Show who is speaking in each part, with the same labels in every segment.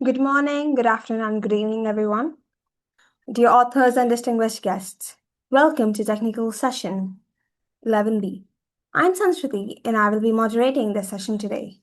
Speaker 1: Good morning, good afternoon, and good evening, everyone. Dear authors and distinguished guests, welcome to Technical Session 11B. I'm Sanskriti, and I will be moderating this session today.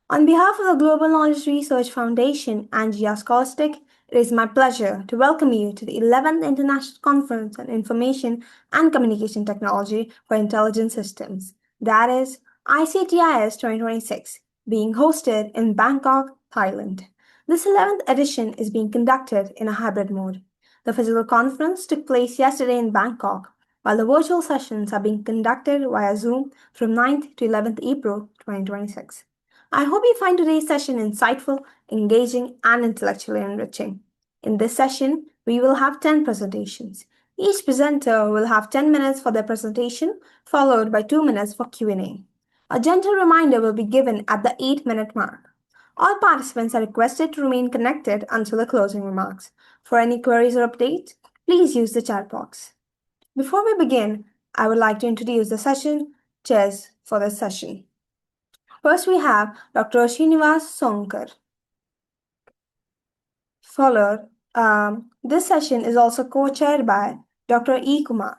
Speaker 1: On behalf of the Global Knowledge Research Foundation and GIA Scholastic, it is my pleasure to welcome you to the 11th International Conference on Information and Communication Technology for Intelligent Systems, that is, ICTIS 2026, being hosted in Bangkok, Thailand. This 11th edition is being conducted in a hybrid mode. The physical conference took place yesterday in Bangkok, while the virtual sessions are being conducted via Zoom from 9th to 11th April 2026. I hope you find today's session insightful, engaging, and intellectually enriching. In this session, we will have 10 presentations. Each presenter will have 10 minutes for their presentation, followed by 2 minutes for Q&A. A gentle reminder will be given at the 8-minute mark. All participants are requested to remain connected until the closing remarks. For any queries or updates, please use the chat box. Before we begin, I would like to introduce the session chairs for this session. First, we have Dr. Srinivas Sonkar. Followed, this session is also co-chaired by Dr. E. Kumar.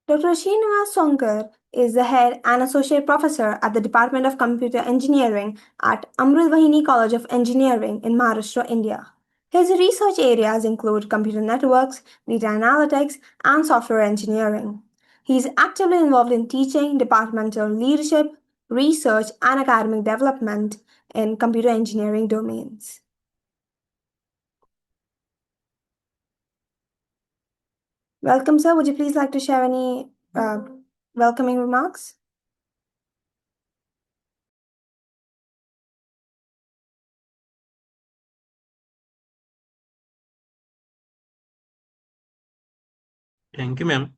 Speaker 1: Dr. Srinivas Sonkar is the head and associate professor at the Department of Computer Engineering at Amrit Vahini College of Engineering in Maharashtra, India. His research areas include computer networks, data analytics, and software engineering. He is actively involved in teaching, departmental leadership, research, and academic development in computer engineering domains. Welcome, sir. Would you please like to share any welcoming remarks?
Speaker 2: Thank you, ma'am.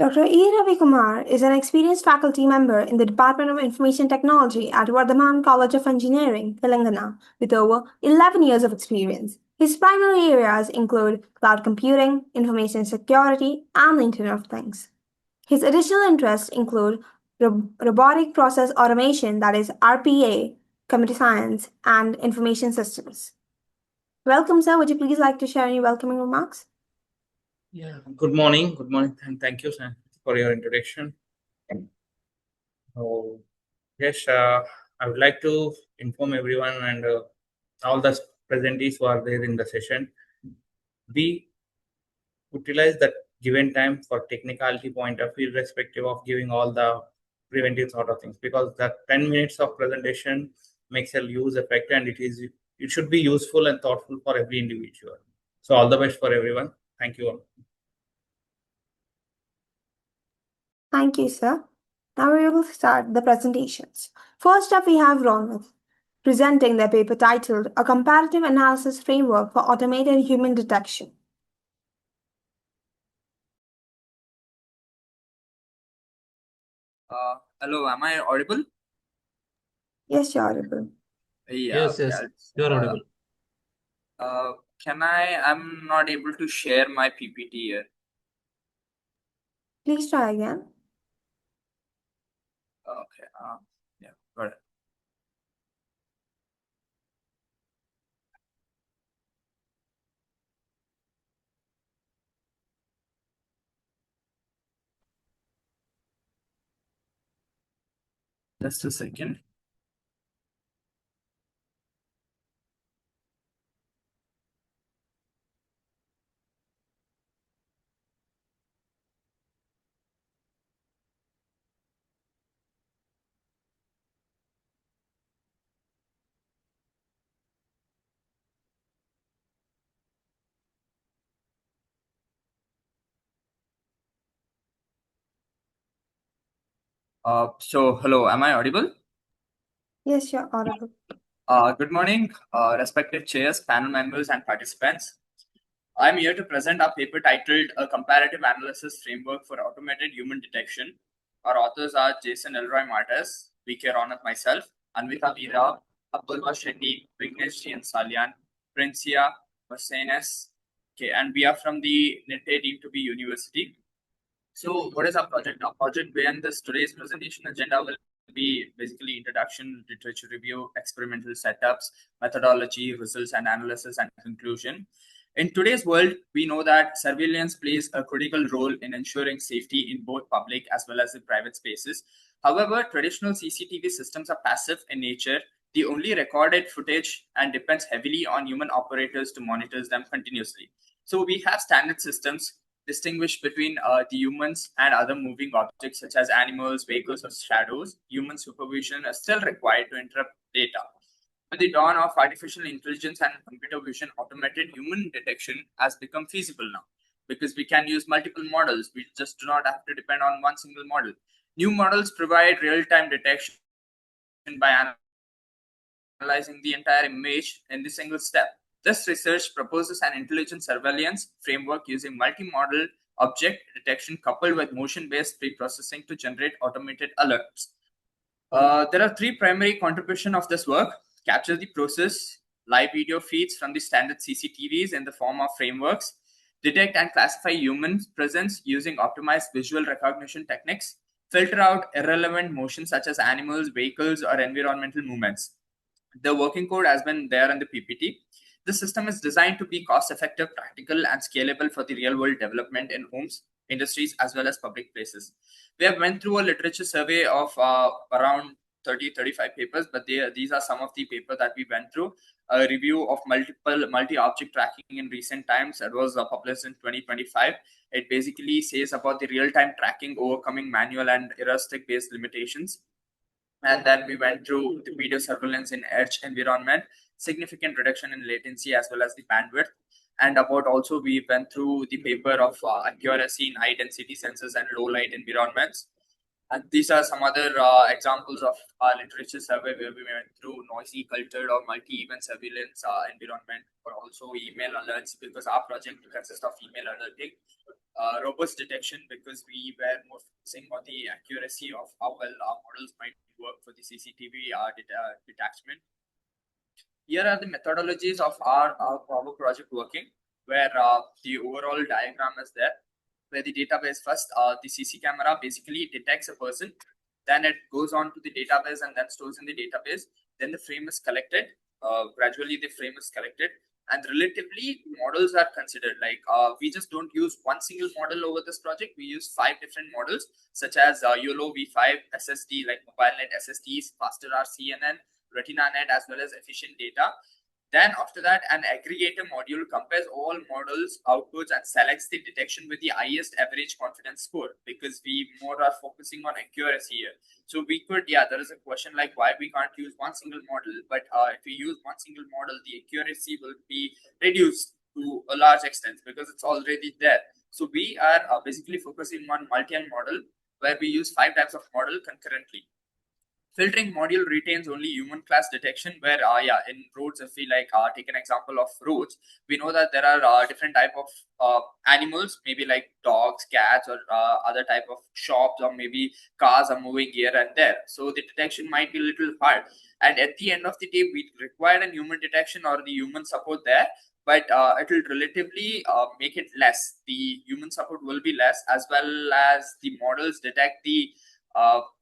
Speaker 1: Dr. E. Ravi Kumar is an experienced faculty member in the Department of Information Technology at Vardhaman College of Engineering, Telangana, with over 11 years of experience. His primary areas include cloud computing, information security, and the Internet of Things. His additional interests include robotic process automation, that is RPA, computer science, and information systems. Welcome, sir. Would you please like to share any welcoming remarks?
Speaker 2: Yeah. Good morning, and thank you, sir, for your introduction. Yes, I would like to inform everyone and all the presentees who are there in the session. We utilize that given time for technicality point of view, irrespective of giving all the preventive sort of things, because that 10 minutes of presentation makes a huge effect, and it should be useful and thoughtful for every individual. So all the best for everyone. Thank you all.
Speaker 1: Thank you, sir. Now we will start the presentations. First up, we have Ronald, presenting their paper titled A Comparative Analysis Framework for Automated Human Detection.
Speaker 3: Hello, am I audible?
Speaker 1: Yes, you're audible.
Speaker 3: Yeah,
Speaker 2: Yes, you're audible.
Speaker 3: I'm not able to share my PPT here.
Speaker 1: Please try again.
Speaker 3: Okay, yeah, got it. Just a second. Hello, am I audible?
Speaker 1: Yes, you're audible.
Speaker 3: Good morning, respected chairs, panel members, and participants. I'm here to present our paper titled A Comparative Analysis Framework for Automated Human Detection. Our authors are Jason Elroy Martes, VK Ronak, myself, Anvita Veera, Apurva Shetty, Vignesh G. and Salyan, Princia Vasenes. Okay, and we are from the NITE deemed to be university. So, what is our project? Our project behind this today's presentation agenda will be basically introduction, literature review, experimental setups, methodology, results and analysis, and conclusion. In today's world, we know that surveillance plays a critical role in ensuring safety in both public as well as in private spaces. However, traditional CCTV systems are passive in nature. They only recorded footage and depends heavily on human operators to monitor them continuously. So we have standard systems distinguish between the humans and other moving objects such as animals, vehicles, or shadows. Human supervision is still required to interpret data. With the dawn of artificial intelligence and computer vision, automated human detection has become feasible now because we can use multiple models. We just do not have to depend on one single model. New models provide real-time detection by analyzing the entire image in the single step. This research proposes an intelligent surveillance framework using multi-model object detection coupled with motion-based pre-processing to generate automated alerts. There are three primary contributions of this work: capture the process, live video feeds from the standard CCTVs in the form of frameworks, detect and classify human presence using optimized visual recognition techniques, filter out irrelevant motion such as animals, vehicles, or environmental movements. The working code has been there in the PPT. The system is designed to be cost-effective, practical, and scalable for the real-world development in homes, industries, as well as public places. We have went through a literature survey of around 30-35 papers, but these are some of the papers that we went through. A review of multi-object tracking in recent times that was published in 2025. It basically says about the real-time tracking overcoming manual and heuristic-based limitations. And then we went through the video surveillance in edge environment, significant reduction in latency as well as the bandwidth. And about also we went through the paper of accuracy in high density sensors and low light environments. And these are some other examples of our literature survey where we went through noisy, cultured, or multi-event surveillance environment, or also email alerts because our project consists of email alerting. Robust detection because we were more focusing on the accuracy of how well our models might work for the CCTV detachment. Here are the methodologies of our project working, where the overall diagram is there, where the database first, the CC camera basically detects a person, then it goes on to the database and then stores in the database. Then the frame is collected. Gradually, the frame is collected, and relatively models are considered. Like we just don't use one single model over this project. We use 5 different models, such as YOLO V5 SSD, like MobileNet SSDs, Faster CNN, RetinaNet, as well as efficient data. Then after that, an aggregator module compares all models outputs and selects the detection with the highest average confidence score, because we more are focusing on accuracy here. So we could, there is a question like why we can't use one single model, but if we use one single model, the accuracy will be reduced to a large extent because it's already there. So we are basically focusing on multi-model, where we use 5 types of model concurrently. Filtering module retains only human class detection, where in roads, if we take an example of roads, we know that there are different type of animals, maybe like dogs, cats, or other type of shops, or maybe cars are moving here and there. So the detection might be a little hard, and at the end of the day, we require a human detection or the human support there, but it will relatively make it less. The human support will be less, as well as the models detect the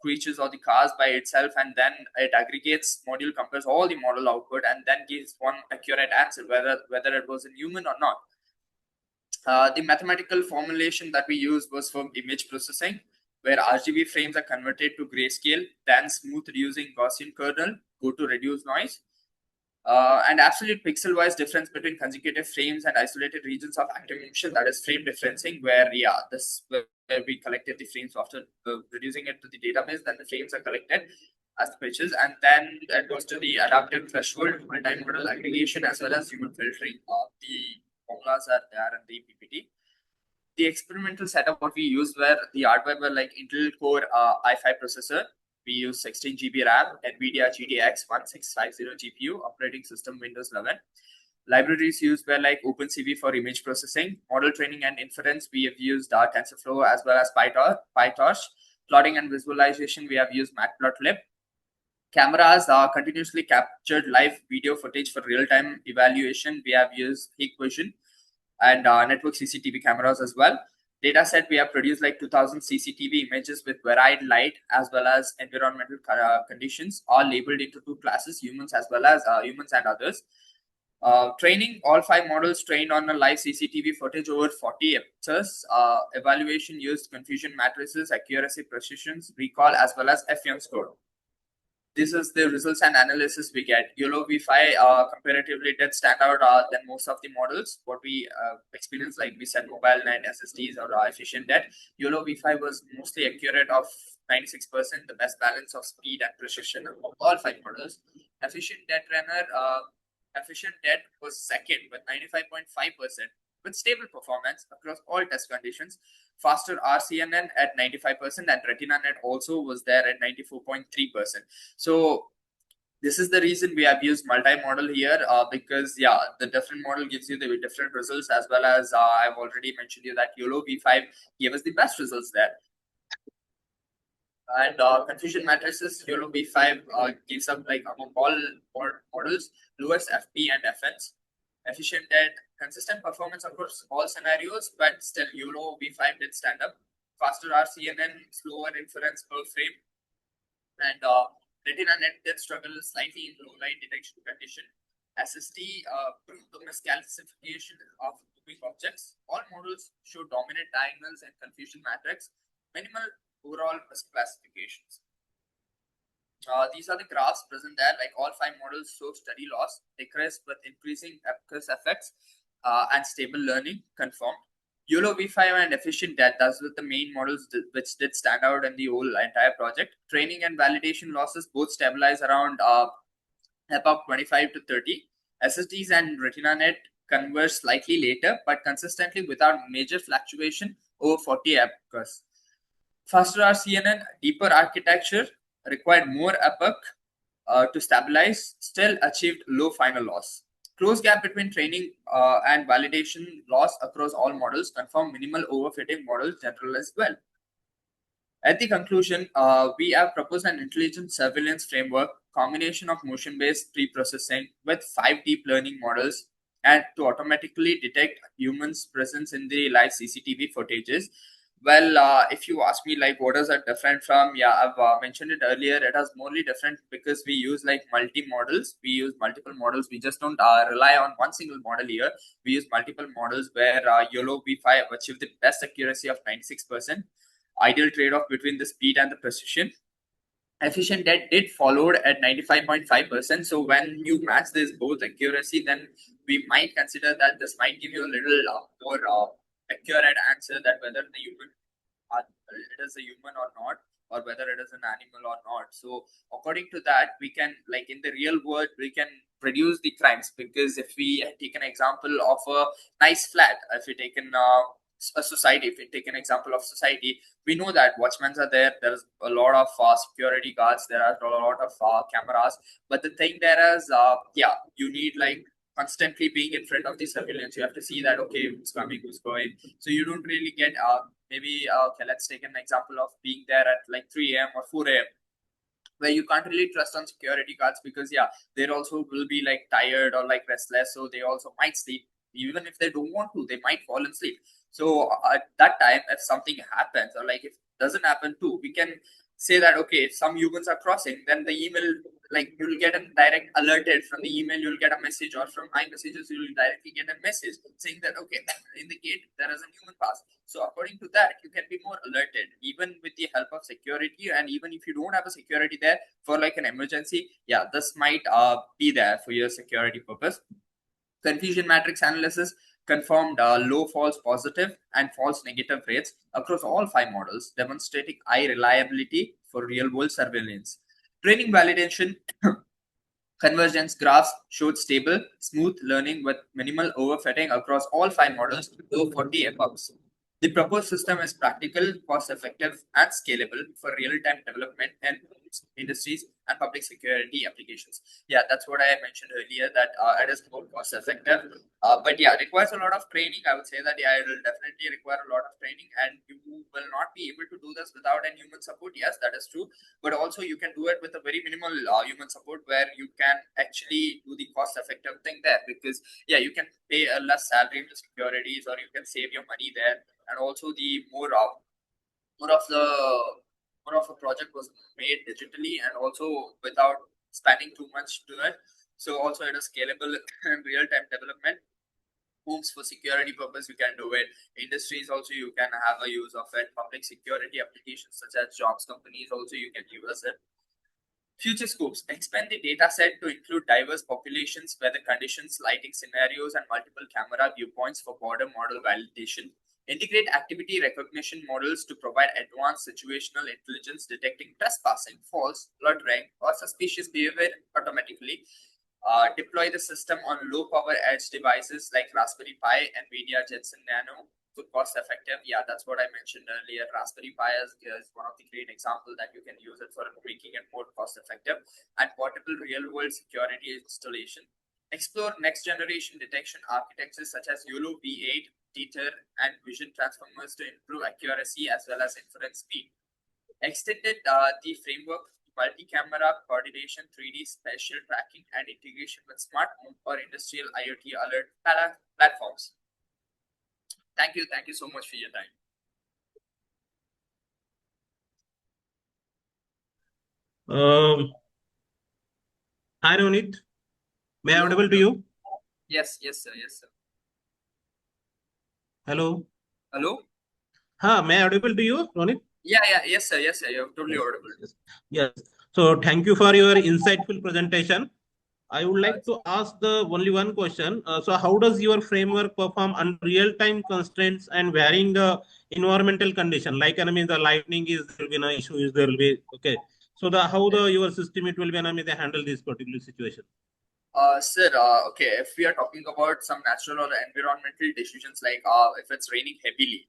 Speaker 3: creatures or the cars by itself, and then it aggregates module, compares all the model output, and then gives one accurate answer whether it was a human or not. The mathematical formulation that we used was for image processing, where RGB frames are converted to grayscale, then smoothed using Gaussian kernel, go to reduce noise. And absolute pixel-wise difference between consecutive frames and isolated regions of active motion, that is frame differencing, where where we collected the frames after reducing it to the database, then the frames are collected as pitches, and then that goes to the adaptive threshold, multimodal aggregation, as well as human filtering. The formulas are there in the PPT. The experimental setup what we used were the hardware were like Intel Core i5 processor. We use 16 GB RAM, NVIDIA GTX 1650 GPU, operating system Windows 11. Libraries used were like OpenCV for image processing, model training and inference. We have used TensorFlow as well as PyTorch. Plotting and visualization, we have used Matplotlib. Cameras continuously captured live video footage for real-time evaluation. We have used Hikvision and network CCTV cameras as well. Data set, we have produced like 2000 CCTV images with varied light as well as environmental conditions, all labeled into two classes, humans as well as humans and others. Training, all 5 models trained on a live CCTV footage over 40 episodes. Evaluation used confusion matrices, accuracy, precision, recall, as well as FEM score. This is the results and analysis we get. YOLO V5 comparatively did stand out than most of the models. What we experienced, like we said, mobile net SSDs or efficient net. YOLO V5 was mostly accurate of 96%, the best balance of speed and precision of all 5 models. Efficient net was second with 95.5%, with stable performance across all test conditions. Faster RCNN at 95% and RetinaNet also was there at 94.3%. So this is the reason we have used multi-model here, because the different model gives you the different results, as well as I've already mentioned you that YOLO V5 gave us the best results there. And confusion matrices, YOLO V5 gives up like among all models lowest FP and FNs. Efficient net, consistent performance across all scenarios, but still YOLO V5 did stand up. Faster RCNN, slower inference per frame, and RetinaNet did struggle slightly in low light detection condition. SSD the misclassification of moving objects. All models show dominant diagonals and confusion matrix. Minimal overall misclassifications. These are the graphs present there. Like all 5 models show steady loss, decrease with increasing Epcus effects, and stable learning confirmed. YOLO V5 and efficient net, those were the main models which did stand out in the whole entire project. Training and validation losses both stabilize around about 25 to 30. SSDs and RetinaNet converge slightly later, but consistently without major fluctuation over 40 Epcus. Faster RCNN, deeper architecture, required more epoch to stabilize, still achieved low final loss. Close gap between training and validation loss across all models, confirm minimal overfitting models generalized well. At the conclusion, we have proposed an intelligent surveillance framework, combination of motion-based pre-processing with 5 deep learning models, and to automatically detect humans' presence in the live CCTV footages. Well, if you ask me, like, what is that different from? I've mentioned it earlier. It is morely different because we use like multi-models. We use multiple models. We just don't rely on one single model here. We use multiple models where YOLO V5 achieved the best accuracy of 96%. Ideal trade-off between the speed and the precision. Efficient net did followed at 95.5%. So when you match this both accuracy, then we might consider that this might give you a little more accurate answer that whether the human it is a human or not, or whether it is an animal or not. So according to that, we can, like in the real world, we can reduce the crimes, because if we take an example of a nice flat, if we take a society, if we take an example of society, we know that watchmen are there. There's a lot of security guards. There are a lot of cameras. But the thing there is, you need like constantly being in front of the surveillance. You have to see that, okay, who's coming, who's going. So you don't really get okay, let's take an example of being there at like 3 a.m. or 4 a.m. where you can't really trust on security guards, because they also will be like tired or like restless, so they also might sleep. Even if they don't want to, they might fall asleep. So at that time, if something happens, or like if it doesn't happen too, we can say that, okay, if some humans are crossing, then the email, like you'll get a direct alerted from the email, you'll get a message, or from iMessages, you'll directly get a message saying that, okay, in the gate, there is a human pass. So according to that, you can be more alerted, even with the help of security. And even if you don't have a security there for like an emergency, this might be there for your security purpose. Confusion matrix analysis confirmed low false positive and false negative rates across all 5 models, demonstrating high reliability for real-world surveillance. Training validation convergence graphs showed stable, smooth learning with minimal overfitting across all 5 models, though 40 epochs. The proposed system is practical, cost-effective, and scalable for real-time development and industries, and public security applications. Yeah, that's what I mentioned earlier, that it is more cost effective. But yeah, it requires a lot of training. I would say that yeah, it will definitely require a lot of training, and you will not be able to do this without any human support. Yes, that is true. But also you can do it with a very minimal human support, where you can actually do the cost effective thing there, because yeah, you can pay a less salary to securities, or you can save your money there. And also the more of the more of a project was made digitally, and also without spending too much to it. So also it is scalable and real-time development. Homes for security purpose, you can do it. Industries also, you can have a use of it. Public security applications such as jobs companies also, you can use it. Future scopes: expand the data set to include diverse populations, weather conditions, lighting scenarios, and multiple camera viewpoints for border model validation. Integrate activity recognition models to provide advanced situational intelligence, detecting trespassing, false, loitering, or suspicious behavior automatically. Deploy the system on low power edge devices like Raspberry Pi, NVIDIA Jetson Nano, to cost effective. Yeah, that's what I mentioned earlier. Raspberry Pi is one of the great examples that you can use it for making it more cost effective. And portable real world security installation. Explore next generation detection architectures such as YOLO V8, Teeter, and Vision transformers to improve accuracy as well as inference speed. Extended the framework to multi-camera coordination, 3D spatial tracking, and integration with smart home or industrial IoT alert platforms. Thank you so much for your time.
Speaker 4: Hi Ronit, may I
Speaker 3: Hello,
Speaker 4: audible to
Speaker 3: hello.
Speaker 4: you?
Speaker 3: Yes, sir.
Speaker 4: Hello.
Speaker 3: Hello.
Speaker 4: May I audible to you, Ronit?
Speaker 3: Yes, sir. You're totally
Speaker 4: Yes,
Speaker 3: audible.
Speaker 4: yes. Yes. So thank you for your insightful presentation. I would like to ask the only one question. So how does your framework perform under real-time constraints and varying the environmental condition? Like, I mean, the lightning is there will be no issue, is there will be okay. So the how the your system it will be, I mean, they handle this particular situation.
Speaker 3: Sir, okay, if we are talking about some natural or environmental decisions, like if it's raining heavily,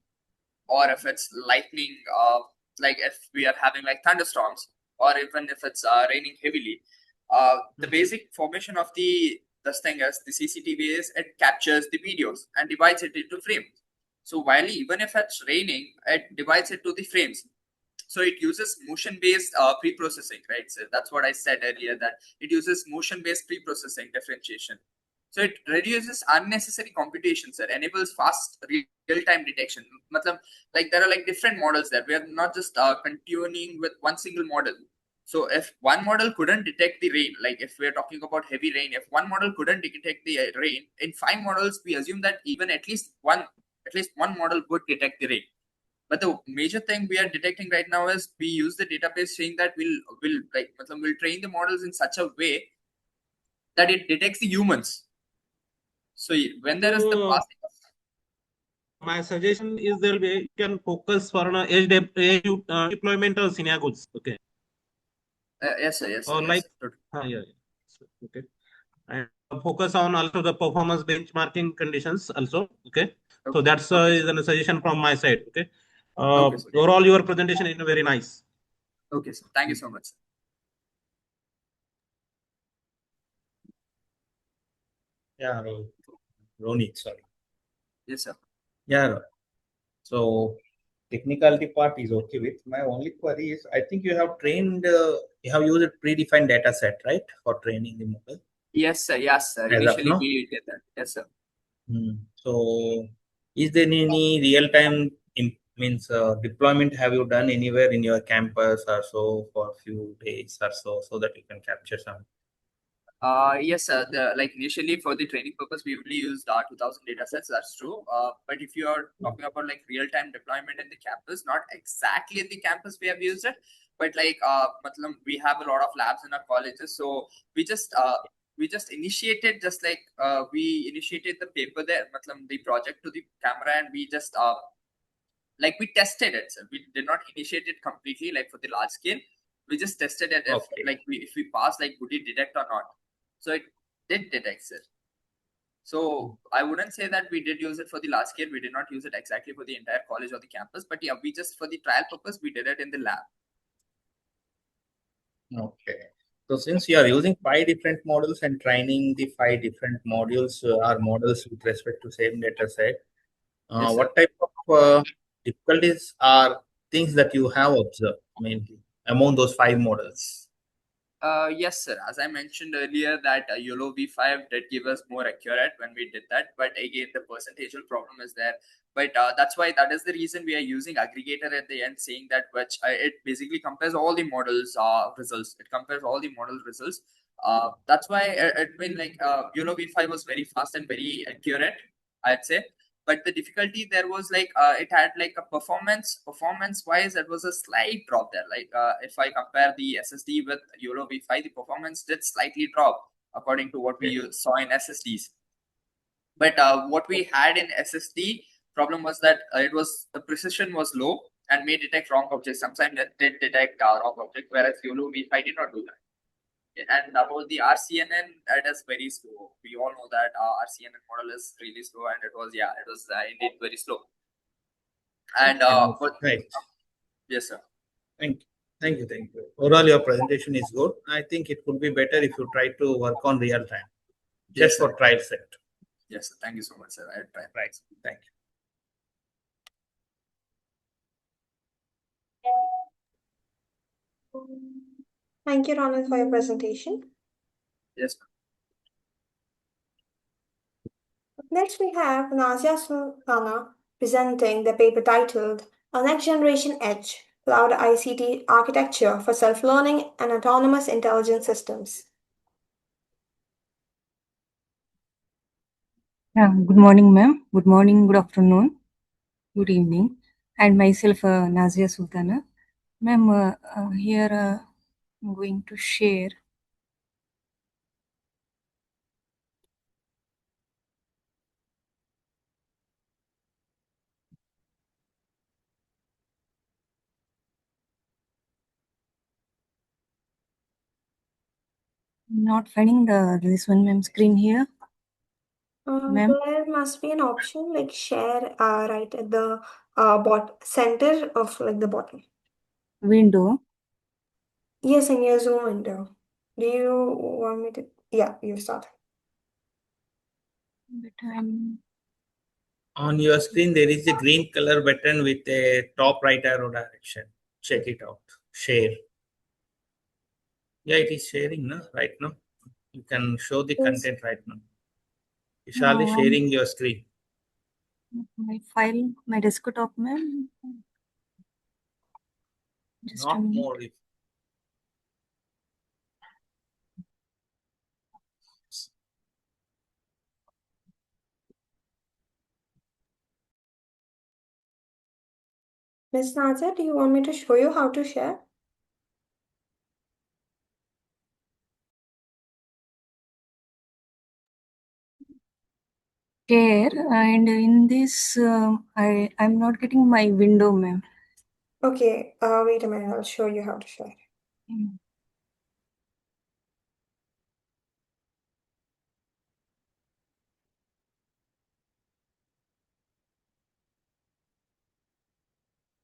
Speaker 3: or if it's lightning, like if we are having like thunderstorms, or even if it's raining heavily, the basic formation of this thing is the CCTV is it captures the videos and divides it into frames. So while even if it's raining, it divides it to the frames. So it uses motion-based pre-processing, right? So that's what I said earlier, that it uses motion-based pre-processing differentiation. So it reduces unnecessary computations. It enables fast real-time detection. Like there are like different models there. We are not just continuing with one single model. So if one model couldn't detect the rain, like if we're talking about heavy rain, if one model couldn't detect the rain, in 5 models we assume that even at least one model would detect the rain. But the major thing we are detecting right now is we use the database saying that we'll train the models in such a way that it detects the humans. So when there is the passing of
Speaker 4: My suggestion is there will be you can focus for an edge deployment of scenarios. Okay.
Speaker 3: yes, sir.
Speaker 4: Or like yeah. Okay. And focus on also the performance benchmarking conditions also. Okay. So that's is a suggestion from my side. Okay. Overall, your presentation is very nice.
Speaker 3: Okay, sir. Thank you so much.
Speaker 2: Yeah, Ronit, sorry.
Speaker 3: Yes, sir.
Speaker 2: Yeah, so technicality part is okay with. My only query is, I think you have trained, you have used a predefined data set, right, for training the model?
Speaker 3: Yes, sir. Initially, we did that. Yes, sir.
Speaker 2: So, is there any real-time deployment have you done anywhere in your campus or so for a few days or so that you can capture some?
Speaker 3: Yes, sir. Like initially for the training purpose, we only used 2000 data sets. That's true. But if you are talking about like real-time deployment in the campus, not exactly in the campus we have used it, but like we have a lot of labs in our colleges, so we just initiated we initiated the paper there, the project to the camera, and we just like we tested it. So we did not initiate it completely like for the large scale. We just tested it if we pass, like would it detect or not. So it did detect it. So I wouldn't say that we did use it for the large scale. We did not use it exactly for the entire college or the campus, but yeah, we just for the trial purpose we did it in the lab.
Speaker 2: Okay. So since you are using 5 different models and training the 5 different modules or models with respect to same data set,
Speaker 3: Yes, sir.
Speaker 2: what type of difficulties are things that you have observed mainly among those 5 models?
Speaker 3: Yes, sir. As I mentioned earlier, that YOLO V5 did give us more accurate when we did that, but again, the percentageal problem is there. But that's why that is the reason we are using aggregator at the end, saying that which it basically compares all the models results. It compares all the model results. That's why it been like YOLO V5 was very fast and very accurate, I'd say. But the difficulty there was like it had like a performance wise it was a slight drop there, like if I compare the SSD with YOLO V5, the performance did slightly drop according to what we saw in SSDs. But what we had in SSD problem was that it was the precision was low and may detect wrong objects. Sometimes it did detect wrong object, whereas YOLO V5 did not do that. And about the RCNN, it is very slow. We all know that RCNN model is really slow, and it was indeed very slow. And but
Speaker 2: Right.
Speaker 3: yes, sir.
Speaker 2: Thank you. Thank you. Thank you. Overall, your presentation is good. I think it would be better if you try to work on real time,
Speaker 3: Yes,
Speaker 2: just
Speaker 3: sir.
Speaker 2: for trial set.
Speaker 3: Yes, sir. Thank you so much, sir. I'll try.
Speaker 2: Right. Thank you.
Speaker 1: Thank you, Ronald, for your presentation.
Speaker 3: Yes, ma'am.
Speaker 1: Next, we have Nazia Sultana presenting the paper titled A Next Generation Edge Cloud ICT Architecture for Self-Learning and Autonomous Intelligent Systems.
Speaker 5: Good morning, ma'am. Good morning, good afternoon, good evening. And myself, Nazia Sultana. Ma'am, here I'm going to share. Not finding this one, ma'am, screen here. Ma'am,
Speaker 1: There must be an option like share right at the center of like the bottom.
Speaker 5: window.
Speaker 1: Yes, in your Zoom window. Do you want me to? Yeah, you start.
Speaker 5: But I'm
Speaker 2: On your screen, there is a green color button with a top right arrow direction. Check it out. Share. Yeah, it is sharing no? Right now. You can show the
Speaker 1: Yes.
Speaker 2: content right now. Ishali sharing your screen.
Speaker 5: my file, my desktop, ma'am. Just a
Speaker 2: Not
Speaker 5: minute.
Speaker 2: more.
Speaker 1: Miss Nazia, do you want me to show you how to share?
Speaker 5: Share, and in this, I'm not getting my window, ma'am.
Speaker 1: Okay, wait a minute, I'll show you how to share.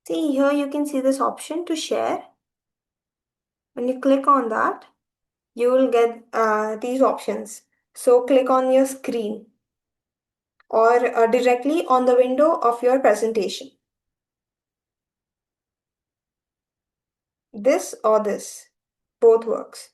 Speaker 1: See here, you can see this option to share. When you click on that, you will get these options. So click on your screen or directly on the window of your presentation. This or this, both works.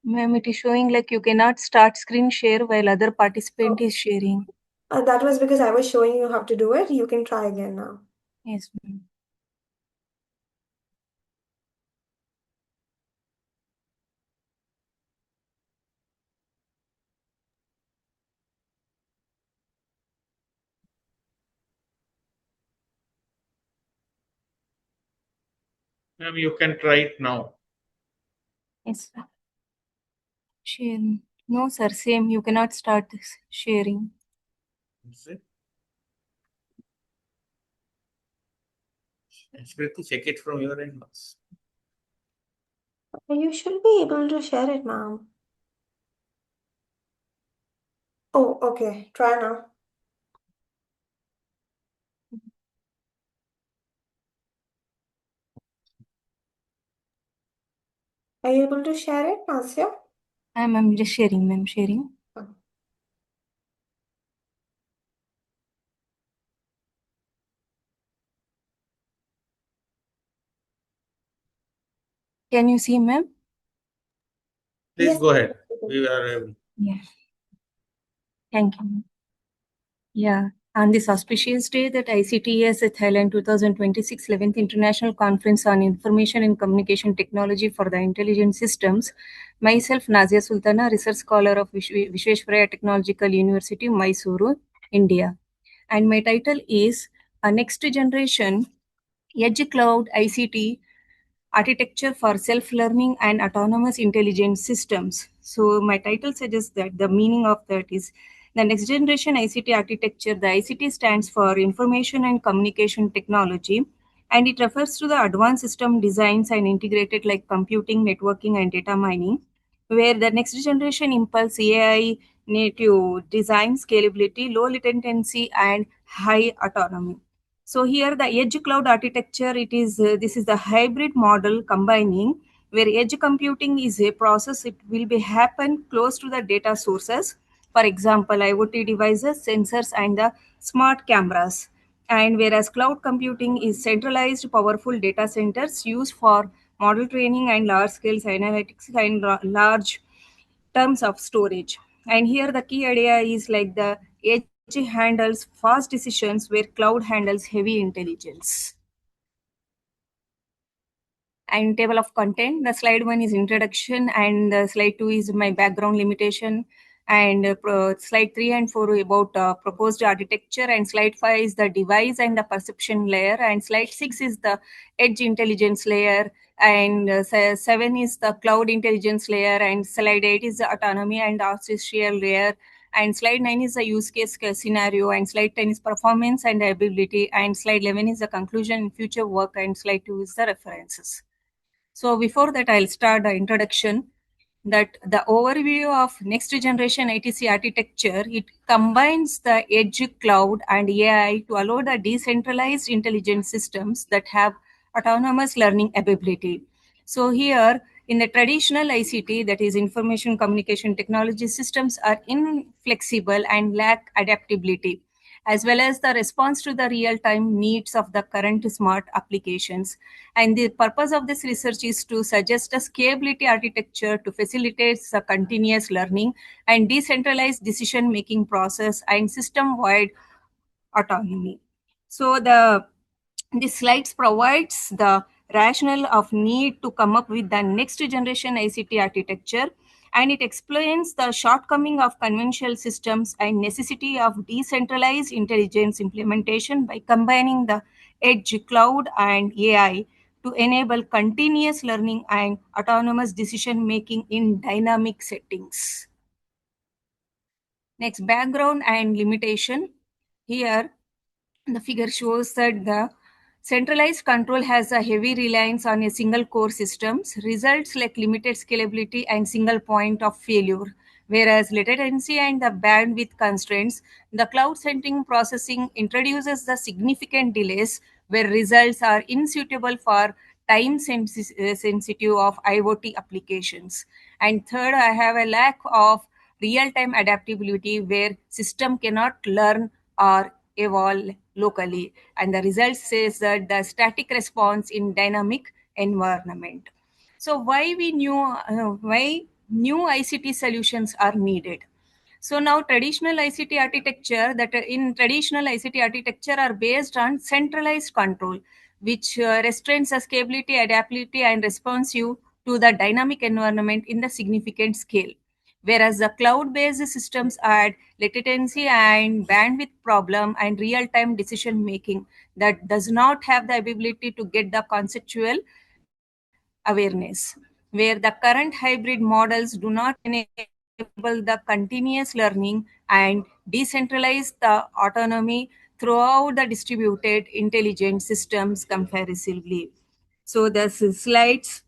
Speaker 5: Ma'am, it is showing like you cannot start screen share while other participant is sharing.
Speaker 1: That was because I was showing you how to do it. You can try again now.
Speaker 5: Yes, ma'am.
Speaker 2: You can try it now.
Speaker 5: Yes, sir. Share. No, sir. Same. You cannot start this sharing.
Speaker 2: Is it? Smriti, check it from your end.
Speaker 1: You should be able to share it, ma'am. Oh, okay. Try now. Are you able to share it, Nasya?
Speaker 5: I'm just sharing, ma'am, sharing. Can you see, ma'am?
Speaker 2: Please
Speaker 1: Yes.
Speaker 2: go ahead. We are
Speaker 5: Yeah. Thank you. Yeah. On this auspicious day that ICTIS Thailand 2026 11th International Conference on Information and Communication Technology for the Intelligent Systems, myself, Nazia Sultana, research scholar of Vishweshwaraya Technological University, Mysuru, India. And my title is A Next Generation Edge Cloud ICT Architecture for Self-Learning and Autonomous Intelligent Systems. So my title suggests that the meaning of that is the next generation ICT architecture. The ICT stands for Information and Communication Technology, and it refers to the advanced system designs and integrated like computing, networking, and data mining, where the next generation impulse AI native design, scalability, low latency, and high autonomy. So here the edge cloud architecture, it is this is the hybrid model combining where edge computing is a process. It will be happen close to the data sources. For example, IoT devices, sensors, and the smart cameras. And whereas cloud computing is centralized, powerful data centers used for model training and large scale analytics and large terms of storage. And here the key idea is like the edge handles fast decisions where cloud handles heavy intelligence. And table of content, the slide 1 is introduction, and slide 2 is my background limitation, and slide 3 and 4 about proposed architecture, and slide 5 is the device and the perception layer, and slide 6 is the edge intelligence layer, and 7 is the cloud intelligence layer, and slide 8 is the autonomy and orchestral layer, and slide 9 is the use case scenario, and slide 10 is performance and ability, and slide 11 is the conclusion and future work, and slide 2 is the references. So before that, I'll start the introduction that the overview of next generation ITC architecture, it combines the edge cloud and AI to allow the decentralized intelligent systems that have autonomous learning ability. So here in the traditional ICT, that is information communication technology systems are inflexible and lack adaptability, as well as the response to the real-time needs of the current smart applications. And the purpose of this research is to suggest a scalability architecture to facilitate the continuous learning and decentralized decision-making process and system-wide autonomy. So this slides provides the rationale of need to come up with the next generation ICT architecture, and it explains the shortcoming of conventional systems and necessity of decentralized intelligence implementation by combining the edge, cloud, and AI to enable continuous learning and autonomous decision making in dynamic settings. Next, background and limitation. Here, the figure shows that the centralized control has a heavy reliance on a single core systems, results like limited scalability and single point of failure. Whereas latency and the bandwidth constraints, the cloud-centric processing introduces the significant delays where results are unsuitable for time sensitive of IoT applications. And third, I have a lack of real-time adaptability where system cannot learn or evolve locally, and the result says that the static response in dynamic environment. So why new ICT solutions are needed? So now traditional ICT architecture, that in traditional ICT architecture are based on centralized control, which restrains the scalability, adaptability, and responsive to the dynamic environment in the significant scale. Whereas the cloud-based systems add latency and bandwidth problem and real-time decision making that does not have the ability to get the conceptual awareness, where the current hybrid models do not enable the continuous learning and decentralize the autonomy throughout the distributed intelligent systems comparatively. So the slides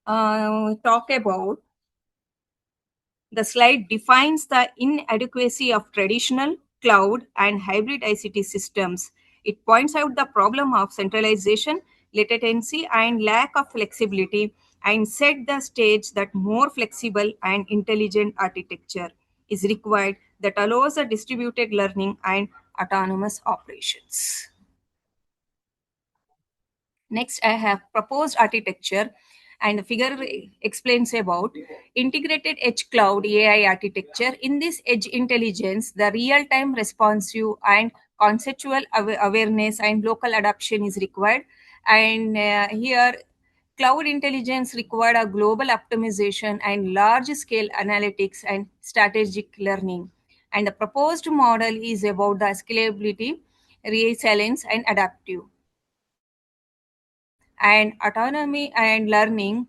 Speaker 5: talk about the slide defines the inadequacy of traditional, cloud, and hybrid ICT systems. It points out the problem of centralization, latency, and lack of flexibility, and set the stage that more flexible and intelligent architecture is required that allows a distributed learning and autonomous operations. Next, I have proposed architecture, and the figure explains about integrated edge cloud AI architecture. In this edge intelligence, the real-time responsive and conceptual awareness and local adaptation is required. And here, cloud intelligence required a global optimization and large-scale analytics and strategic learning. And the proposed model is about the scalability, resilience, and adaptive. And autonomy and learning,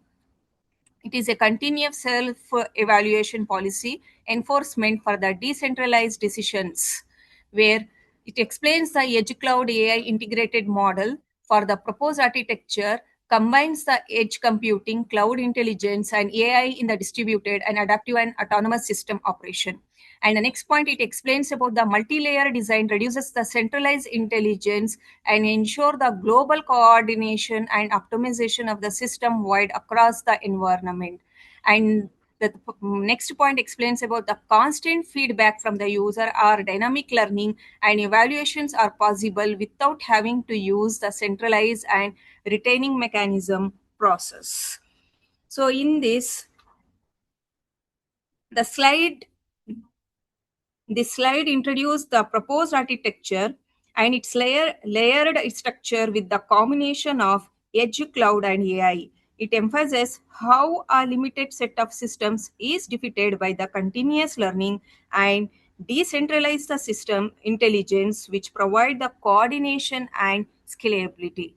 Speaker 5: it is a continuous self-evaluation policy enforcement for the decentralized decisions, where it explains the edge cloud AI integrated model for the proposed architecture combines the edge computing, cloud intelligence, and AI in the distributed and adaptive and autonomous system operation. And the next point, it explains about the multi-layer design reduces the centralized intelligence and ensure the global coordination and optimization of the system wide across the environment. And the next point explains about the constant feedback from the user or dynamic learning and evaluations are possible without having to use the centralized and retaining mechanism process. So in this, this slide introduced the proposed architecture and its layered structure with the combination of edge, cloud, and AI. It emphasizes how a limited set of systems is defeated by the continuous learning and decentralize the system intelligence, which provide the coordination and scalability.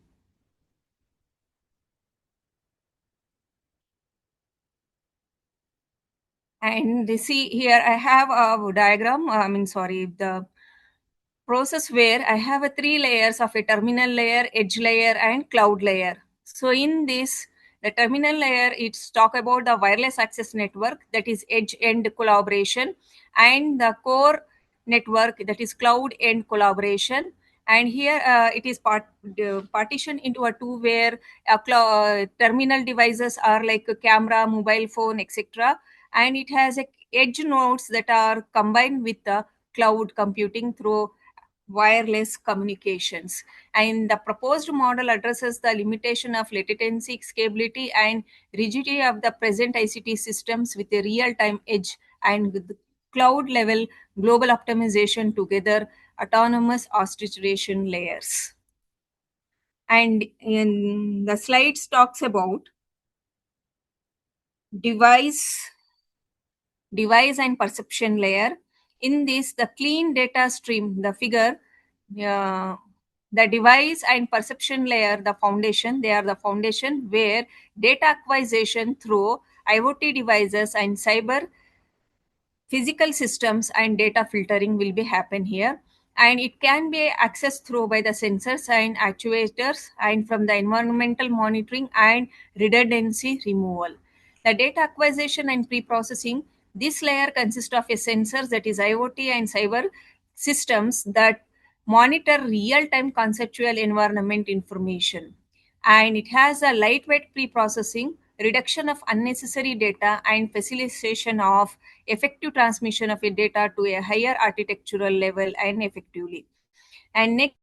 Speaker 5: And see here, I have a diagram. The process where I have a 3 layers of a terminal layer, edge layer, and cloud layer. So in this, the terminal layer, it's talk about the wireless access network, that is edge end collaboration, and the core network, that is cloud end collaboration. And here it is partitioned into a two where terminal devices are like a camera, mobile phone, etc. And it has edge nodes that are combined with the cloud computing through wireless communications. And the proposed model addresses the limitation of latency, scalability, and rigidity of the present ICT systems with a real-time edge and with cloud level global optimization together autonomous orchestration layers. And in the slides talks about device and perception layer. In this, the clean data stream, the figure, the device and perception layer, the foundation, they are the foundation where data acquisition through IoT devices and cyber physical systems and data filtering will be happen here. And it can be accessed through by the sensors and actuators and from the environmental monitoring and redundancy removal. The data acquisition and pre-processing, this layer consists of a sensors, that is IoT and cyber systems that monitor real-time conceptual environment information. And it has a lightweight pre-processing, reduction of unnecessary data, and facilitation of effective transmission of a data to a higher architectural level and effectively. And next,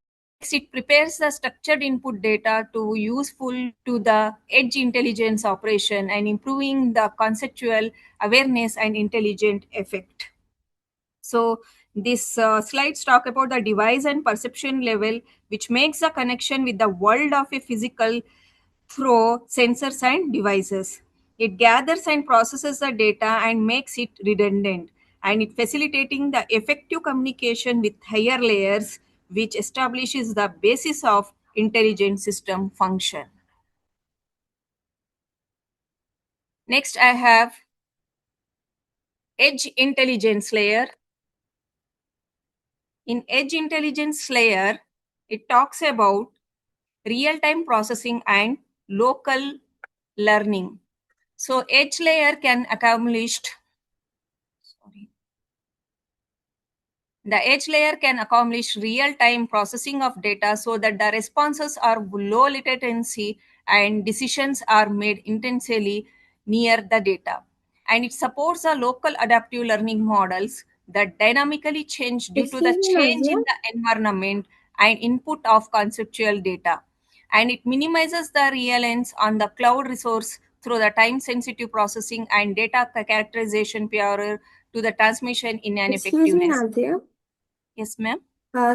Speaker 5: it prepares the structured input data to useful to the edge intelligence operation and improving the conceptual awareness and intelligent effect. So these slides talk about the device and perception level, which makes the connection with the world of a physical through sensors and devices. It gathers and processes the data and makes it redundant, and it facilitating the effective communication with higher layers, which establishes the basis of intelligent system function. Next, I have edge intelligence layer. In edge intelligence layer, it talks about real-time processing and local learning. So edge layer can accomplish The edge layer can accomplish real-time processing of data so that the responses are low latency and decisions are made intensely near the data. And it supports the local adaptive learning models that dynamically change due to the
Speaker 1: Excuse me,
Speaker 5: change
Speaker 1: Nazia.
Speaker 5: in the environment and input of conceptual data. And it minimizes the reliance on the cloud resource through the time-sensitive processing and data characterization prior to the transmission in an
Speaker 1: Excuse me,
Speaker 5: effectiveness.
Speaker 1: Nazia.
Speaker 5: Yes, ma'am.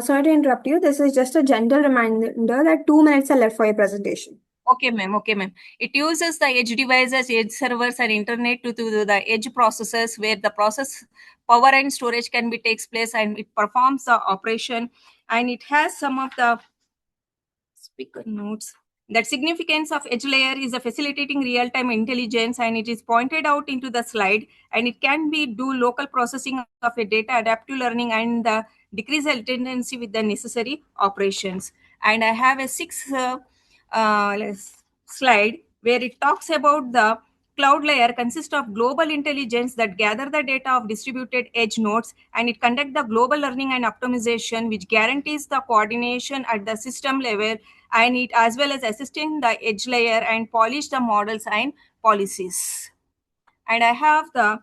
Speaker 1: Sorry to interrupt you. This is just a gentle reminder that 2 minutes are left for your presentation.
Speaker 5: Okay, ma'am. Okay, ma'am. It uses the edge devices, edge servers, and internet to do the edge processes where the process power and storage can be takes place, and it performs the operation. And it has some of the speaker notes. That significance of edge layer is a facilitating real-time intelligence, and it is pointed out into the slide. And it can be do local processing of a data, adaptive learning, and the decrease latency with the necessary operations. And I have a slide where it talks about the cloud layer consists of global intelligence that gather the data of distributed edge nodes, and it conduct the global learning and optimization, which guarantees the coordination at the system level, and it as well as assisting the edge layer and polish the models and policies. And I have the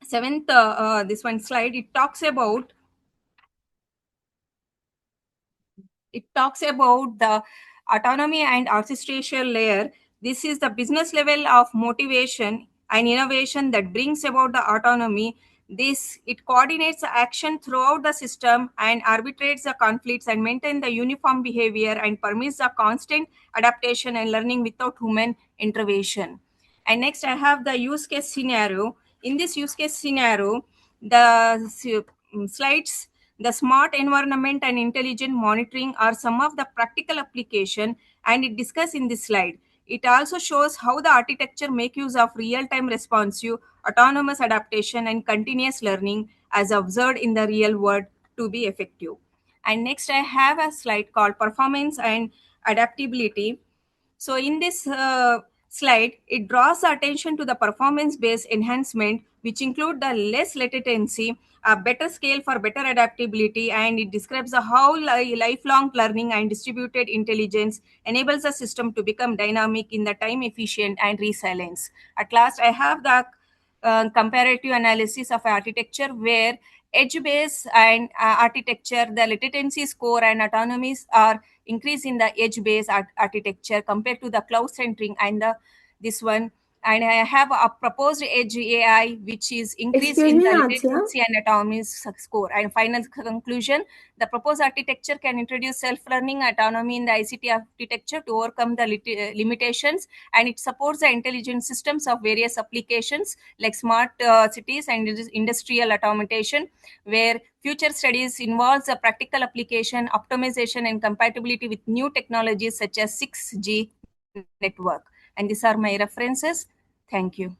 Speaker 5: seventh this one slide. It talks about the autonomy and orchestration layer. This is the business level of motivation and innovation that brings about the autonomy. It coordinates the action throughout the system and arbitrates the conflicts and maintain the uniform behavior and permits the constant adaptation and learning without human intervention. And next, I have the use case scenario. In this use case scenario, the slides, the smart environment and intelligent monitoring are some of the practical application, and it discussed in this slide. It also shows how the architecture make use of real-time responsive, autonomous adaptation, and continuous learning as observed in the real world to be effective. And next, I have a slide called performance and adaptability. So in this slide, it draws the attention to the performance-based enhancement, which include the less latency, a better scale for better adaptability, and it describes the how lifelong learning and distributed intelligence enables the system to become dynamic in the time efficient and resilience. At last, I have the comparative analysis of architecture where edge-based and architecture, the latency score and autonomies are increase in the edge-based architecture compared to the cloud-centric and this one. And I have a proposed edge AI, which is increase
Speaker 1: Excuse
Speaker 5: in
Speaker 1: me,
Speaker 5: the
Speaker 1: Nazia.
Speaker 5: latency and autonomy score. And final conclusion, the proposed architecture can introduce self-learning autonomy in the ICT architecture to overcome the limitations, and it supports the intelligent systems of various applications like smart cities and industrial automation, where future studies involves a practical application, optimization, and compatibility with new technologies such as 6G network. And these are my references. Thank you.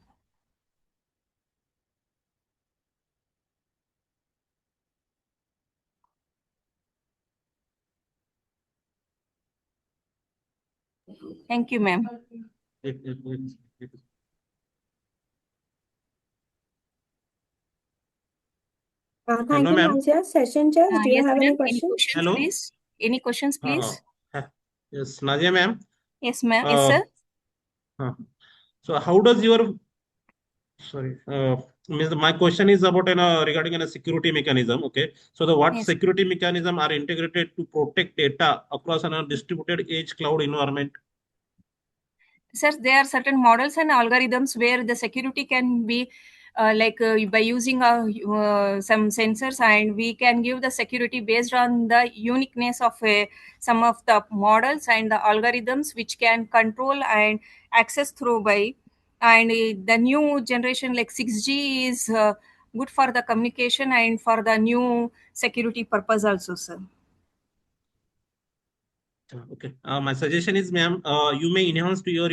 Speaker 5: Thank you, ma'am.
Speaker 1: Thank
Speaker 4: Hello,
Speaker 1: you,
Speaker 4: ma'am.
Speaker 1: Nazia. Session Chairs, do you
Speaker 5: Yes,
Speaker 1: have any
Speaker 5: ma'am. Any
Speaker 1: questions?
Speaker 5: questions,
Speaker 4: Hello.
Speaker 5: please? Any questions, please?
Speaker 4: Yes, Nadia, ma'am.
Speaker 5: Yes, ma'am. Yes, sir.
Speaker 4: So how does your my question is about regarding a security mechanism. Okay, so what
Speaker 5: Yes.
Speaker 4: security mechanism are integrated to protect data across a distributed edge cloud environment?
Speaker 5: Sir, there are certain models and algorithms where the security can be by using some sensors, and we can give the security based on the uniqueness of some of the models and the algorithms which can control and access through by. And the new generation like 6G is good for the communication and for the new security purpose also, sir.
Speaker 4: Okay. My suggestion is, ma'am, you may enhance to your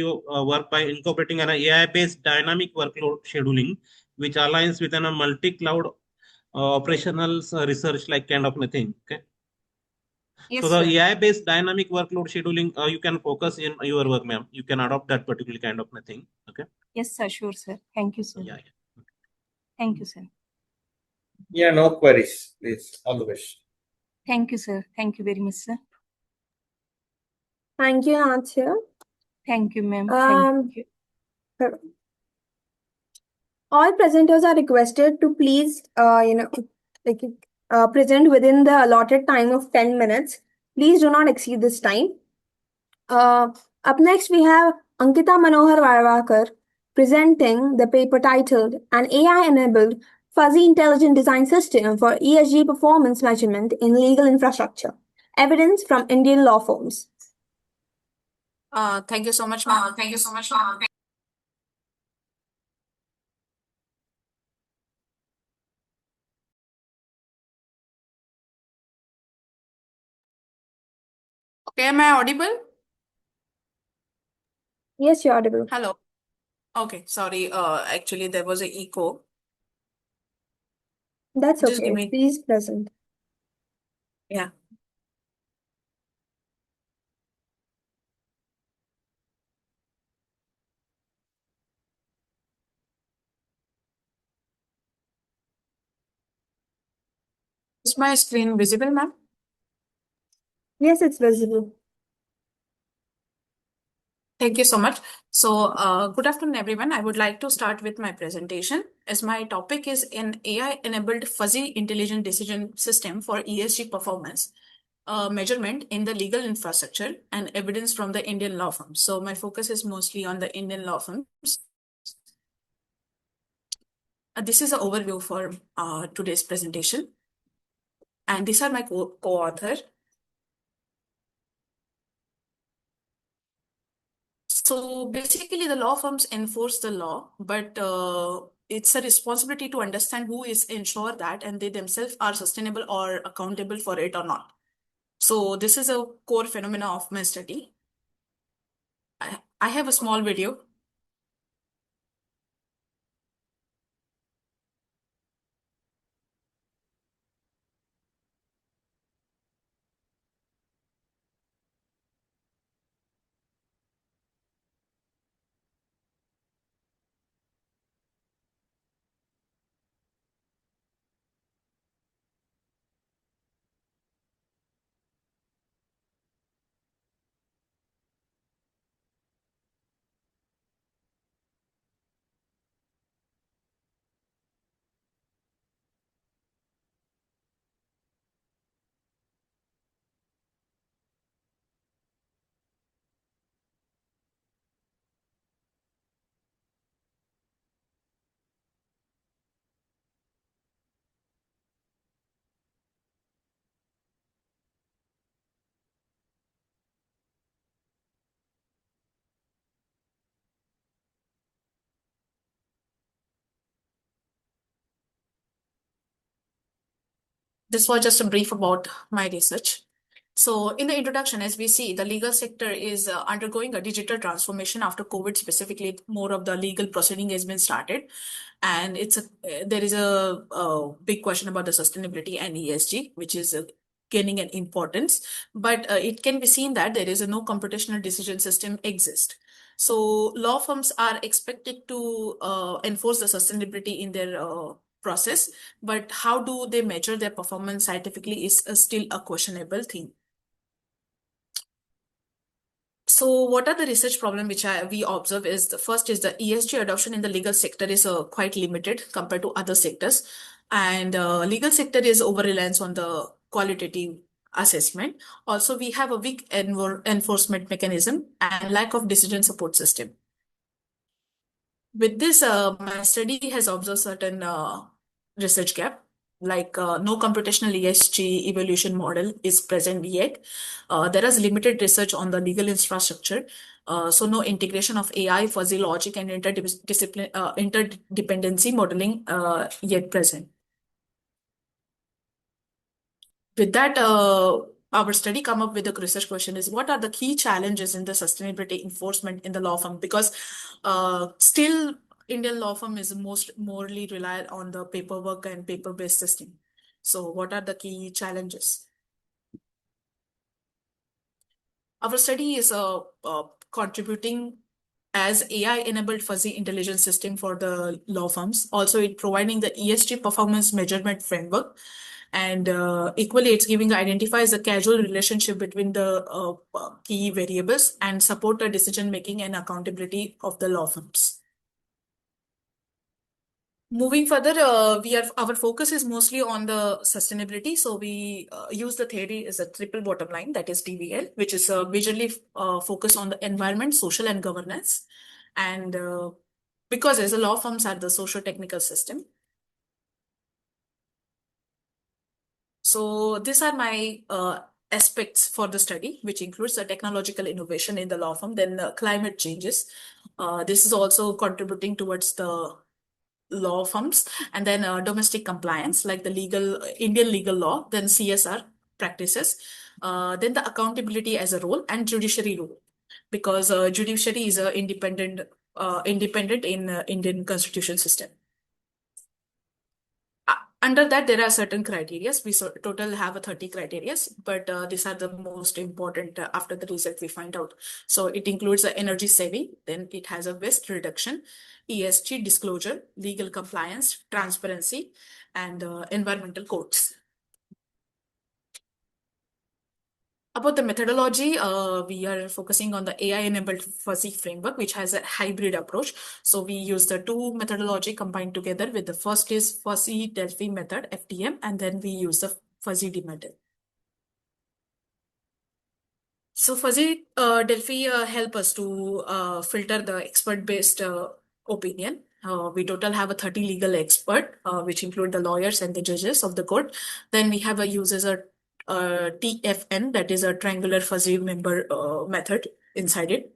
Speaker 4: work by incorporating an AI-based dynamic workload scheduling, which aligns with a multi-cloud operational research like kind of thing. Okay.
Speaker 5: Yes,
Speaker 4: So the
Speaker 5: sir.
Speaker 4: AI-based dynamic workload scheduling, you can focus in your work, ma'am. You can adopt that particular kind of thing. Okay.
Speaker 5: Yes, sir. Sure, sir. Thank you, sir.
Speaker 4: Yeah.
Speaker 5: Thank you, sir.
Speaker 2: Yeah, no queries, please. All the best.
Speaker 5: Thank you, sir. Thank you very much, sir.
Speaker 1: Thank you, Nathya.
Speaker 5: Thank you, ma'am.
Speaker 1: Um,
Speaker 5: Thank you.
Speaker 1: All presenters are requested to please, present within the allotted time of 10 minutes. Please do not exceed this time. Up next, we have Ankita Manohar Varwakar presenting the paper titled An AI-enabled fuzzy intelligent design system for ESG performance measurement in legal infrastructure. Evidence from Indian law firms.
Speaker 6: Thank you so much, ma'am. Thank you so much, ma'am. Okay, am I audible?
Speaker 1: Yes, you're audible.
Speaker 6: Hello. Okay, sorry. Actually, there was an echo.
Speaker 1: That's
Speaker 6: Just give
Speaker 1: okay.
Speaker 6: me.
Speaker 1: Please present.
Speaker 6: Yeah. Is my screen visible, ma'am?
Speaker 1: Yes, it's visible.
Speaker 6: Thank you so much. So, good afternoon, everyone. I would like to start with my presentation as my topic is an AI-enabled fuzzy intelligent decision system for ESG performance measurement in the legal infrastructure and evidence from the Indian law firms. So, my focus is mostly on the Indian law firms. This is an overview for today's presentation. And these are my co-author. So basically, the law firms enforce the law, but it's a responsibility to understand who is ensure that and they themselves are sustainable or accountable for it or not. So this is a core phenomena of my study. I have a small video. This was just a brief about my research. So in the introduction, as we see, the legal sector is undergoing a digital transformation after COVID. Specifically, more of the legal proceeding has been started, and there is a big question about the sustainability and ESG, which is gaining an importance. But it can be seen that there is no computational decision system exist. So law firms are expected to enforce the sustainability in their process, but how do they measure their performance scientifically is still a questionable thing. So what are the research problem which we observe is the first is the ESG adoption in the legal sector is quite limited compared to other sectors, and legal sector is over reliance on the qualitative assessment. Also, we have a weak enforcement mechanism and lack of decision support system. With this, my study has observed certain research gap, like no computational ESG evaluation model is present yet. There is limited research on the legal infrastructure, so no integration of AI, fuzzy logic, and interdependency modeling yet present. With that, our study come up with a research question is what are the key challenges in the sustainability enforcement in the law firm? Because still Indian law firm is most morely reliant on the paperwork and paper-based system. So what are the key challenges? Our study is contributing as AI-enabled fuzzy intelligence system for the law firms. Also, it providing the ESG performance measurement framework. And equally, it's giving identifies a causal relationship between the key variables and support the decision making and accountability of the law firms. Moving further, our focus is mostly on the sustainability. So we use the theory as a triple bottom line, that is TBL, which is majorly focused on the environment, social, and governance. And because as a law firms are the socio-technical system. So these are my aspects for the study, which includes the technological innovation in the law firm, then climate changes. This is also contributing towards the law firms, and then domestic compliance, like the Indian legal law, then CSR practices, then the accountability as a role, and judiciary role, because judiciary is independent in Indian constitution system. Under that, there are certain criteria. We total have 30 criteria, but these are the most important after the result we find out. So it includes the energy saving, then it has a waste reduction, ESG disclosure, legal compliance, transparency, and environmental codes. About the methodology, we are focusing on the AI-enabled fuzzy framework, which has a hybrid approach. So we use the two methodology combined together with the first is fuzzy Delphi method, FDM, and then we use the fuzzy D method. So fuzzy Delphi help us to filter the expert-based opinion. We total have 30 legal expert, which include the lawyers and the judges of the court. Then we have a uses a TFN, that is a triangular fuzzy member method inside it.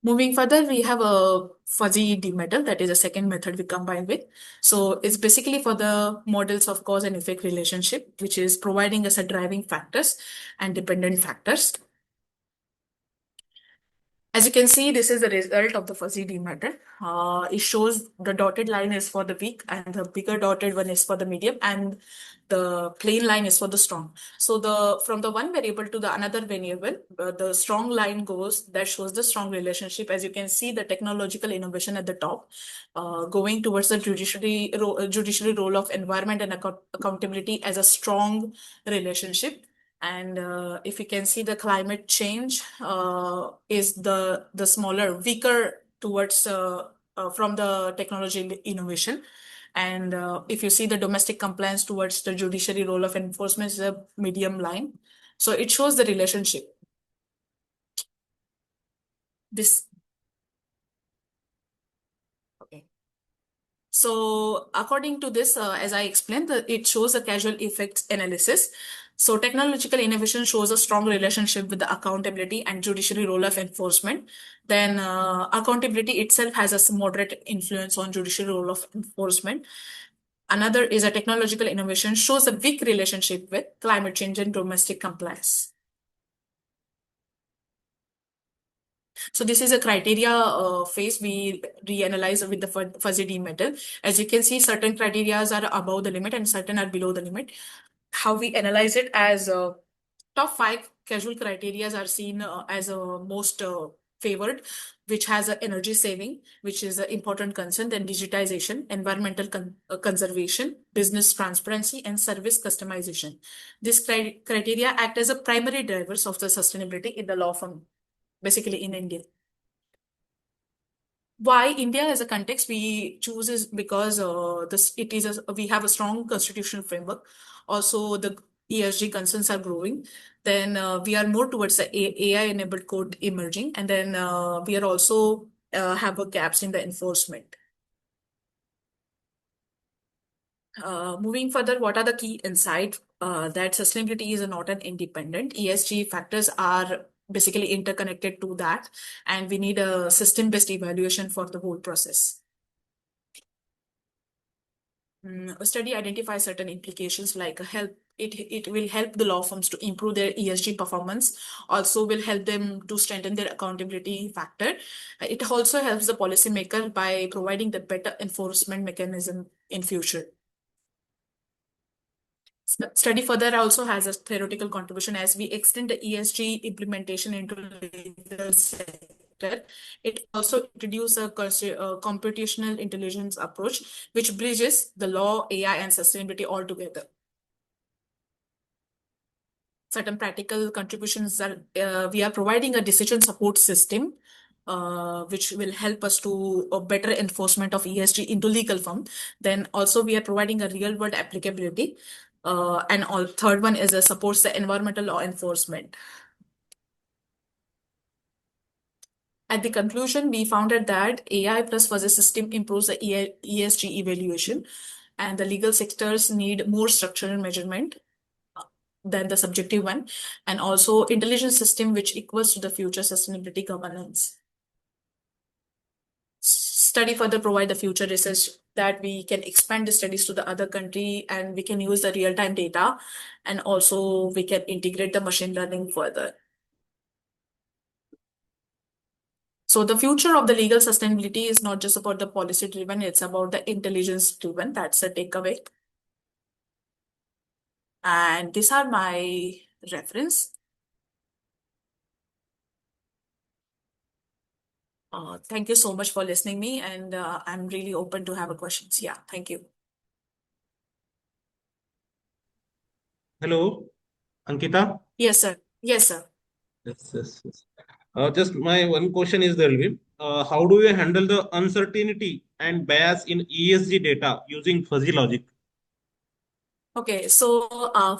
Speaker 6: Moving further, we have a fuzzy D method, that is a second method we combine with. So it's basically for the models of cause and effect relationship, which is providing us a driving factors and dependent factors. As you can see, this is the result of the fuzzy D method. It shows the dotted line is for the weak, and the bigger dotted one is for the medium, and the plain line is for the strong. So from the one variable to the another variable, the strong line goes, that shows the strong relationship. As you can see, the technological innovation at the top, going towards the judiciary role of environment and accountability as a strong relationship. And if you can see, the climate change is the smaller, weaker towards from the technology innovation. And if you see the domestic compliance towards the judiciary role of enforcement is a medium line. So it shows the relationship. Okay. So according to this, as I explained, it shows a causal effects analysis. So technological innovation shows a strong relationship with the accountability and judiciary role of enforcement. Then accountability itself has a moderate influence on judiciary role of enforcement. Another is a technological innovation shows a weak relationship with climate change and domestic compliance. So this is a criteria phase we reanalyze with the fuzzy D method. As you can see, certain criteria are above the limit and certain are below the limit. How we analyze it as top 5 causal criteria are seen as most favored, which has energy saving, which is an important concern, then digitization, environmental conservation, business transparency, and service customization. These criteria act as a primary drivers of the sustainability in the law firm, basically in India. Why India as a context we choose is because we have a strong constitutional framework. Also, the ESG concerns are growing. Then we are more towards the AI-enabled code emerging, and then we are also have gaps in the enforcement. Moving further, what are the key insights? That sustainability is not an independent. ESG factors are basically interconnected to that, and we need a system-based evaluation for the whole process. A study identifies certain implications like it will help the law firms to improve their ESG performance, also will help them to strengthen their accountability factor. It also helps the policymaker by providing the better enforcement mechanism in future. Study further also has a theoretical contribution as we extend the ESG implementation into the legal sector. sector. It also introduced a computational intelligence approach, which bridges the law, AI, and sustainability all together. Certain practical contributions are we are providing a decision support system, which will help us to a better enforcement of ESG into legal form. Then also we are providing a real world applicability. And third one is supports the environmental law enforcement. At the conclusion, we found that AI plus fuzzy system improves the ESG evaluation, and the legal sectors need more structural measurement than the subjective one, and also intelligence system which equals to the future sustainability governance. Study further provide the future research that we can expand the studies to the other country, and we can use the real-time data, and also we can integrate the machine learning further. So the future of the legal sustainability is not just about the policy driven, it's about the intelligence driven. That's a takeaway. And these are my reference. Thank you so much for listening me, and I'm really open to have a questions. Yeah, thank you.
Speaker 4: Hello, Ankita.
Speaker 6: Yes, sir. Yes, sir.
Speaker 4: Yes. Just my one question is there, Lvin. How do you handle the uncertainty and bias in ESG data using fuzzy logic?
Speaker 6: Okay, so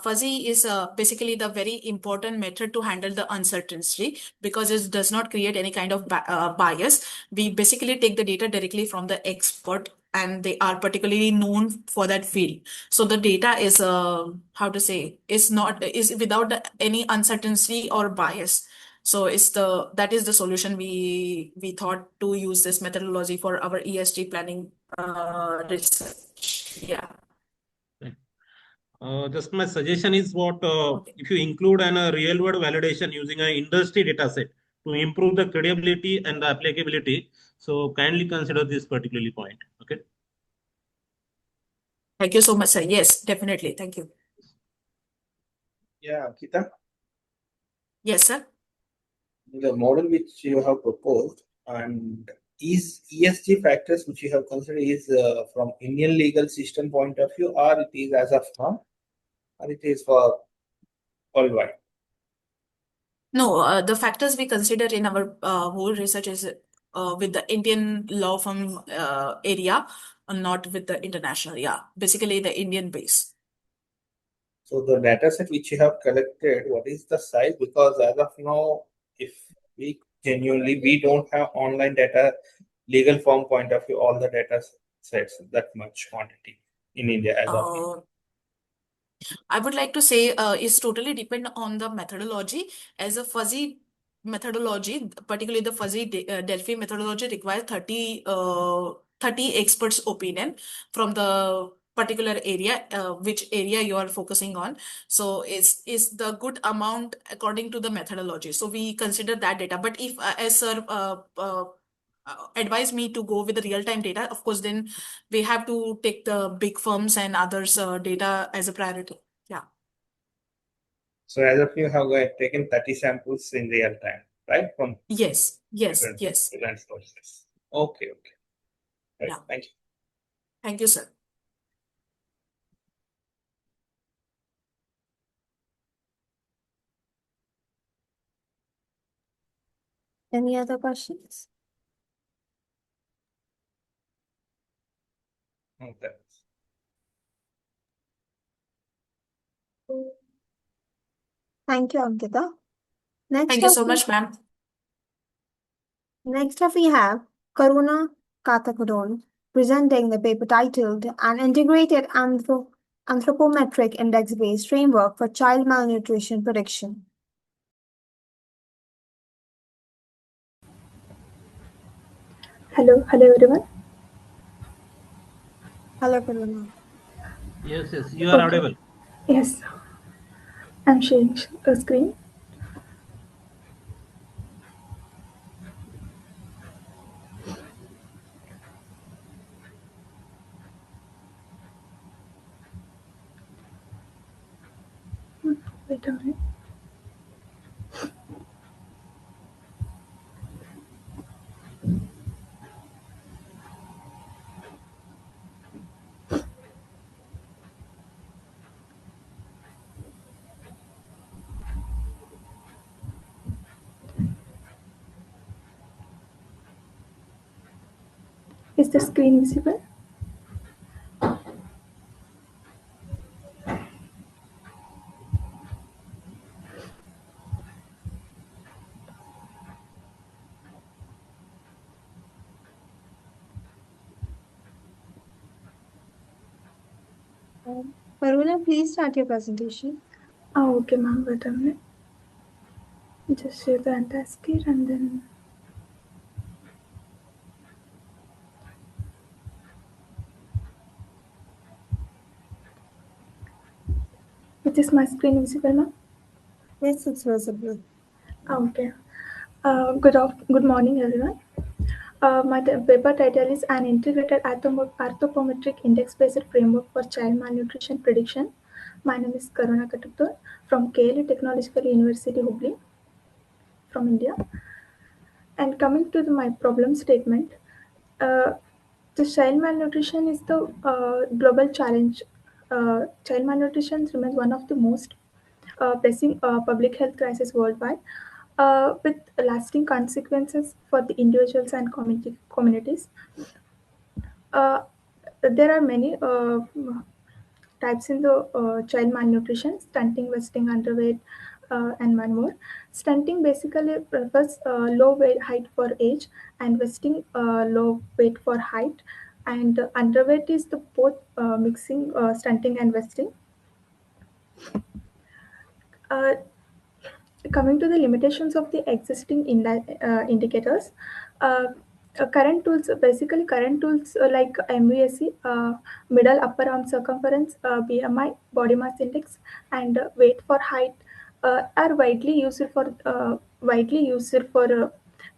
Speaker 6: fuzzy is basically the very important method to handle the uncertainty because it does not create any kind of bias. We basically take the data directly from the expert, and they are particularly known for that field. So the data is how to say is without any uncertainty or bias. So that is the solution we thought to use this methodology for our ESG planning research. Yeah.
Speaker 4: Just my suggestion is what
Speaker 6: Okay.
Speaker 4: if you include a real world validation using an industry data set to improve the credibility and the applicability. So kindly consider this particularly point. Okay.
Speaker 6: Thank you so much, sir. Yes, definitely. Thank you.
Speaker 7: Yeah, Kita,
Speaker 6: Yes, sir.
Speaker 7: the model which you have proposed and is ESG factors which you have considered is from Indian legal system point of view, or it is as of now, or it is for worldwide?
Speaker 6: No, the factors we consider in our whole research is with the Indian law firm area, not with the international. Yeah, basically the Indian base.
Speaker 7: So the data set which you have collected, what is the size? Because as of now, if we genuinely we don't have online data, legal form point of view, all the data sets that much quantity in India as of now.
Speaker 6: I would like to say is totally depend on the methodology. As a fuzzy methodology, particularly the fuzzy Delphi methodology requires 30 experts' opinion from the particular area, which area you are focusing on. So is the good amount according to the methodology. So we consider that data. But if as sir advise me to go with the real-time data, of course, then we have to take the big firms and others data as a priority. Yeah.
Speaker 7: So as of you have taken 30 samples in real time, right? From
Speaker 6: Yes.
Speaker 7: different sources. Okay. Right.
Speaker 6: Yeah.
Speaker 7: Thank you.
Speaker 6: Thank you, sir.
Speaker 1: Any other questions?
Speaker 7: Okay.
Speaker 1: Thank you, Ankita.
Speaker 6: Thank you so much, ma'am.
Speaker 1: Next up, we have Karuna Kathakuron presenting the paper titled An Integrated Anthropometric Index-Based Framework for Child Malnutrition Prediction.
Speaker 8: Hello everyone.
Speaker 1: Hello, Karuna.
Speaker 4: Yes, you are audible.
Speaker 8: Yes, I'm sharing a screen. Wait a minute. Is the screen visible?
Speaker 1: Varuna, please start your presentation.
Speaker 8: Oh, okay, ma'am. Wait a minute. Just share the entire screen and then. Is my screen visible, ma'am?
Speaker 1: Yes, it's visible.
Speaker 8: Okay. Good morning, everyone. My paper title is An Integrated Arthropometric Index-Based Framework for Child Malnutrition Prediction. My name is Karuna Katuktur from KLE Technological University, Hubli, from India. And coming to my problem statement, uh, the child malnutrition is the global challenge. Child malnutrition remains one of the most pressing public health crisis worldwide, with lasting consequences for the individuals and communities. Uh, there are many types in the child malnutrition: stunting, wasting, underweight, and one more. Stunting basically refers low weight height for age, and wasting low weight for height, and underweight is the both mixing stunting and wasting. Uh, Coming to the limitations of the existing indicators, uh, current tools like MVSE, middle upper arm circumference, BMI, body mass index, and weight for height are widely used for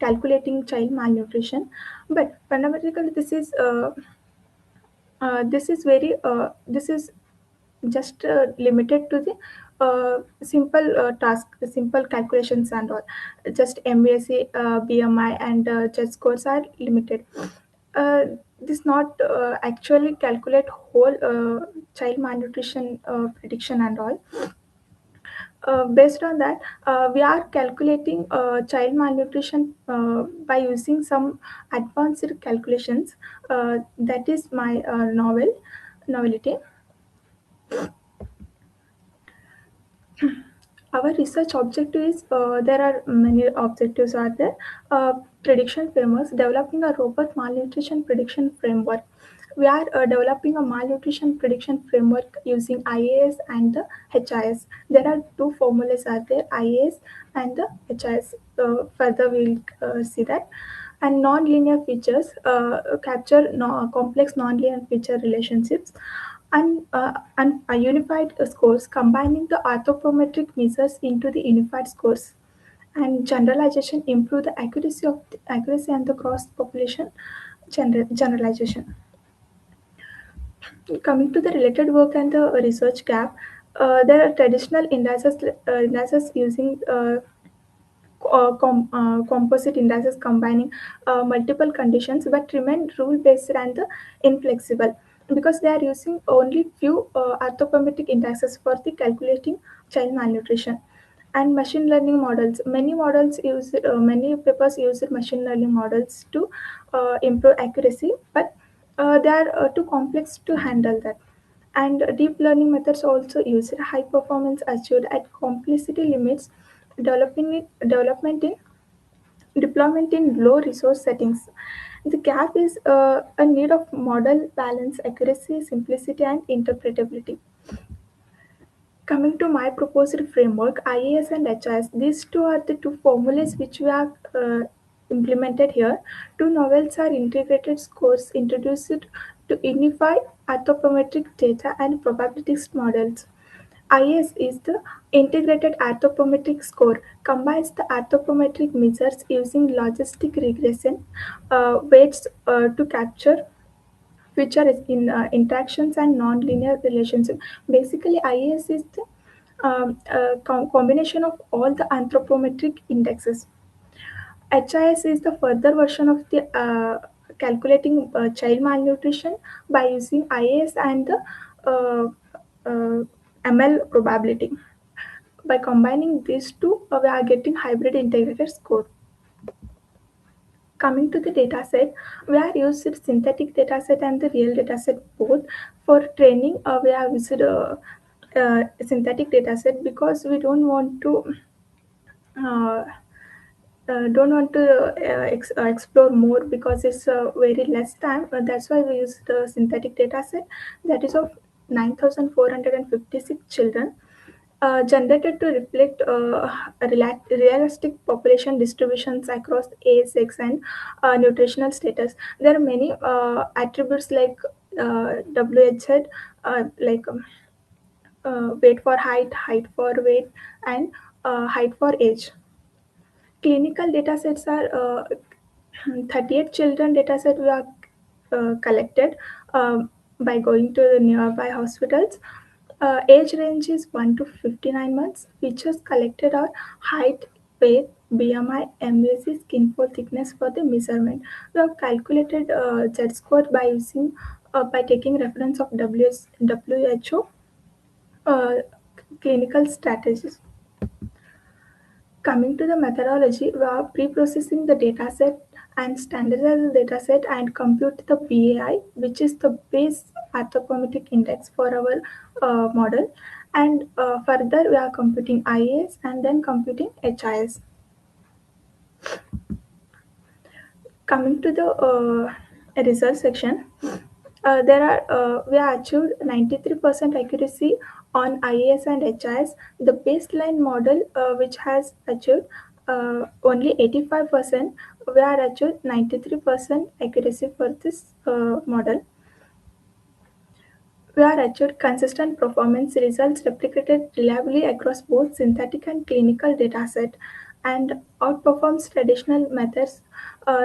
Speaker 8: calculating child malnutrition. But fundamentally, this is just limited to the simple calculations and all. Just MBSE, BMI, and chest scores are limited. Uh, this not actually calculate whole child malnutrition prediction and all. Based on that, we are calculating child malnutrition by using some advanced calculations. That is my novelty. Our research objective is there are many objectives are there. Prediction frameworks, developing a robust malnutrition prediction framework. We are developing a malnutrition prediction framework using IAS and the HIS. There are two formulas are there, IAS and the HIS. Further we'll see that. And non-linear features capture complex non-linear feature relationships, and unified scores, combining the anthropometric measures into the unified scores, and generalization improve the accuracy and the cross population generalization. Coming to the related work and the research gap, there are traditional indices using composite indices combining multiple conditions but remain rule based and inflexible, because they are using only few orthopometric indices for the calculating child malnutrition. And machine learning models, many papers use machine learning models to improve accuracy, but they are too complex to handle that. And deep learning methods also use high performance achieved at complexity limits, development in deployment in low resource settings. The gap is a need of model balance, accuracy, simplicity, and interpretability. Coming to my proposed framework, IAS and HIS, these two are the two formulas which we have implemented here. Two novels are integrated scores introduced to unify anthropometric data and probabilistic models. IS is the integrated anthropometric score, combines the anthropometric measures using logistic regression weights to capture future in interactions and nonlinear relationships. Basically, IAS is the combination of all the anthropometric indexes. HIS is the further version of the calculating child malnutrition by using IAS and the ML probability. By combining these two, we are getting hybrid integrated score. Coming to the dataset, we are used synthetic dataset and the real dataset both. For training, we have used synthetic dataset because we uh, don't want to explore more because it's very less time. That's why we use the synthetic data set that is of 9,456 children generated to reflect realistic population distributions across age, sex, and nutritional status. There are many attributes like WH, like weight for height, height for weight, and height for age. Clinical datasets are 38 children dataset we are collected by going to the nearby hospitals. Age range is 1 to 59 months. Features collected are height, weight, BMI, MAC, skin fold thickness for the measurement. We have calculated Z score by taking reference of WHO uh, clinical strategies. Coming to the methodology, we are pre-processing the dataset and standardize the dataset and compute the BAI, which is the base anthropometric index for our model. And further, we are computing IAS and then computing HIS. Coming to the result section, we have achieved 93% accuracy on IAS and HIS. The baseline model, which has achieved only 85%, we are achieved 93% accuracy for this model. We are achieved consistent performance results replicated reliably across both synthetic and clinical dataset and outperforms traditional methods,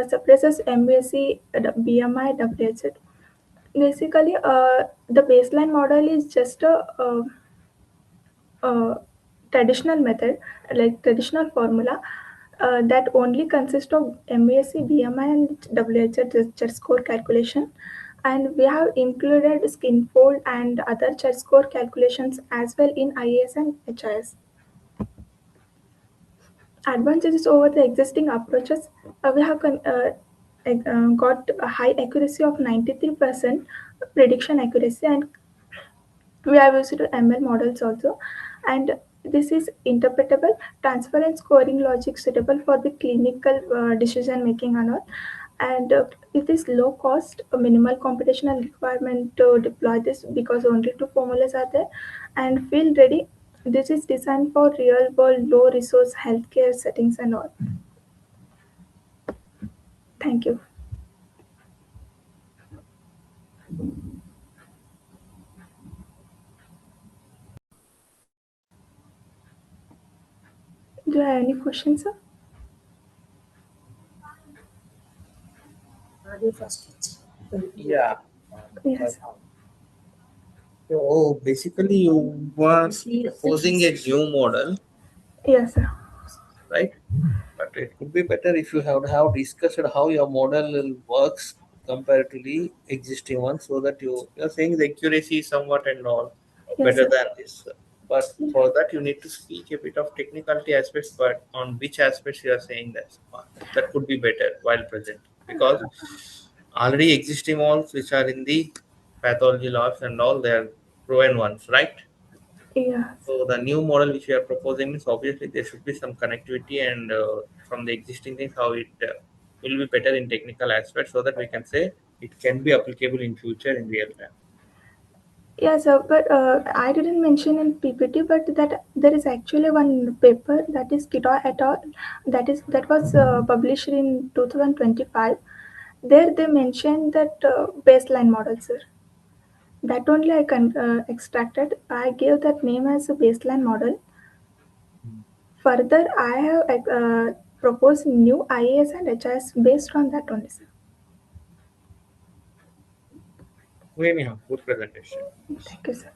Speaker 8: suppresses MBSE, BMI, WH. Basically, the baseline model is just a traditional method, like traditional formula, that only consists of MAC, BMI, and WH score calculation. And we have included skin fold and other chart score calculations as well in IAS and HIS. Advantages over the existing approaches, we have got a high accuracy of 93% prediction accuracy, and we have used ML models also, and this is interpretable, transparent scoring logic suitable for the clinical decision making and all. And it is low cost, a minimal computational requirement to deploy this because only two formulas are there, and field ready. This is designed for real world, low resource healthcare settings and all. Thank you. Do you have any questions, sir?
Speaker 7: Yeah.
Speaker 8: Yes.
Speaker 7: So basically, you were proposing a new model,
Speaker 8: Yes, sir.
Speaker 7: right? But it could be better if you have discussed how your model works comparatively existing one, so that you're saying the accuracy is somewhat and all
Speaker 8: Yes,
Speaker 7: better
Speaker 8: sir.
Speaker 7: than this. But for that, you need to speak a bit of technicality aspects. But on which aspects you are saying that could be better while present, because already existing ones which are in the pathology labs and all, they are proven ones, right?
Speaker 8: Yes.
Speaker 7: So the new model which we are proposing is obviously there should be some connectivity and from the existing things how it will be better in technical aspects, so that we can say it can be applicable in future in real time.
Speaker 8: Yeah, sir, but I didn't mention in PPT, but that there is actually one paper that is Kita et al. That was published in 2025. There they mentioned that baseline model, sir. That only I extracted. I gave that name as a baseline model. Further, I have proposed new IAS and HIS based on that only, sir.
Speaker 7: Anyhow, good presentation.
Speaker 8: Thank you, sir.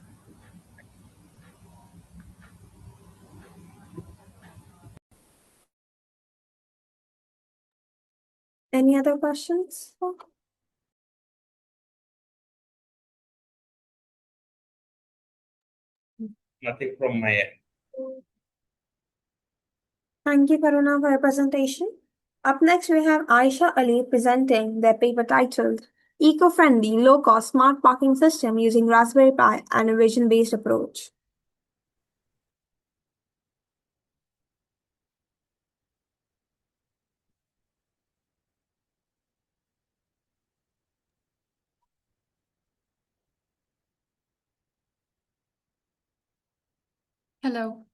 Speaker 1: Any other questions?
Speaker 7: Nothing from my end.
Speaker 1: Thank you, Karuna, for your presentation. Up next, we have Aisha Ali presenting their paper titled Eco-Friendly, Low-Cost Smart Parking System Using Raspberry Pi and a Vision-Based Approach.
Speaker 9: Hello.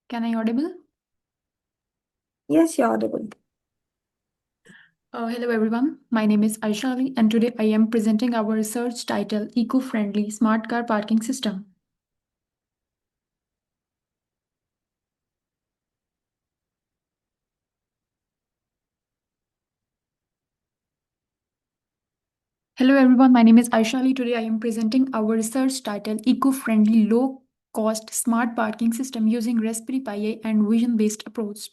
Speaker 9: Can I audible?
Speaker 1: Yes, you're audible.
Speaker 9: Hello everyone. My name is Aisha Ali and today I am presenting our research title Eco-Friendly Smart Car Parking System. Hello everyone. My name is Aisha Ali. Today I am presenting our research title Eco-Friendly Low-Cost Smart Parking System using Raspberry Pi and Vision-Based Approach.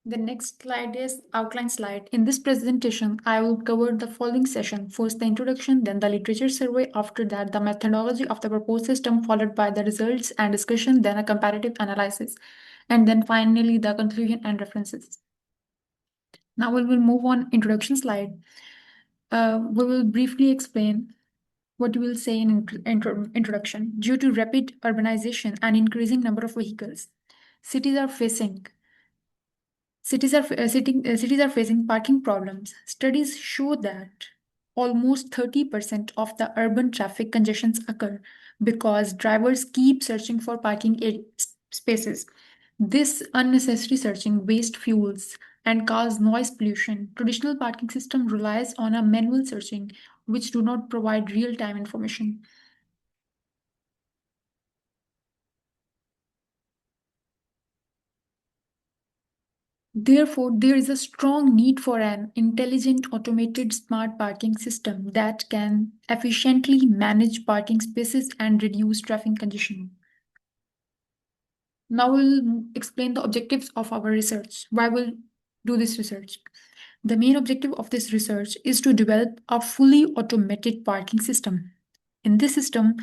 Speaker 9: The next slide is outline slide. In this presentation, I will cover the following session. First, the introduction, then the literature survey. After that, the methodology of the proposed system, followed by the results and discussion, then a comparative analysis. And then finally, the conclusion and references. Now we will move on introduction slide. We will briefly explain what we will say in introduction. Due to rapid urbanization and increasing number of vehicles, cities are facing parking problems. Studies show that almost 30% of the urban traffic congestions occur because drivers keep searching for parking spaces. This unnecessary searching wastes fuels and cause noise pollution. Traditional parking system relies on a manual searching, which do not provide real-time information. Therefore, there is a strong need for an intelligent automated smart parking system that can efficiently manage parking spaces and reduce traffic congestion. Now we'll explain the objectives of our research. Why we'll do this research? The main objective of this research is to develop a fully automated parking system. In this system,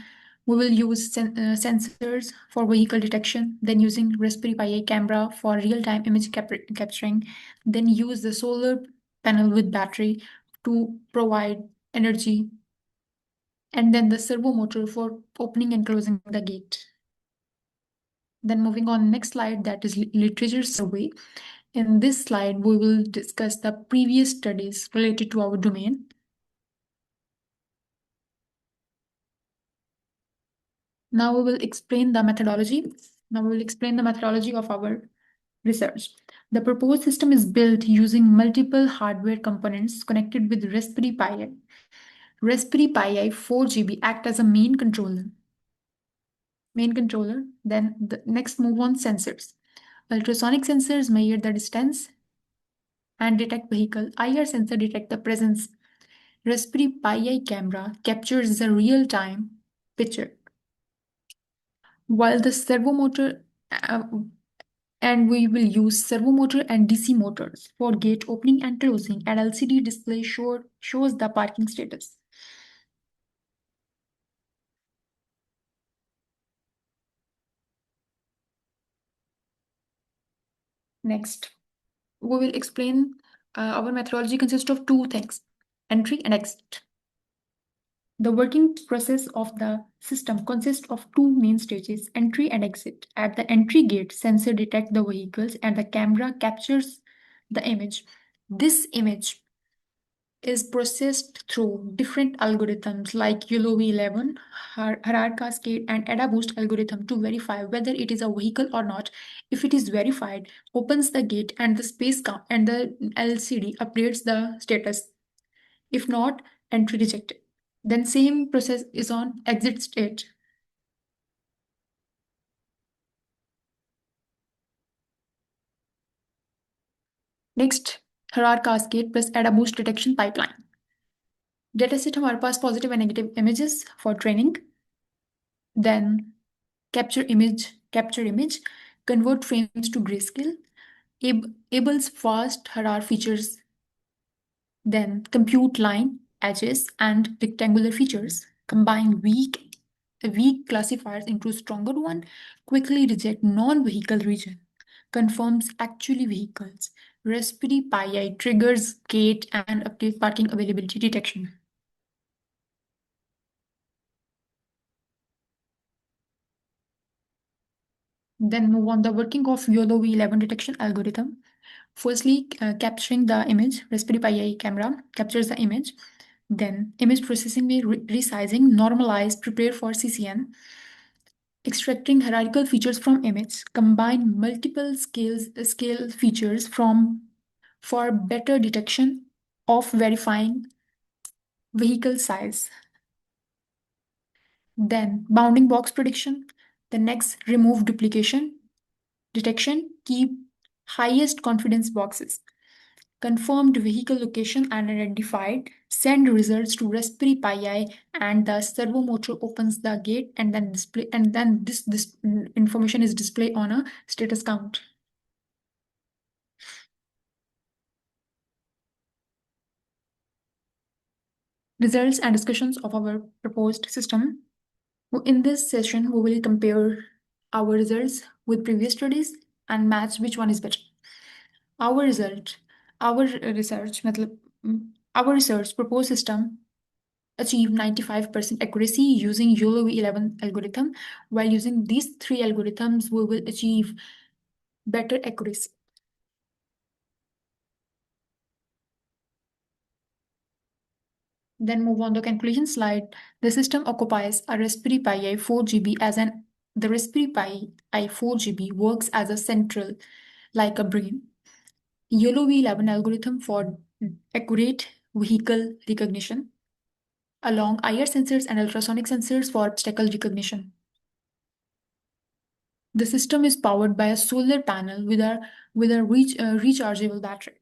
Speaker 9: we will use sensors for vehicle detection, then using Raspberry Pi camera for real-time image capturing, then use the solar panel with battery to provide energy, and then the servo motor for opening and closing the gate. Then moving on next slide, that is literature survey. In this slide, we will discuss the previous studies related to our domain. Now we will explain the methodology. Of our research. The proposed system is built using multiple hardware components connected with Raspberry Pi. Raspberry Pi 4 GB act as a main controller. Then the next move on sensors. Ultrasonic sensors measure the distance and detect vehicle. IR sensor detect the presence. Raspberry Pi camera captures the real-time picture. While the servo motor and we will use servo motor and DC motors for gate opening and closing, and LCD display shows the parking status. Next, we will explain our methodology consists of two things, entry and exit. The working process of the system consists of two main stages, entry and exit. At the entry gate, sensor detects the vehicles and the camera captures the image. This image is processed through different algorithms like ULOV11, Harar Cascade, and ADA Boost algorithm to verify whether it is a vehicle or not. If it is verified, opens the gate and the space count and the LCD updates the status. If not, entry rejected. Then same process is on exit state. Next, Harar Cascade plus ADA Boost detection pipeline. Dataset हमारे पास positive and negative images for training. Then capture image, convert frames to grayscale, enables fast Harar features. Then compute line, edges, and rectangular features. Combine weak classifiers into stronger one. Quickly reject non-vehicle region. confirms actually vehicles. Raspberry Pi triggers gate and update parking availability detection. Then move on the working of YOLO V11 detection algorithm. Firstly, capturing the image, Raspberry Pi camera captures the image. Then image processing may resizing, normalize, prepare for CCN. Extracting hierarchical features from image, combine multiple scale features for better detection of verifying vehicle size. Then bounding box prediction. The next, remove duplication detection, keep highest confidence boxes. Confirmed vehicle location unidentified, send results to Raspberry Pi and the servo motor opens the gate and then display and then this information is displayed on a status count. Results and discussions of our proposed system. In this session, we will compare our results with previous studies and match which one is better. Our research proposed system achieved 95% accuracy using YOLO V11 algorithm. While using these three algorithms, we will achieve better accuracy. Then move on the conclusion slide. The system occupies a Raspberry Pi 4 GB the Raspberry Pi 4 GB works as a central, like a brain. YOLO V11 algorithm for accurate vehicle recognition, along IR sensors and ultrasonic sensors for obstacle recognition. The system is powered by a solar panel with a rechargeable battery.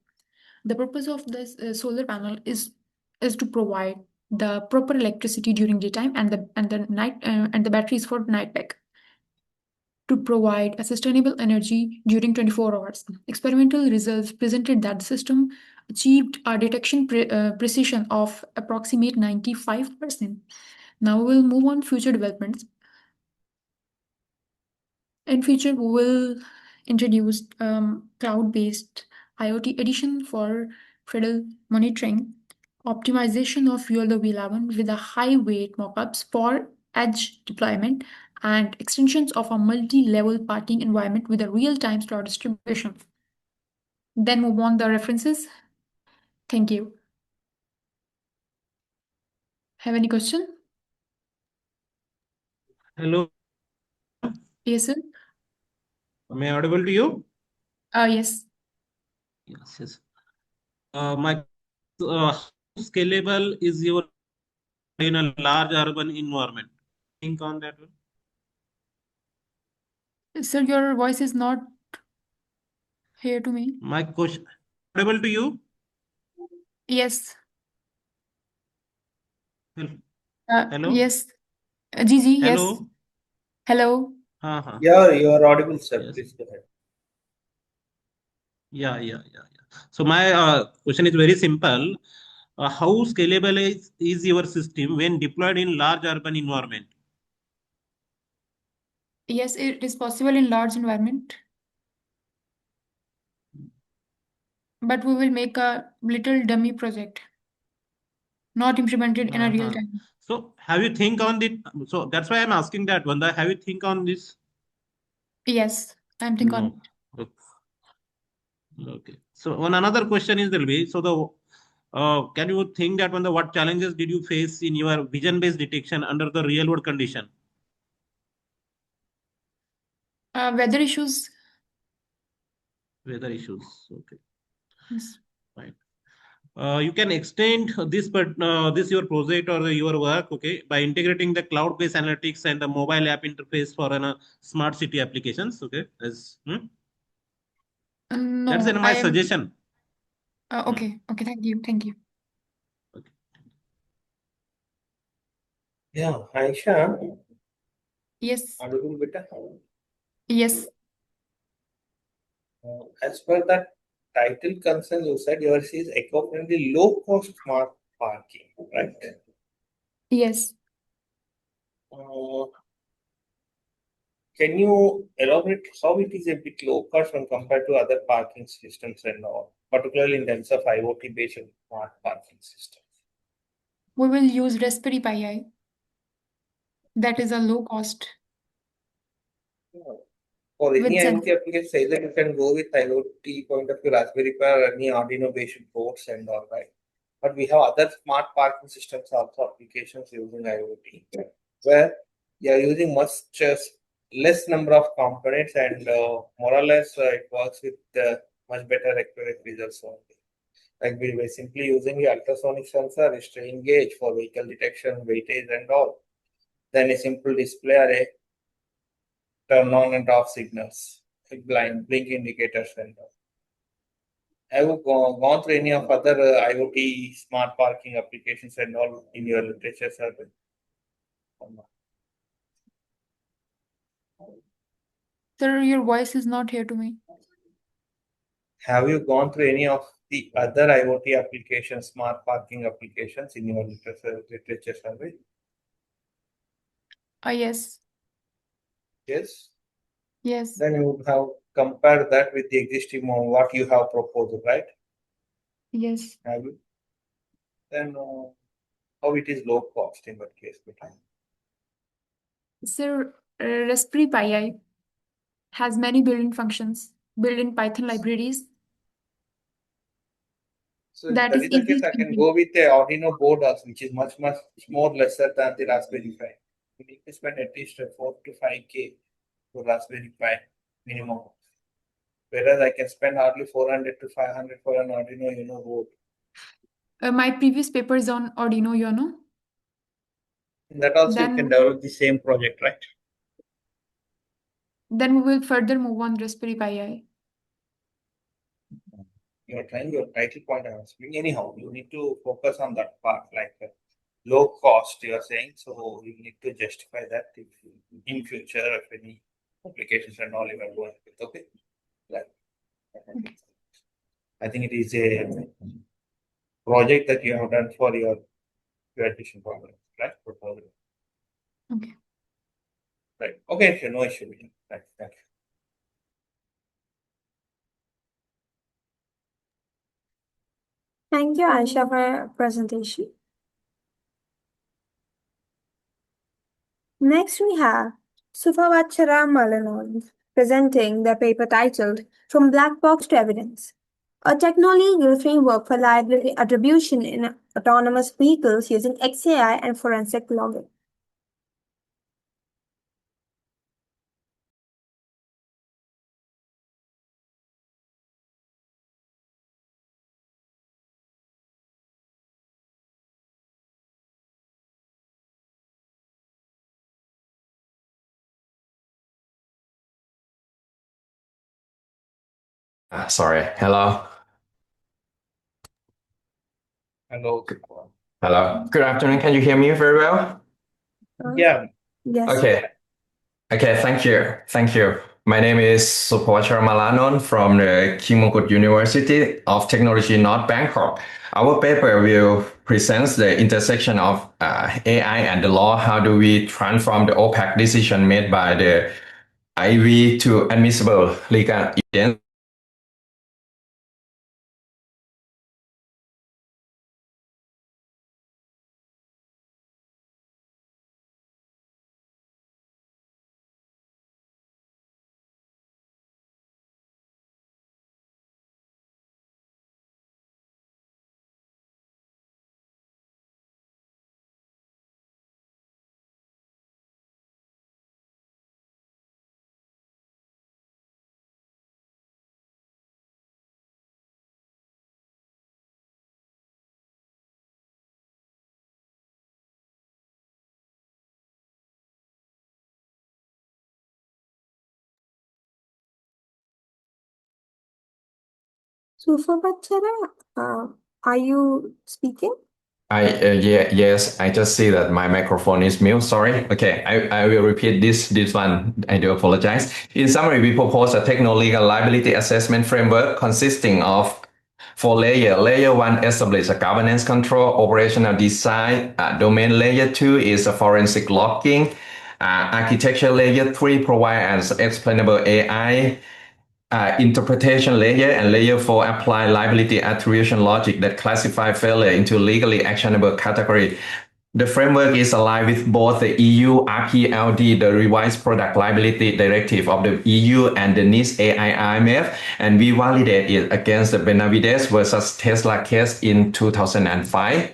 Speaker 9: The purpose of this solar panel is to provide the proper electricity during daytime and the night and the battery is for night backup to provide a sustainable energy during 24 hours. Experimental results presented that the system achieved a detection precision of approximate 95%. Now we'll move on future developments. In future, we will introduce cloud-based IoT edition for federal monitoring, optimization of YOLO V11 with a high-weight mockups for edge deployment, and extensions of a multi-level parking environment with a real-time slot distribution. Then move on the references. Thank you. Have any question?
Speaker 4: Hello,
Speaker 9: Yes, sir.
Speaker 4: am I audible to you?
Speaker 9: Yes.
Speaker 4: Yes. My how scalable is your in a large urban environment? Think on that one.
Speaker 9: Sir, your voice is not here to me.
Speaker 4: My question audible to you?
Speaker 9: Yes.
Speaker 4: Hello.
Speaker 9: Yes. Gigi, yes.
Speaker 4: Hello.
Speaker 9: Hello.
Speaker 7: Yeah, you are audible, sir.
Speaker 4: Yes.
Speaker 7: Please go ahead.
Speaker 4: Yeah. So my question is very simple. How scalable is your system when deployed in large urban environment?
Speaker 9: Yes, it is possible in large environment. But we will make a little dummy project, not implemented in a real time.
Speaker 4: So have you think on it? So that's why I'm asking that one. Have you think on this?
Speaker 9: Yes, I'm thinking on it.
Speaker 4: Okay. So one another question is there be so the can you think that what challenges did you face in your vision-based detection under the real-world condition?
Speaker 9: Weather issues.
Speaker 4: Weather issues. Okay.
Speaker 9: Yes.
Speaker 4: Fine. You can extend this your project or your work, okay, by integrating the cloud-based analytics and the mobile app interface for smart city applications. Okay,
Speaker 9: No,
Speaker 4: that's my suggestion.
Speaker 9: Okay. Thank you.
Speaker 4: Okay.
Speaker 7: Yeah, Aisha.
Speaker 9: Yes.
Speaker 7: Audible, beta?
Speaker 9: Yes.
Speaker 7: As per that title concern, you said yours is eco-friendly, low-cost smart parking, right?
Speaker 9: Yes.
Speaker 7: Can you elaborate how it is a bit low cost when compared to other parking systems and all, particularly in terms of IoT-based smart parking systems?
Speaker 9: We will use Raspberry Pi. That is a low cost.
Speaker 7: For any
Speaker 9: With
Speaker 7: IoT application, say that you can go with IoT point of view, Raspberry Pi or any Arduino-based boards and all, right? But we have other smart parking systems also applications using IoT, where you are using much less number of components and more or less it works with much better accurate results only. Like we were simply using the ultrasonic sensor, a strain gauge for vehicle detection, weightage and all. Then a simple display array, turn on and off signals, blink indicators and all. Have you gone through any of other IoT smart parking applications and all in your literature survey?
Speaker 9: Sir, your voice is not here to me.
Speaker 7: Have you gone through any of the other IoT applications, smart parking applications in your literature survey?
Speaker 9: Yes.
Speaker 7: Yes.
Speaker 9: Yes.
Speaker 7: Then you would have compared that with the existing one, what you have proposed, right?
Speaker 9: Yes.
Speaker 7: Have you? Then how it is low cost in that case?
Speaker 9: Sir, Raspberry Pi has many built-in functions, built-in Python libraries.
Speaker 7: So if
Speaker 9: That
Speaker 7: that
Speaker 9: is
Speaker 7: is the
Speaker 9: easy
Speaker 7: case, I can
Speaker 9: thinking.
Speaker 7: go with the Arduino board also, which is much more lesser than the Raspberry Pi. You need to spend at least 4 to 5K for Raspberry Pi minimum. Whereas I can spend hardly 400 to 500 for an Arduino Uno board.
Speaker 9: My previous paper is on Arduino Uno.
Speaker 7: In that also you can develop the same project, right?
Speaker 9: Then we will further move on Raspberry Pi.
Speaker 7: You're trying your title point I was saying. Anyhow, you need to focus on that part, like low cost, you are saying. So you need to justify that if in future if any applications and all you are going with. Okay. Like, I think it is a project that you have done for your graduation program, right? Proposal.
Speaker 9: Okay.
Speaker 7: Right. Okay, no issue. Right. Thank you.
Speaker 1: Thank you, Aisha, for your presentation. Next, we have Sufavachara Malanon presenting their paper titled From Black Box to Evidence, a techno-legal framework for liability attribution in autonomous vehicles using XAI and forensic logging.
Speaker 10: Sorry. Hello.
Speaker 7: Hello.
Speaker 10: Hello. Good afternoon. Can you hear me very well?
Speaker 7: Yeah.
Speaker 1: Yes.
Speaker 10: Okay. Okay. Thank you. Thank you. My name is Supawachara Malanon from the King Mongkut University of Technology, North Bangkok. Our paper will present the intersection of AI and the law. How do we transform the opaque decision made by the IV to admissible legal evidence?
Speaker 1: Sufavachara, are you speaking?
Speaker 10: Yes, I just see that my microphone is mute. Sorry. Okay, I will repeat this one. I do apologize. In summary, we propose a techno-legal liability assessment framework consisting of 4 layers. Layer 1 establishes a governance control, operational design. Domain layer 2 is a forensic logging. Architecture layer 3 provides an explainable AI interpretation layer, and layer 4 apply liability attribution logic that classify failure into legally actionable category. The framework is aligned with both the EU RPLD, the Revised Product Liability Directive of the EU, and the NIST AI IMF, and we validate it against the Benavides versus Tesla case in 2005.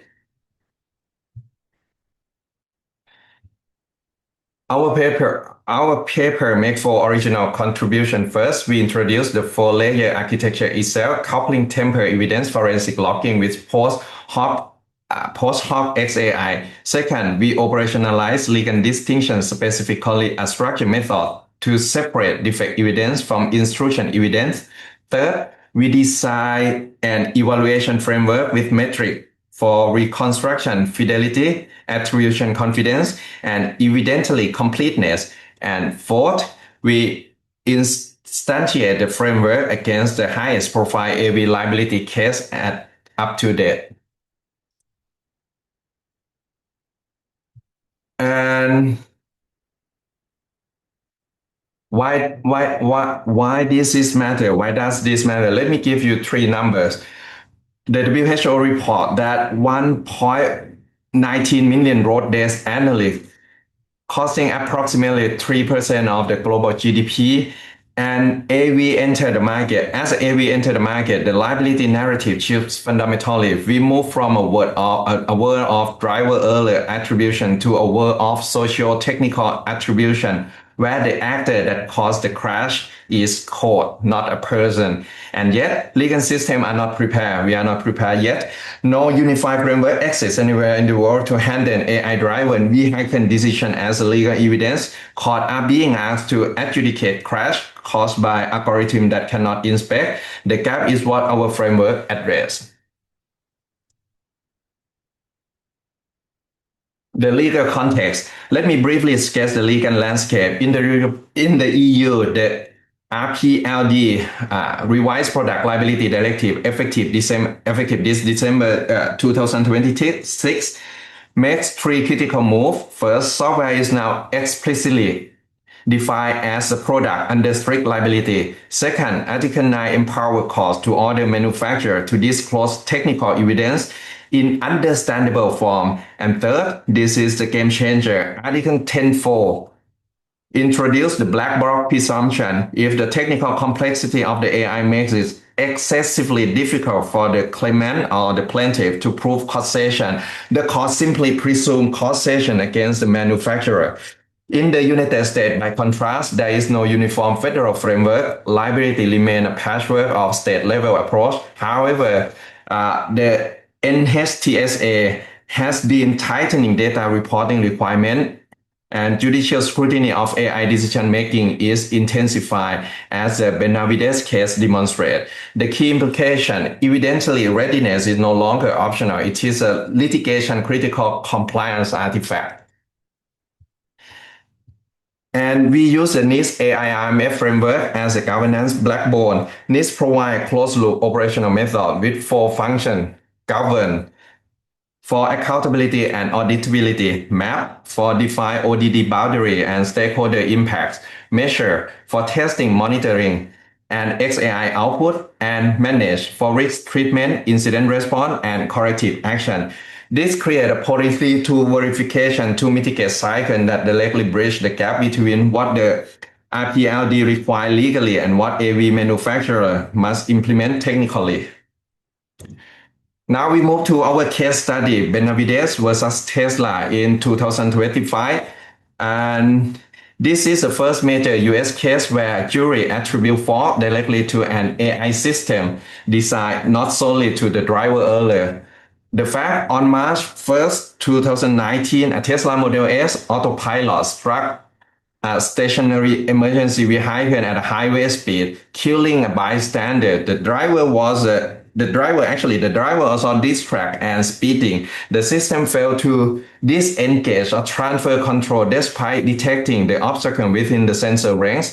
Speaker 10: Our paper makes four original contributions. First, we introduced the four-layer architecture itself, coupling temporal evidence forensic logging with post-hoc XAI. Second, we operationalize legal distinctions, specifically a structured method to separate defect evidence from intrusion evidence. Third, we design an evaluation framework with metric for reconstruction fidelity, attribution confidence, and evidently completeness. And fourth, we instantiate the framework against the highest profile AV liability case up to date. And why this is matter? Why does this matter? Let me give you three numbers. The WHO report that 1.19 million road deaths annually, costing approximately 3% of the global GDP. And AV entered the market. As AV entered the market, the liability narrative shifts fundamentally. We move from a world of driver error attribution to a world of socio-technical attribution, where the actor that caused the crash is code, not a person. And yet, legal systems are not prepared. We are not prepared yet. No unified framework exists anywhere in the world to handle AI-driven vehicle decision as legal evidence. Courts are being asked to adjudicate crash caused by algorithm that cannot inspect. The gap is what our framework addresses. The legal context. Let me briefly sketch the legal landscape. In the EU, the RPLD, Revised Product Liability Directive, effective this December 2026, makes three critical moves. First, software is now explicitly defined as a product under strict liability. Second, Article 9 empowers courts to order manufacturers to disclose technical evidence in understandable form. And third, this is the game changer. Article 10.4 introduce the black box presumption. If the technical complexity of the AI makes it excessively difficult for the claimant or the plaintiff to prove causation, the court simply presume causation against the manufacturer. In the United States, by contrast, there is no uniform federal framework. Liability remains a patchwork of state-level approach. However, the NHTSA has been tightening data reporting requirements, and judicial scrutiny of AI decision-making is intensified, as the Benavides case demonstrates. The key implication, evidently readiness is no longer optional. It is a litigation-critical compliance artifact. And we use the NIST AI-IMF framework as a governance backbone. NIST provides closed-loop operational method with four functions: govern, for accountability and auditability; map, for define ODD boundary and stakeholder impacts; measure, for testing, monitoring, and XAI output; and manage, for risk treatment, incident response, and corrective action. This creates a policy to verification to mitigate cycles that directly bridge the gap between what the RPLD requires legally and what AV manufacturer must implement technically. Now we move to our case study, Benavides versus Tesla in 2025. And this is the first major US case where jury attribute fault directly to an AI system designed not solely to the driver error. The fact, on March 1st, 2019, a Tesla Model S autopilot struck a stationary emergency vehicle at a highway speed, killing a bystander. The driver was on this track and speeding. The system failed to disengage or transfer control despite detecting the obstacle within the sensor range.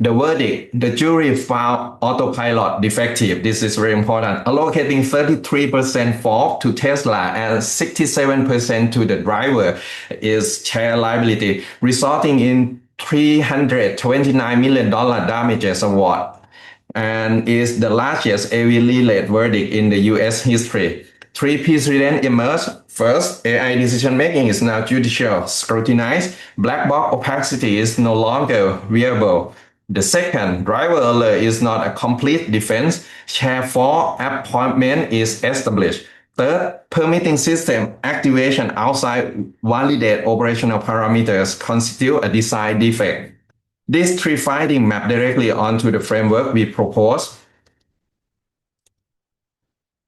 Speaker 10: The verdict, the jury found autopilot defective. This is very important, allocating 33% fault to Tesla and 67% to the driver is shared liability, resulting in $329 million damages award, and is the largest heavily late verdict in the US history. Three precedents emerged. First, AI decision making is now judicial scrutinized. Black box opacity is no longer viable. The second, driver alert is not a complete defense. Share for appointment is established. Third, permitting system activation outside validate operational parameters constitute a design defect. These three findings map directly onto the framework we propose.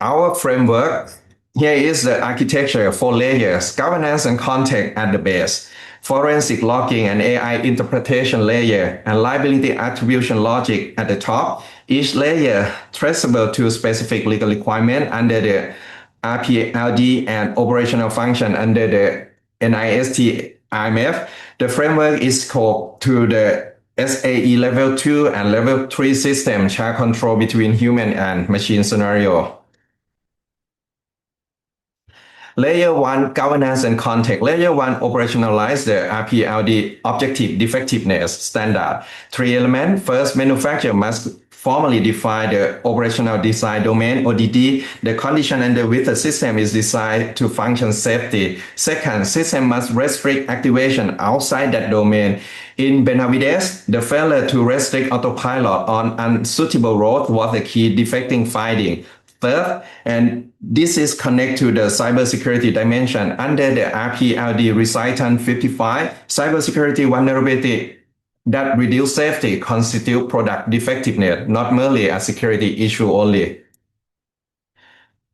Speaker 10: Our framework, here is the architecture, 4 layers, governance and context at the base, forensic logging and AI interpretation layer, and liability attribution logic at the top. Each layer traceable to specific legal requirement under the RPLD and operational function under the NIST IMF. The framework is scoped to the SAE level 2 and level 3 system share control between human and machine scenario. Layer 1, governance and context. Layer 1 operationalize the RPLD objective defectiveness standard. 3 elements. First, manufacturer must formally define the operational design domain, ODD. The condition under which the system is designed to function safety. Second, system must restrict activation outside that domain. In Benavides, the failure to restrict autopilot on unsuitable road was the key defecting finding. Third, and this is connected to the cybersecurity dimension under the RPLD recitant 55, cybersecurity vulnerability that reduce safety constitute product defectiveness, not merely a security issue only.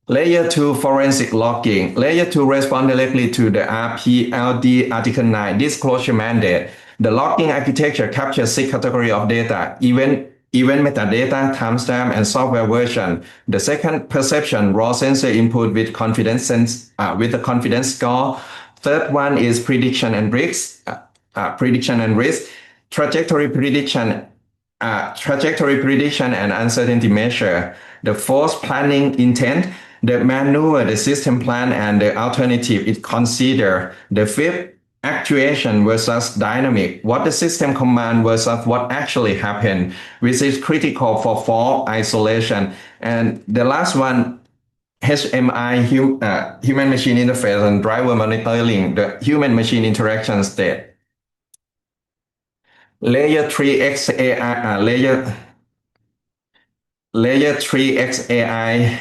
Speaker 10: Layer 2 forensic logging. Layer 2 respond directly to the RPLD Article 9 disclosure mandate. The logging architecture captures 6 categories of data: event metadata, timestamp, and software version. The second, perception, raw sensor input with with a confidence score. Third one is prediction and risk. Trajectory prediction and uncertainty measure. The fourth, planning intent. The maneuver, the system plan, and the alternative it consider. The fifth, actuation versus dynamic, what the system command versus what actually happened, which is critical for fault isolation. And the last one, HMI, human-machine interface, and driver monitoring, the human-machine interaction state. Layer 3 XAI, layer 3 XAI,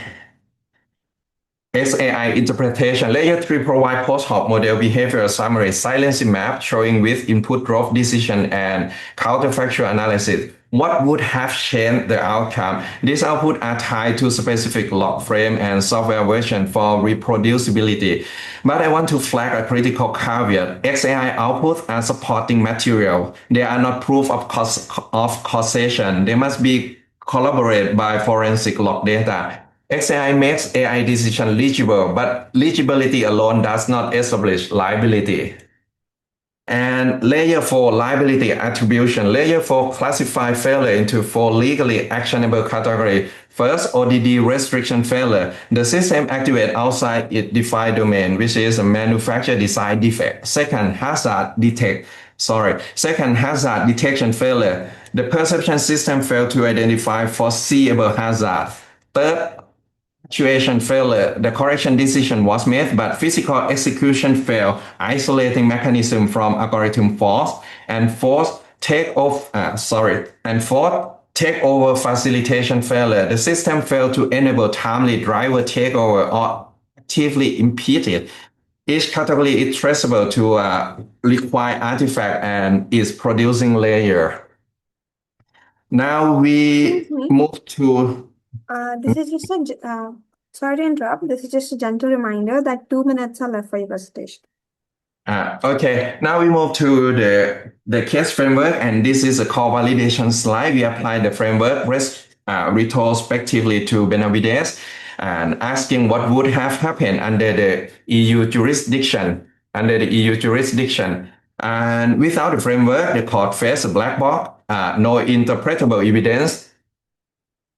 Speaker 10: SAI interpretation. Layer 3 provide post-hoc model behavioral summary, silencing map showing with input drop decision and counterfactual analysis. What would have changed the outcome? These outputs are tied to specific log frame and software version for reproducibility. But I want to flag a critical caveat. XAI outputs are supporting material. They are not proof of causation. They must be corroborated by forensic log data. XAI makes AI decision legible, but legibility alone does not establish liability. And layer 4, liability attribution. Layer 4 classify failure into 4 legally actionable categories. First, ODD restriction failure. The system activates outside its defined domain, which is a manufacturer design defect. Second, hazard detection failure. The perception system failed to identify foreseeable hazard. Third, actuation failure. The correction decision was made, but physical execution failed, isolating mechanism from algorithm fault. And fourth, takeover facilitation failure. The system failed to enable timely driver takeover or actively impede it. Each category is traceable to a required artifact and is producing layer. Now we move to
Speaker 1: This is just sorry to interrupt. This is just a gentle reminder that 2 minutes are left for your presentation.
Speaker 10: Okay, now we move to the case framework, and this is a core validation slide. We apply the framework retrospectively to Benavides and asking what would have happened under the EU jurisdiction. And without the framework, the court faced a black box. no interpretable evidence.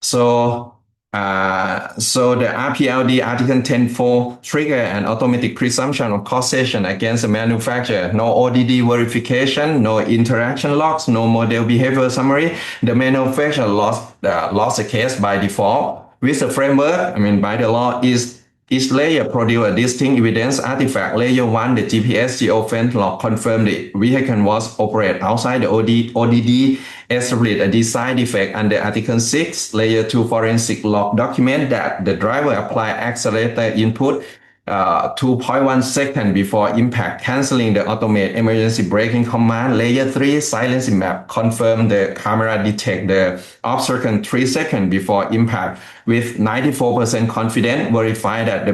Speaker 10: So the RPLD Article 10.4 trigger an automatic presumption of causation against the manufacturer. No ODD verification, no interaction logs, no model behavior summary. The manufacturer lost the case by default. With the framework, by the law, each layer produce a distinct evidence artifact. Layer 1, the GPS geofence log confirmed the vehicle was operated outside the ODD, established a design defect under Article 6. Layer 2 forensic log document that the driver applied accelerator input 2.1 seconds before impact, canceling the automated emergency braking command. Layer 3 silencing map confirmed the camera detect the obstacle 3 seconds before impact. With 94% confidence, verify that the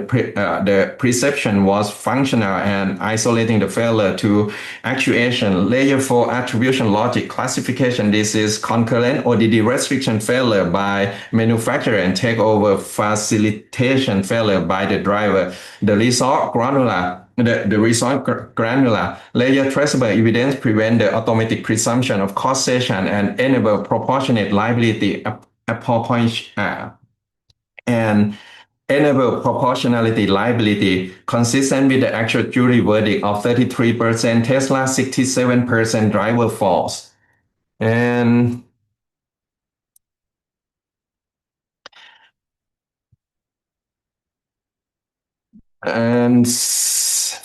Speaker 10: perception was functional and isolating the failure to actuation. Layer 4 attribution logic classification. This is concurrent ODD restriction failure by manufacturer and takeover facilitation failure by the driver. The result granular layer traceable evidence prevent the automatic presumption of causation and enable proportionate liability proportionality liability consistent with the actual jury verdict of 33% Tesla, 67% driver faults. And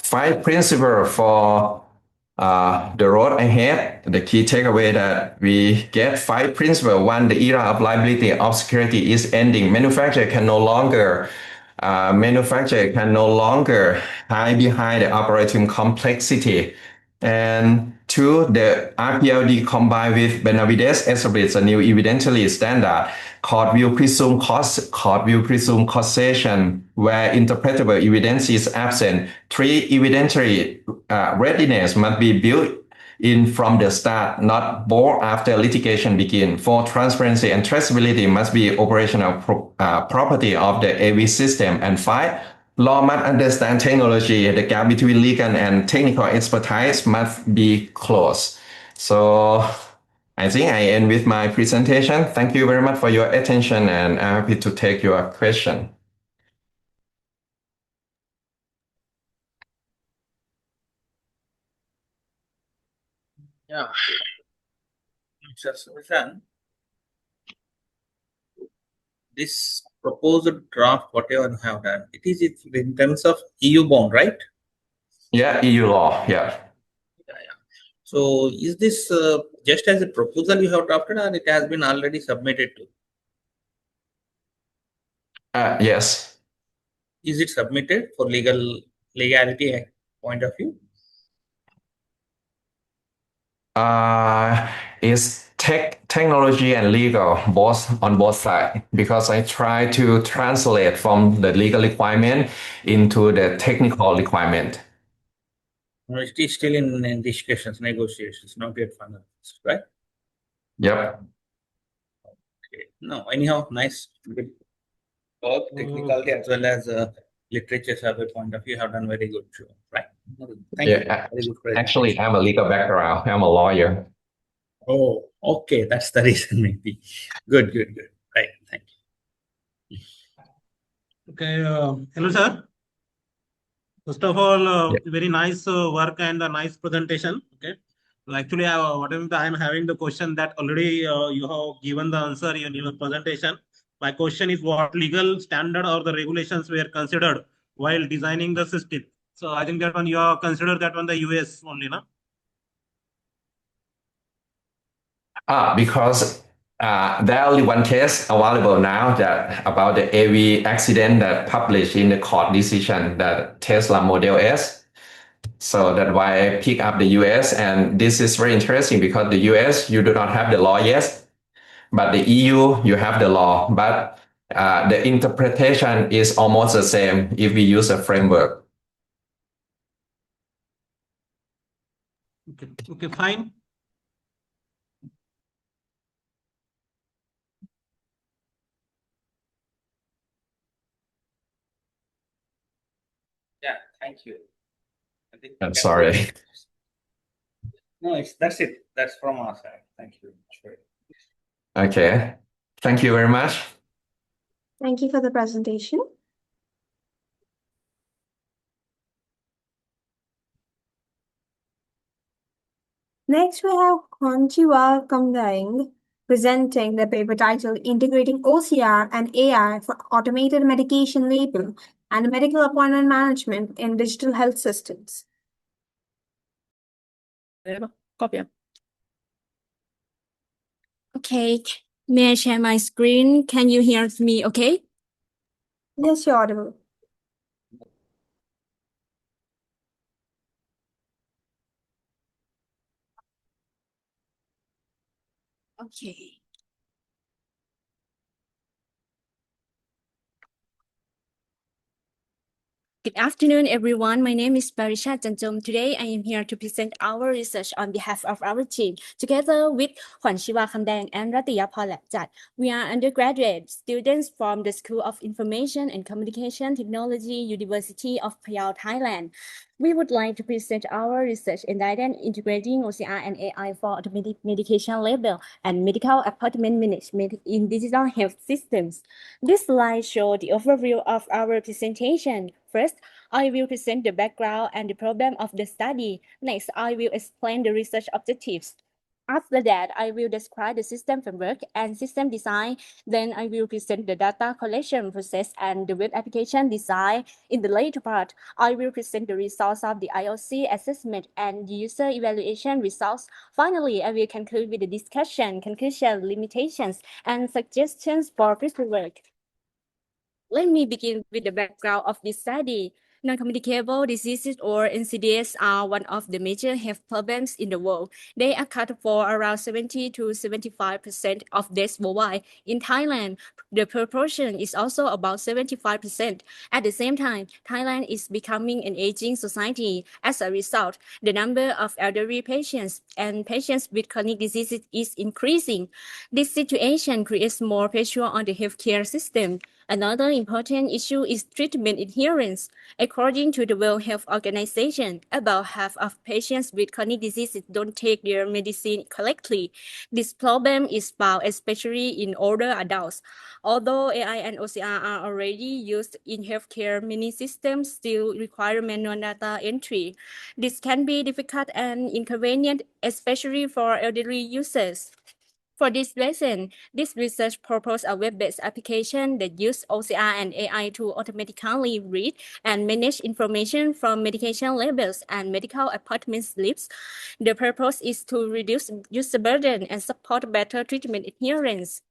Speaker 10: five principles for the road ahead. The key takeaway that we get 5 principles. 1, the era of liability of security is ending. Manufacturer can no longer hide behind the operating complexity. And 2, the RPLD combined with Benavides establishes a new evidentiary standard. Court will presume causation where interpretable evidence is absent. 3, evidentiary readiness must be built in from the start, not born after litigation begins. 4, transparency and traceability must be operational property of the AV system. And 5, law must understand technology. The gap between legal and technical expertise must be closed. So I think I end with my presentation. Thank you very much for your attention, and I'm happy to take your question.
Speaker 2: Yeah. Mr. Susan, this proposed draft, whatever you have done, it is in terms of EU bound, right?
Speaker 10: Yeah, EU law. Yeah.
Speaker 2: So is this just as a proposal you have drafted, or it has been already submitted to?
Speaker 10: Yes.
Speaker 2: Is it submitted for legality point of view?
Speaker 10: It's technology and legal on both sides, because I try to translate from the legal requirement into the technical requirement.
Speaker 2: No, it is still in discussions, negotiations, not yet finalized, right?
Speaker 10: Yep.
Speaker 2: Okay. No, anyhow, nice. Good. Both technical as well as literature survey point of view have done very good job, right? Thank you. Very good
Speaker 10: Actually, I'm a legal background. I'm a lawyer.
Speaker 2: Oh, okay. That's the reason, maybe. Good. Right. Thank you.
Speaker 4: Okay. Hello, sir. First of all, very nice work and a nice presentation. Okay. So actually, whatever I'm having the question that already you have given the answer in your presentation. My question is, what legal standard or the regulations were considered while designing the system? So I think that one you have considered that one the US only, no?
Speaker 10: Because there are only one case available now that about the AV accident that published in the court decision, that Tesla Model S. So that's why I pick up the US, and this is very interesting because the US, you do not have the law yet, but the EU, you have the law, but the interpretation is almost the same if we use a framework.
Speaker 4: Okay, fine.
Speaker 2: Yeah, thank you.
Speaker 10: I'm sorry.
Speaker 2: No, that's it.
Speaker 7: That's from our side. Thank you. Sure.
Speaker 10: Okay. Thank you very much.
Speaker 1: Thank you for the presentation. Next, we have Khonchiwa Kamdaing presenting the paper titled Integrating OCR and AI for Automated Medication Label and Medical Appointment Management in Digital Health Systems.
Speaker 11: Copy. Okay, may I share my screen? Can you hear me okay?
Speaker 1: Yes, you're audible.
Speaker 11: Okay. Good afternoon, everyone. My name is Parisha Janjom. Today, I am here to present our research on behalf of our team, together with Khwanshiwa Khamdang and Ratiya Pholapjat. We are undergraduate students from the School of Information and Communication Technology, University of Phayao, Thailand. We would like to present our research entitled Integrating OCR and AI for Automated Medication Label and Medical Appointment Management in Digital Health Systems. This slide shows the overview of our presentation. First, I will present the background and the problem of the study. Next, I will explain the research objectives. After that, I will describe the system framework and system design. Then I will present the data collection process and the web application design. In the later part, I will present the results of the IOC assessment and the user evaluation results. Finally, I will conclude with the conclusion, limitations, and suggestions for future work. Let me begin with the background of this study. Non-communicable diseases or NCDs are one of the major health problems in the world. They account for around 70 to 75% of deaths worldwide. In Thailand, the proportion is also about 75%. At the same time, Thailand is becoming an aging society. As a result, the number of elderly patients and patients with chronic diseases is increasing. This situation creates more pressure on the healthcare system. Another important issue is treatment adherence. According to the World Health Organization, about half of patients with chronic diseases don't take their medicine correctly. This problem is found especially in older adults. Although AI and OCR are already used in healthcare, many systems still require manual data entry. This can be difficult and inconvenient, especially for elderly users. For this reason, this research proposed a web-based application that uses OCR and AI to automatically read and manage information from medication labels and medical appointment slips. The purpose is to reduce user burden and support better treatment adherence.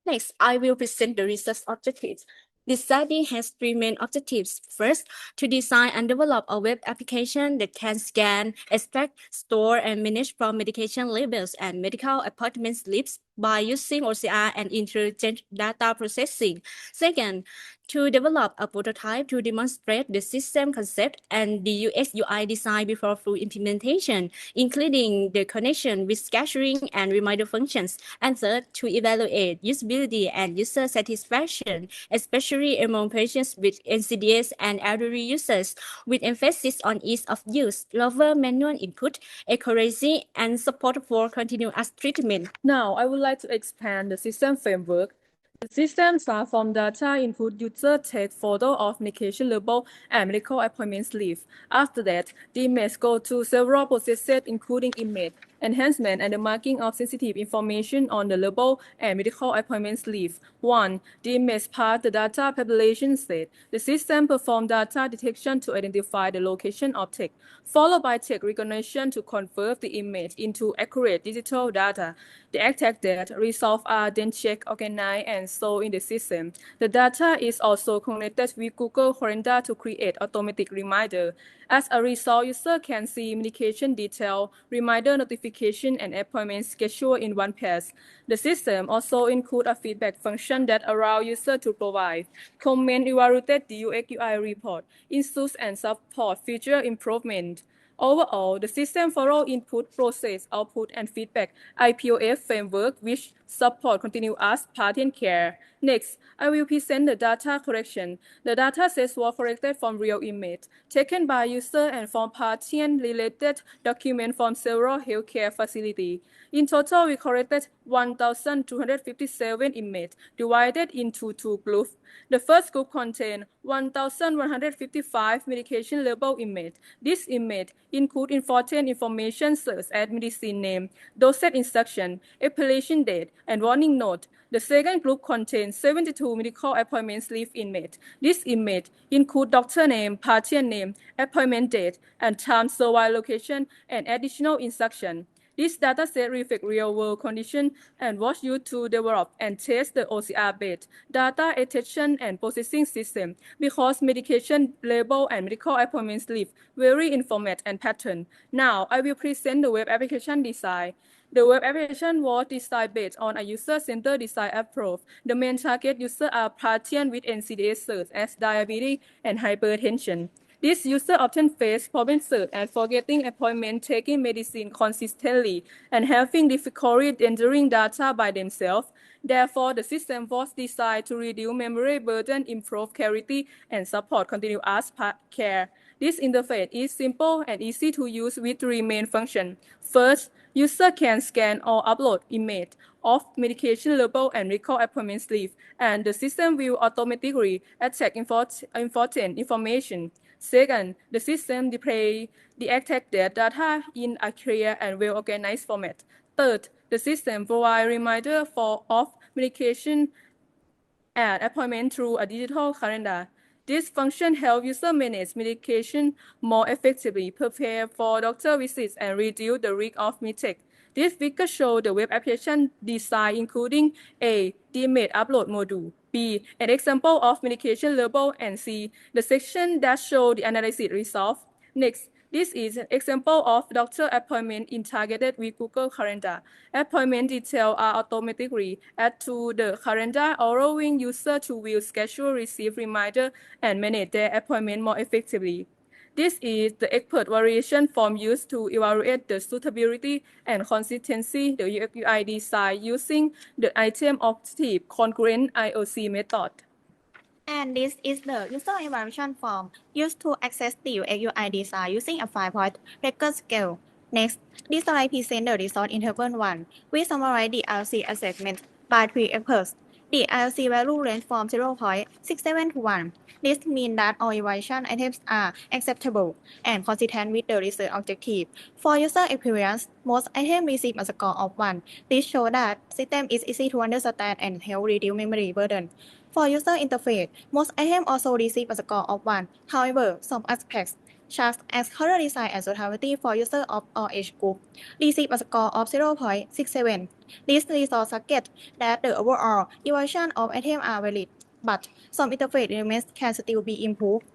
Speaker 11: Next, I will present the research objectives. This study has three main objectives. First, to design and develop a web application that can scan, extract, store, and manage from medication labels and medical appointment slips by using OCR and intelligent data processing. Second, to develop a prototype to demonstrate the system concept and the UX UI design before full implementation, including the connection with scheduling and reminder functions. And third, to evaluate usability and user satisfaction, especially among patients with NCDs and elderly users, with emphasis on ease of use, lower manual input, accuracy, and support for continuous treatment.
Speaker 12: Now, I would like to expand the system framework. The system starts from data input. User take photo of medication label and medical appointment slip. After that, the image go to several processes, including image enhancement and the marking of sensitive information on the label and medical appointment slip. 1. The image part the data population set. The system performs data detection to identify the location of text, followed by text recognition to convert the image into accurate digital data. The exact date results are then checked, organized, and stored in the system. The data is also connected with Google Calendar to create automatic reminder. As a result, user can see medication detail, reminder notification, and appointment schedule in one place. The system also includes a feedback function that allows users to provide comment, evaluate the UX UI report, issues, and support future improvement. Overall, the system follows input, process, output, and feedback IPOF framework, which support continuous patient care. Next, I will present the data collection. The data sets were collected from real image taken by user and from patient-related documents from several healthcare facilities. In total, we collected 1,257 images divided into two groups. The first group contained 1,155 medication label images. This image include important information such as medicine name, dosage instruction, expiration date, and warning note. The second group contains 72 medical appointment slip images. This image include doctor name, patient name, appointment date, and time, survey location, and additional instruction. This dataset reflects real-world conditions and was used to develop and test the OCR-based data attention and processing system because medication label and medical appointment slip vary in format and pattern. Now, I will present the web application design. The web application was designed based on a user-centered design approach. The main target users are patients with NCDs such as diabetes and hypertension. These users often face problems such as forgetting appointments, taking medicine consistently, and having difficulty entering data by themselves. Therefore, the system was designed to reduce memory burden, improve clarity, and support continuous care. This interface is simple and easy to use with three main functions. First, user can scan or upload image of medication label and medical appointment slip, and the system will automatically attach important information. Second, the system displays the exact data in a clear and well-organized format. Third, the system provides reminders of medication and appointment through a digital calendar. This function helps users manage medication more effectively, prepare for doctor visits, and reduce the risk of mistakes. This figure shows the web application design including A. The image upload module, B. An example of medication label, and C. The section that shows the analysis results. Next, this is an example of doctor appointment integrated with Google Calendar. Appointment details are automatically added to the calendar, allowing users to view schedule, receive reminders, and manage their appointment more effectively. This is the expert variation form used to evaluate the suitability and consistency of the UI design using the item objective congruent IOC method.
Speaker 13: And this is the user evaluation form used to access the UI design using a 5-point record scale. Next, this slide presents the result in table 1. We summarize the IOC assessment by 3 experts. The IOC value range from 0.67 to 1. This means that all evaluation items are acceptable and consistent with the research objective. For user experience, most items receive a score of 1. This shows that system is easy to understand and help reduce memory burden. For user interface, most items also receive a score of 1. However, some aspects, such as color design and suitability for users of all age groups, receive a score of 0.67. This result suggests that the overall evaluation of items are valid, but some interface elements can still be improved.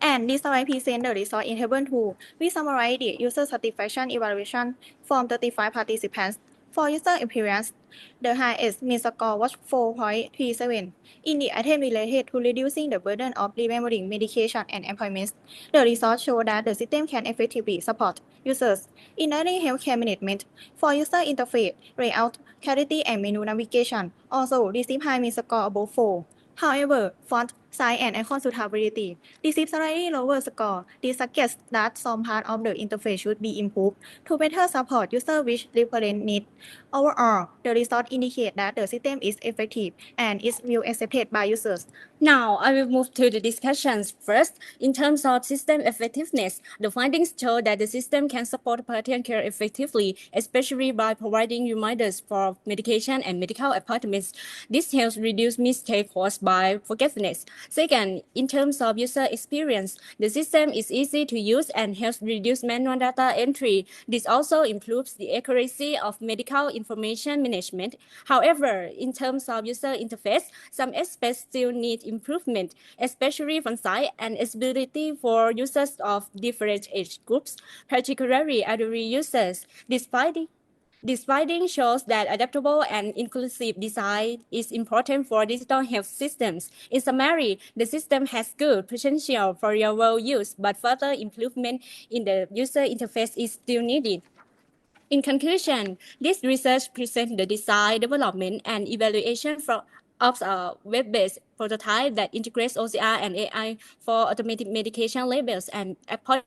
Speaker 13: And this slide presents the result in table 2. We summarize the user satisfaction evaluation from 35 participants. For user experience, the highest mean score was 4.37 in the item related to reducing the burden of remembering medication and appointments. The results show that the system can effectively support users in early healthcare management. For user interface, layout, clarity, and menu navigation also receive high mean score above 4. However, font, size, and icon suitability receive slightly lower score. This suggests that some part of the interface should be improved to better support user with different needs. Overall, the results indicate that the system is effective and is well accepted by users.
Speaker 11: Now, I will move to the discussions. First, in terms of system effectiveness, the findings show that the system can support patient care effectively, especially by providing reminders for medication and medical appointments. This helps reduce mistakes caused by forgetfulness. Second, in terms of user experience, the system is easy to use and helps reduce manual data entry. This also improves the accuracy of medical information management. However, in terms of user interface, some aspects still need improvement, especially font size and accessibility for users of different age groups, particularly elderly users. This finding shows that adaptable and inclusive design is important for digital health systems. In summary, the system has good potential for real-world use, but further improvement in the user interface is still needed. In conclusion, this research presents the design, development, and evaluation of a web-based prototype that integrates OCR and AI for automated medication labels and appointment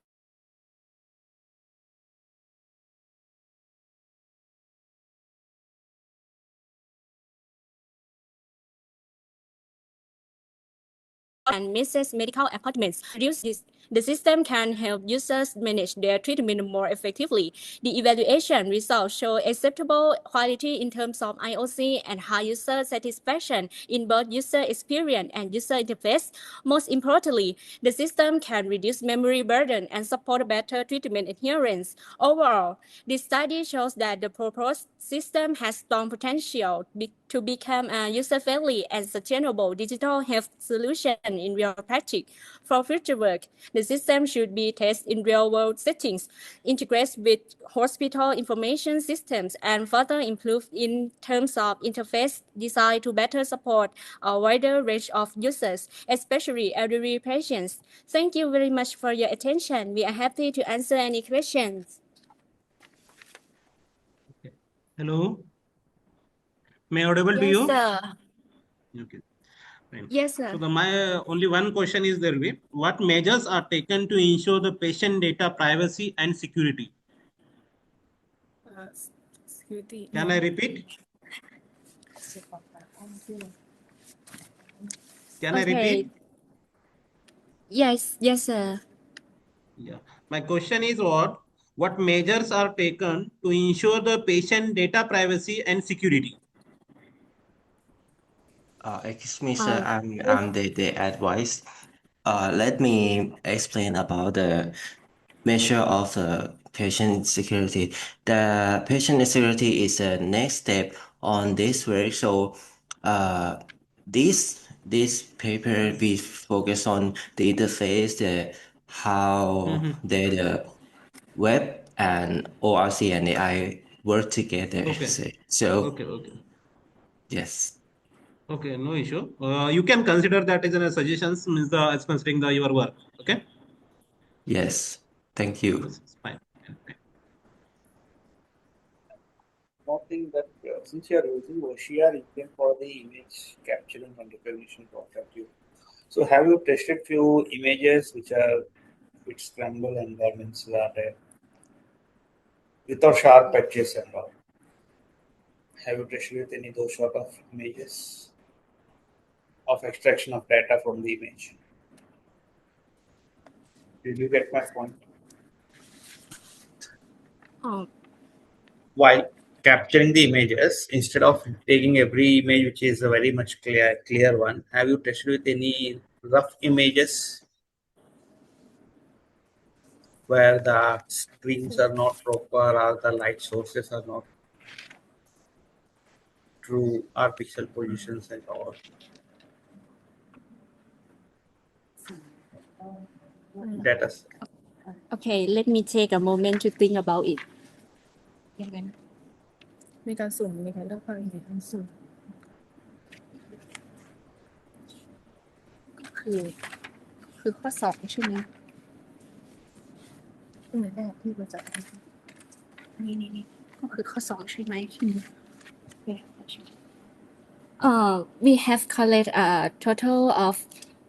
Speaker 11: and misses medical appointments. The system can help users manage their treatment more effectively. The evaluation results show acceptable quality in terms of IOC and high user satisfaction in both user experience and user interface. Most importantly, the system can reduce memory burden and support better treatment adherence. Overall, this study shows that the proposed system has strong potential to become a user-friendly and sustainable digital health solution in real practice. For future work, the system should be tested in real-world settings, integrated with hospital information systems, and further improved in terms of interface design to better support a wider range of users, especially elderly patients. Thank you very much for your attention. We are happy to answer any questions.
Speaker 4: Hello. May I audible to
Speaker 11: Yes,
Speaker 4: you?
Speaker 11: sir.
Speaker 4: Okay. Fine.
Speaker 11: Yes, sir.
Speaker 4: So my only one question is there will be, what measures are taken to ensure the patient data privacy and security?
Speaker 12: Security.
Speaker 4: Can I repeat? Can I repeat?
Speaker 11: Yes, sir.
Speaker 4: Yeah. My question is what measures are taken to ensure the patient data privacy and security?
Speaker 14: Excuse me, sir. I'm the advice. Let me explain about the measure of the patient security. The patient security is the next step on this work. So, this paper we focus on the interface, how the web and ORC and AI work together.
Speaker 4: Okay.
Speaker 14: So
Speaker 4: Okay.
Speaker 14: yes.
Speaker 4: Okay, no issue. You can consider that as a suggestions, means as considering your work. Okay.
Speaker 14: Yes. Thank you.
Speaker 4: Yes, it's fine.
Speaker 7: One thing that since you are using OCR engine for the image capturing and recognition point of view, so have you tested few images which are with scramble environments that without sharp edges and all? Have you tested with any of those sort of images of extraction of data from the image? Did you get my point? While capturing the images, instead of taking every image which is a very much clear one, have you tested with any rough images where the screens are not proper or the light sources are not true or pixel positions and all? Data.
Speaker 11: Okay, let me take a moment to think about it.
Speaker 12: มีการสุ่มมีการเลือกฟังมีการสุ่มคือข้อสอบใช่ไหมแบบที่มาจากนี่ก็คือข้อสอบใช่ไหม
Speaker 11: We have collected a total of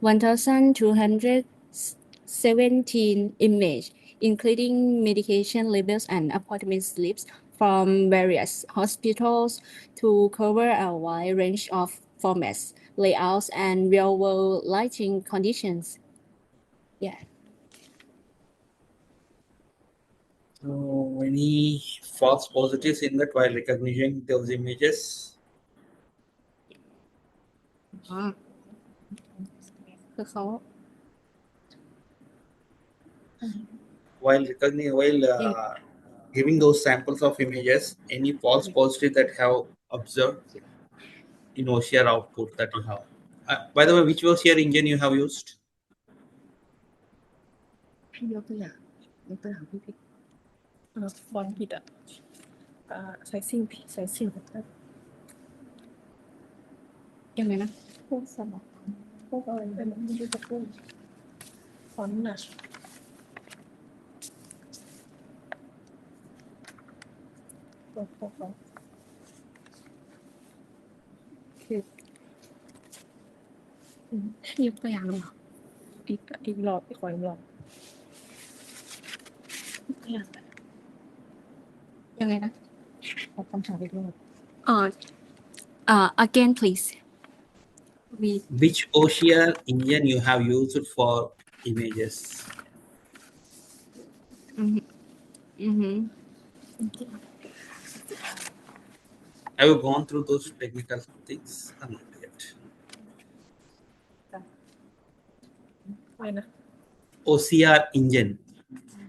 Speaker 11: 1,217 images, including medication labels and appointment slips from various hospitals to cover a wide range of formats, layouts, and real-world lighting conditions. Yeah.
Speaker 7: So, any false positives in that while recognizing those images? While giving those samples of images, any false positive that have observed in OCR output that you have? By the way, which OCR engine you have used?
Speaker 12: พี่ยกตัวอย่างพี่ฟอนต์ผิดอ่ะ ใช้สิ่งผิดใช้สิ่ง
Speaker 11: ยังไงนะ
Speaker 12: พวกสมองพวกอะไรเป็นไม่รู้จะพูดฟอนต์น่ะพวกคือย
Speaker 11: กตัวอย่างหรอ
Speaker 12: อีกรอบอีกรอบ
Speaker 11: ตัวอย่างยังไงนะ
Speaker 12: ขอคำถามอีกรอบ
Speaker 11: again please
Speaker 2: Which OCR engine you have used for images? Have you gone through those technical things or not yet?
Speaker 12: อะไรนะ
Speaker 2: OCR engine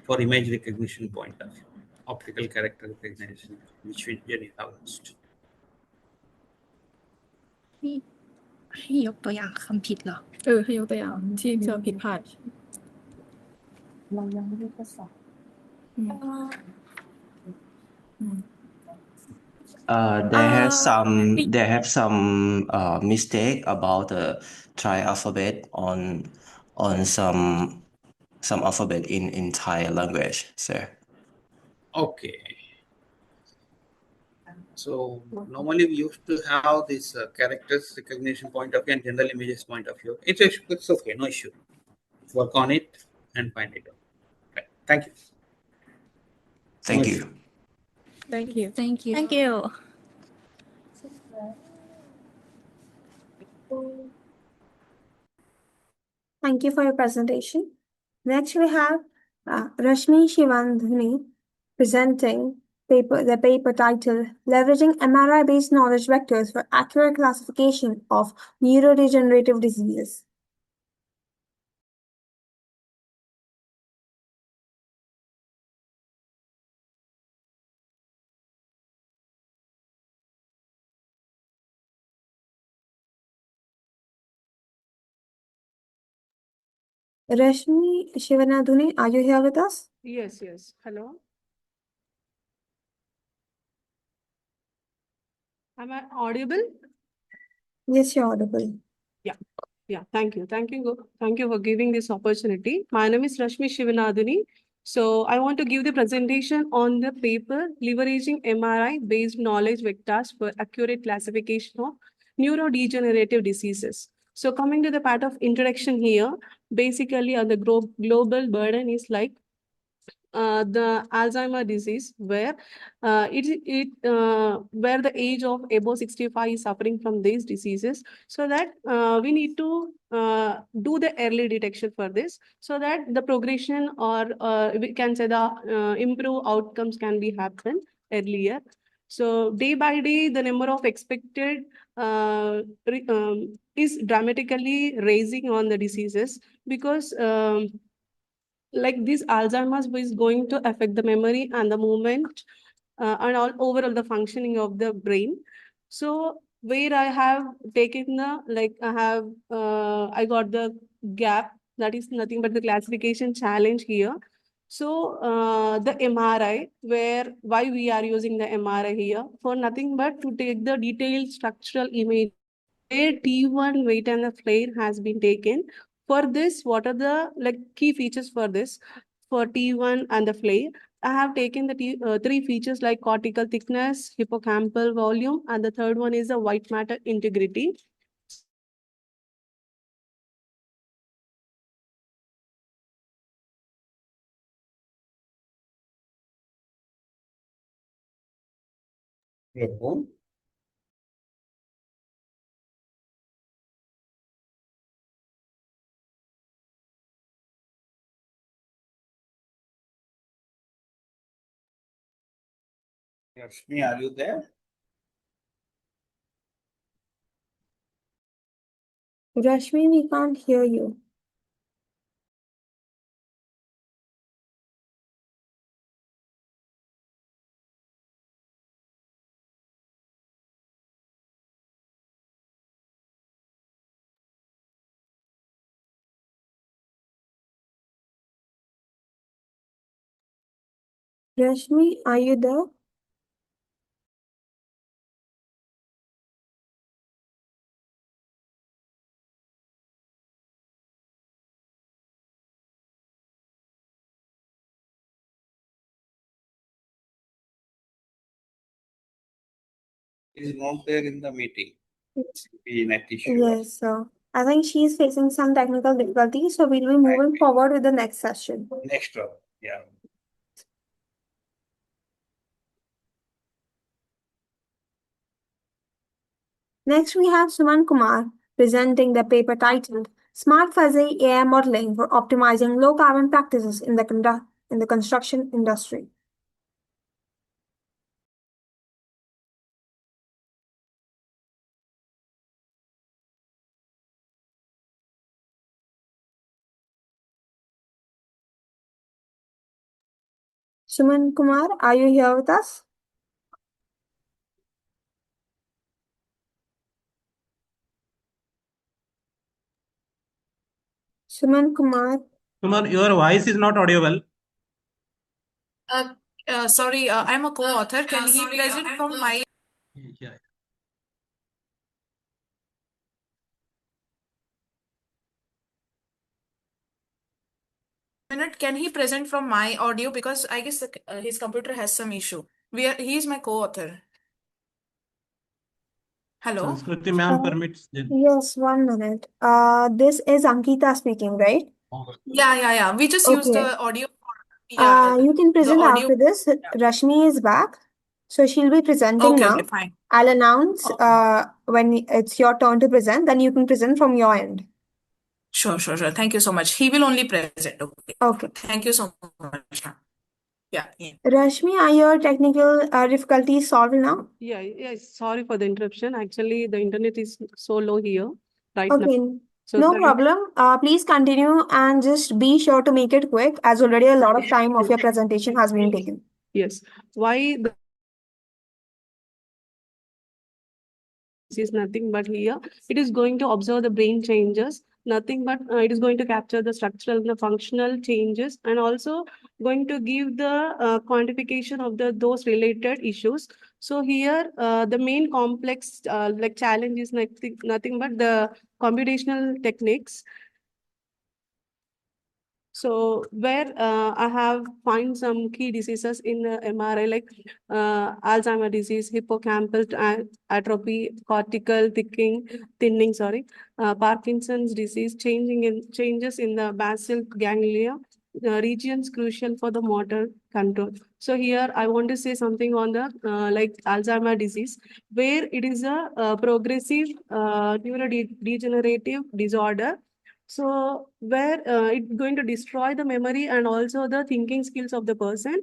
Speaker 2: for image recognition point of view, optical character recognition, which engine you have used?
Speaker 11: ให้ยกตัวอย่างคำผิดเหรอ
Speaker 12: ให้ยกตัวอย่างที่เจอผิดพลาดเรายังไม่ได้ทดสอบ
Speaker 14: They have some mistake about the Thai alphabet on some alphabet in Thai language, sir.
Speaker 2: Okay. So normally we used to have this characters recognition point of view and general images point of view. It's okay, no issue. Work on it and find it out. Okay. Thank you.
Speaker 14: Thank you.
Speaker 12: Thank you.
Speaker 11: Thank you.
Speaker 13: Thank you.
Speaker 1: Thank you for your presentation. Next, we have Rashmi Shivandhuni presenting the paper titled Leveraging MRI-based knowledge vectors for accurate classification of neurodegenerative diseases. Rashmi Shivandhuni, are you here with us?
Speaker 12: Yes. Hello. Am I audible?
Speaker 1: Yes, you're audible.
Speaker 12: Yeah. Thank you for giving this opportunity. My name is Rashmi Shivanadhuni. So I want to give the presentation on the paper leveraging MRI-based knowledge vectors for accurate classification of neurodegenerative diseases. So coming to the part of introduction here, basically the global burden is like the Alzheimer disease, where where the age of above 65 is suffering from these diseases, so that we need to do the early detection for this, so that the progression or we can say the improved outcomes can be happen earlier. So day by day, the number of expected is dramatically raising on the diseases, because like this Alzheimer's is going to affect the memory and the movement and overall the functioning of the brain. So where I have taken the I got the gap, that is nothing but the classification challenge here. So the MRI, why we are using the MRI here, for nothing but to take the detailed structural image where T1 weight and the flare has been taken. For this, what are the key features for this? For T1 and the flare, I have taken the three features like cortical thickness, hippocampal volume, and the third one is the white matter integrity.
Speaker 7: Rashmi, are you there?
Speaker 1: Rashmi, we can't hear you. Rashmi, are you there?
Speaker 7: is not there in the meeting. Be net issue.
Speaker 1: Yes, so I think she's facing some technical difficulties, so we'll be moving forward with the next session.
Speaker 7: Next one. Yeah.
Speaker 1: Next, we have Suman Kumar presenting the paper titled Smart Fuzzy AI Modeling for Optimizing Low Carbon Practices in the Construction Industry. Suman Kumar, are you here with us? Suman Kumar.
Speaker 4: Kumar, your voice is not audible.
Speaker 6: Sorry, I'm a co-author. Can he present from my?
Speaker 4: Yeah.
Speaker 6: Can he present from my audio, because I guess his computer has some issue. He is my co-author. Hello.
Speaker 4: Sanskriti ma'am permits.
Speaker 1: Yes, 1 minute. This is Ankita speaking, right?
Speaker 6: Yeah. We just use the audio.
Speaker 1: You can present
Speaker 6: audio.
Speaker 1: after this. Rashmi is back, so she'll be presenting now.
Speaker 6: Okay, fine.
Speaker 1: I'll announce when it's your turn to present. Then you can present from your end.
Speaker 6: Sure. Thank you so much. He will only present.
Speaker 1: Okay.
Speaker 6: Thank you so much. Yeah.
Speaker 1: Rashmi, are your technical difficulties solved now?
Speaker 15: Yes. Sorry for the interruption. Actually, the internet is so low here right
Speaker 1: Okay,
Speaker 15: now. So
Speaker 1: no problem. Please continue and just be sure to make it quick, as already a lot of time of your presentation has been taken.
Speaker 15: Yes. Why is nothing but here it is going to observe the brain changes, nothing but it is going to capture the structural and the functional changes, and also going to give the quantification of those related issues. So here the main complex like challenge is nothing but the computational techniques. So where I have find some key diseases in the MRI, like Alzheimer's disease, hippocampal atrophy, cortical thinning, Parkinson's disease, changes in the basal ganglia, regions crucial for the motor control. So here I want to say something on the like Alzheimer's disease, where it is a progressive neurodegenerative disorder. So where it's going to destroy the memory and also the thinking skills of the person.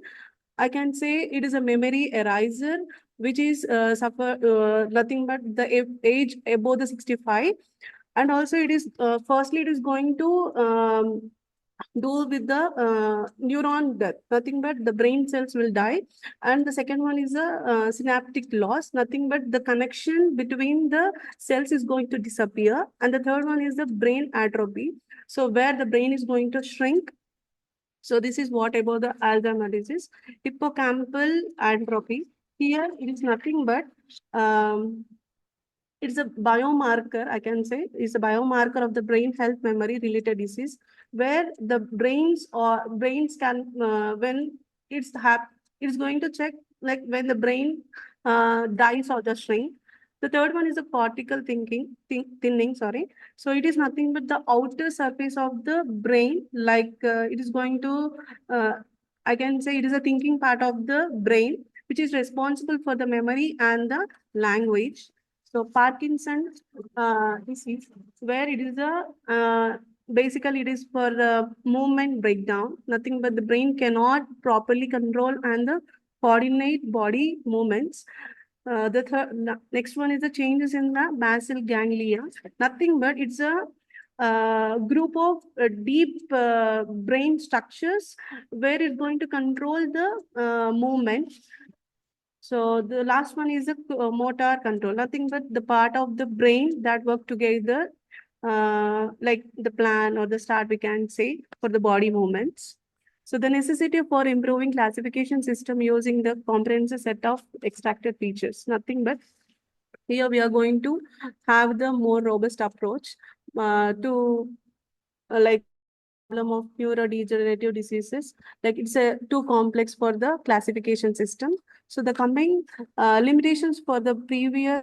Speaker 15: I can say it is a memory eraser, which is nothing but the age above the 65. And also it is, firstly, it is going to do with the neuron death, nothing but the brain cells will die. And the second one is a synaptic loss, nothing but the connection between the cells is going to disappear. And the third one is the brain atrophy, so where the brain is going to shrink. So this is what about the Alzheimer's disease. Hippocampal atrophy, here it is nothing but it's a biomarker, I can say, it's a biomarker of the brain health memory related disease, where the brains can, when it's going to check like when the brain dies or the shrink. The third one is a cortical thinning, So it is nothing but the outer surface of the brain, like it is going to, I can say it is a thinking part of the brain, which is responsible for the memory and the language. So Parkinson's disease, where it is a basically it is for the movement breakdown, nothing but the brain cannot properly control and coordinate body movements. The next one is the changes in the basal ganglia, nothing but it's a group of deep brain structures where it's going to control the movement. So the last one is the motor control, nothing but the part of the brain that work together, like the plan or the start, we can say, for the body movements. So the necessity for improving classification system using the comprehensive set of extracted features, nothing but here we are going to have the more robust approach to like problem of neurodegenerative diseases. Like it's too complex for the classification system. So the coming limitations for the previous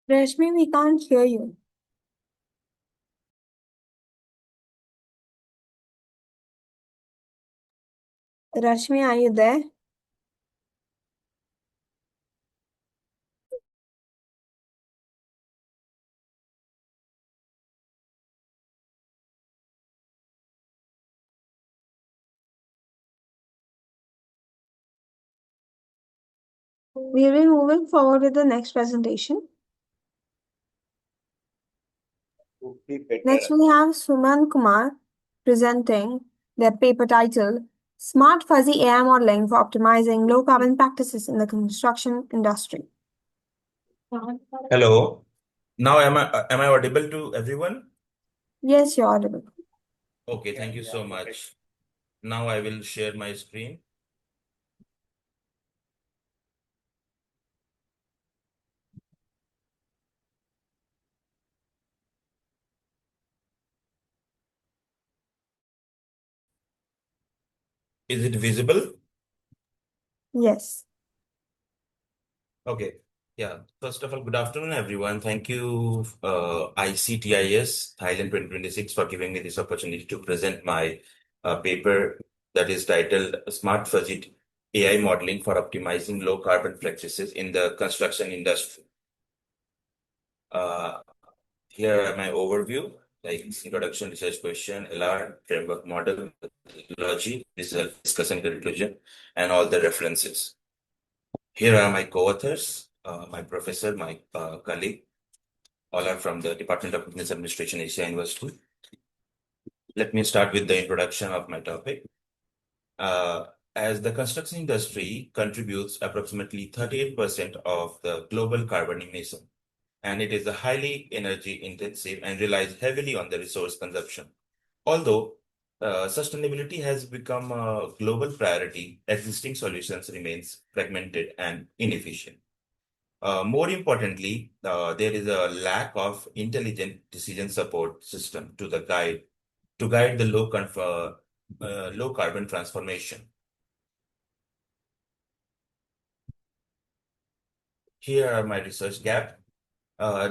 Speaker 1: Rashmi, we can't hear you. Rashmi, are you there? We'll be moving forward with the next presentation. Next, we have Suman Kumar presenting their paper titled Smart Fuzzy AI Modeling for Optimizing Low Carbon Practices in the Construction Industry.
Speaker 16: Hello. Now am I audible to everyone?
Speaker 1: Yes, you're audible.
Speaker 16: Okay, thank you so much. Now I will share my screen. Is it visible?
Speaker 1: Yes.
Speaker 16: Okay. Yeah. First of all, good afternoon, everyone. Thank you, ICTIS Thailand 2026 for giving me this opportunity to present my paper that is titled Smart Fuzzy AI Modeling for Optimizing Low Carbon Practices in the Construction Industry. Here are my overview, like introduction, research question, LR, framework model, methodology, result, discussion, conclusion, and all the references. Here are my co-authors, my professor, my colleague, all are from the Department of Business Administration, Asia University. Let me start with the introduction of my topic. As the construction industry contributes approximately 38% of the global carbon emission, and it is a highly energy intensive and relies heavily on the resource consumption. Although sustainability has become a global priority, existing solutions remains fragmented and inefficient. More importantly, there is a lack of intelligent decision support system to guide the low carbon transformation. Here are my research gap.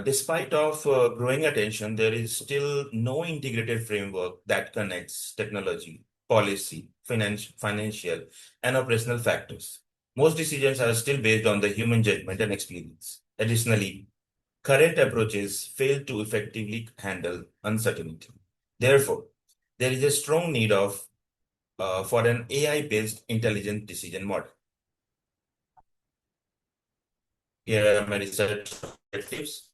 Speaker 16: Despite of growing attention, there is still no integrated framework that connects technology, policy, financial, and operational factors. Most decisions are still based on the human judgment and experience. Additionally, current approaches fail to effectively handle uncertainty. Therefore, there is a strong need for an AI-based intelligent decision model. Here are my research objectives.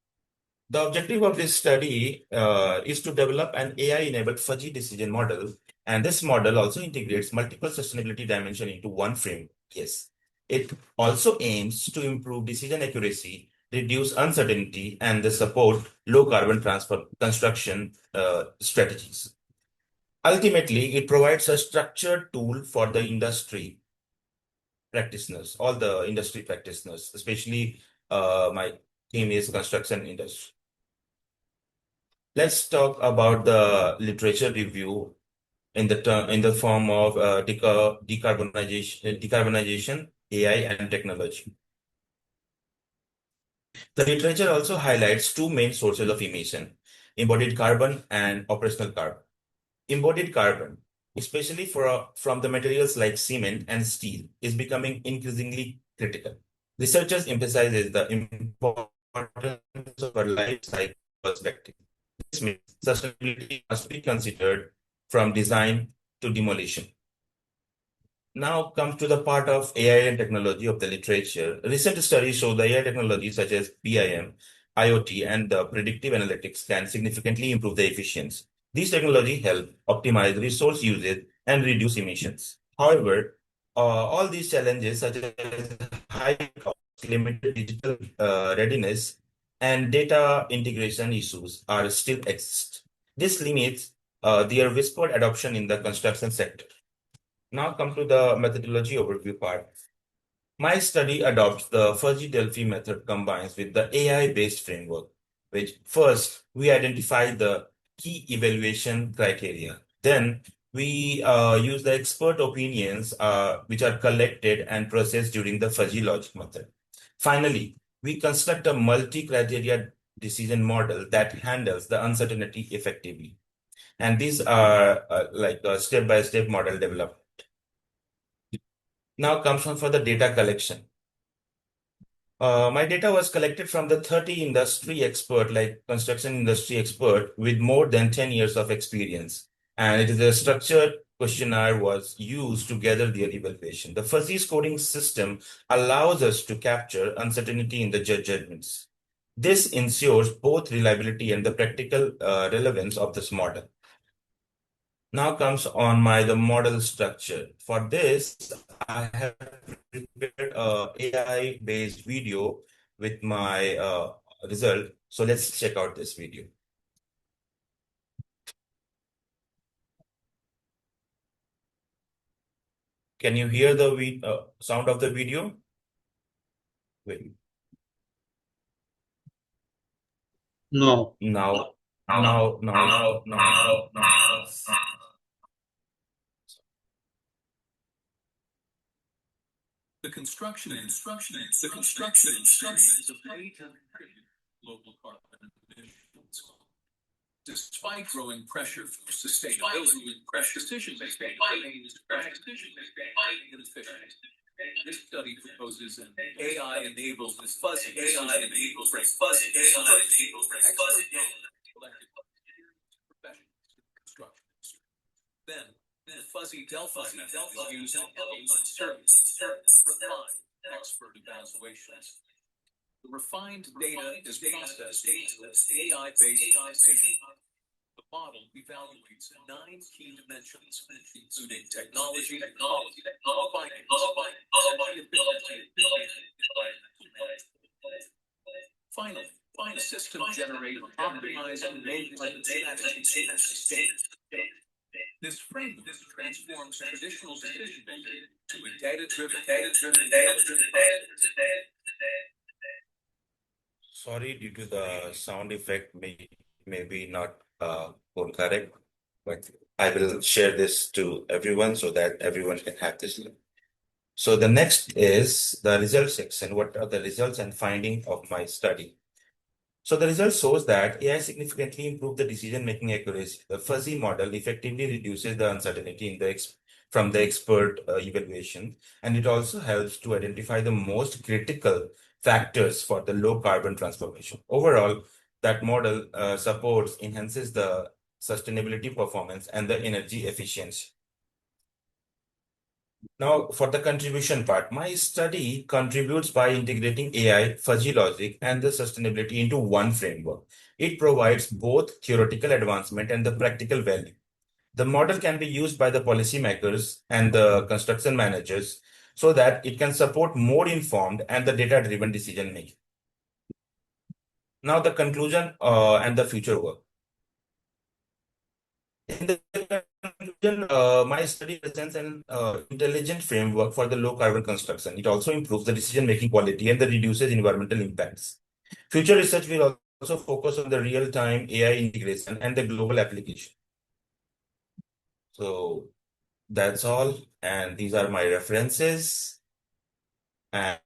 Speaker 16: The objective of this study is to develop an AI-enabled fuzzy decision model, and this model also integrates multiple sustainability dimensions into one frame. Yes, it also aims to improve decision accuracy, reduce uncertainty, and support low carbon transfer construction strategies. Ultimately, it provides a structured tool for the industry practitioners, all the industry practitioners, especially my theme is construction industry. Let's talk about the literature review in the form of decarbonization, AI, and technology. The literature also highlights two main sources of emission: embodied carbon and operational carbon. Embodied carbon, especially from the materials like cement and steel, is becoming increasingly critical. Researchers emphasize the importance of a life cycle perspective. This means sustainability must be considered from design to demolition. Now comes to the part of AI and technology of the literature. Recent studies show the AI technologies such as BIM, IoT, and the predictive analytics can significantly improve the efficiency. These technologies help optimize resource usage and reduce emissions. However, all these challenges such as high cost, limited digital readiness, and data integration issues are still exist. This limits their whispered adoption in the construction sector. Now come to the methodology overview part. My study adopts the fuzzy Delphi method combines with the AI-based framework, which first we identify the key evaluation criteria. Then we use the expert opinions which are collected and processed during the fuzzy logic method. Finally, we construct a multi-criteria decision model that handles the uncertainty effectively. And these are like a step-by-step model development. Now comes on for the data collection. My data was collected from the 30 industry expert, like construction industry expert with more than 10 years of experience. And it is a structured questionnaire was used to gather their evaluation. The fuzzy scoring system allows us to capture uncertainty in the judgments. This ensures both reliability and the practical relevance of this model. Now comes on the model structure. For this, I have prepared a AI-based video with my result. So let's check out this video. Can you hear the sound of the video? Wait.
Speaker 4: No.
Speaker 16: Now.
Speaker 17: The construction industry is a way to contribute global carbon emissions. Despite growing pressure for sustainability, decision-making remains inefficient. This study proposes an AI-enabled fuzzy construction. Then the fuzzy Delphi method is used to help uncertain, refined expert evaluations. The refined data is processed into AI-based decision. The model evaluates 9 key dimensions, including technology, finally, the system generates optimized enablement strategies. This framework transforms traditional decision-making to a data-driven.
Speaker 16: Sorry, due to the sound effect, maybe not correct, but I will share this to everyone so that everyone can have this. So the next is the results section. What are the results and findings of my study? So the result shows that AI significantly improved the decision-making accuracy. The fuzzy model effectively reduces the uncertainty from the expert evaluation, and it also helps to identify the most critical factors for the low carbon transformation. Overall, that model enhances the sustainability performance and the energy efficiency. Now, for the contribution part, my study contributes by integrating AI, fuzzy logic, and the sustainability into one framework. It provides both theoretical advancement and the practical value. The model can be used by the policymakers and the construction managers so that it can support more informed and the data-driven decision making. Now, the conclusion and the future work. In the conclusion, my study presents an intelligent framework for the low carbon construction. It also improves the decision-making quality and the reduces environmental impacts. Future research will also focus on the real-time AI integration and the global application. So that's all. And these are my references. And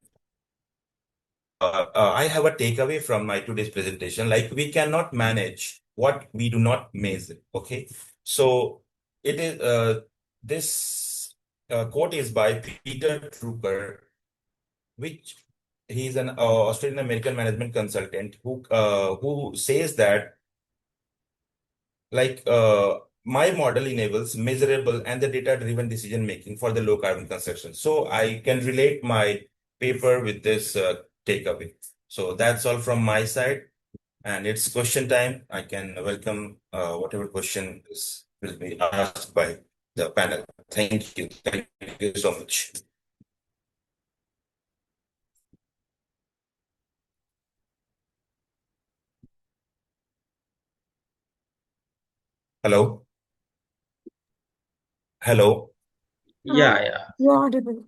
Speaker 16: I have a takeaway from my today's presentation. Like, we cannot manage what we do not measure. Okay. So it is this quote is by Peter Drucker, which he's an Australian American management consultant who says that my model enables measurable and the data-driven decision making for the low carbon construction. So I can relate my paper with this takeaway. So that's all from my side, and it's question time. I can welcome whatever question will be asked by the panel. Thank you so much. Hello? Hello?
Speaker 2: Yeah.
Speaker 1: You're audible.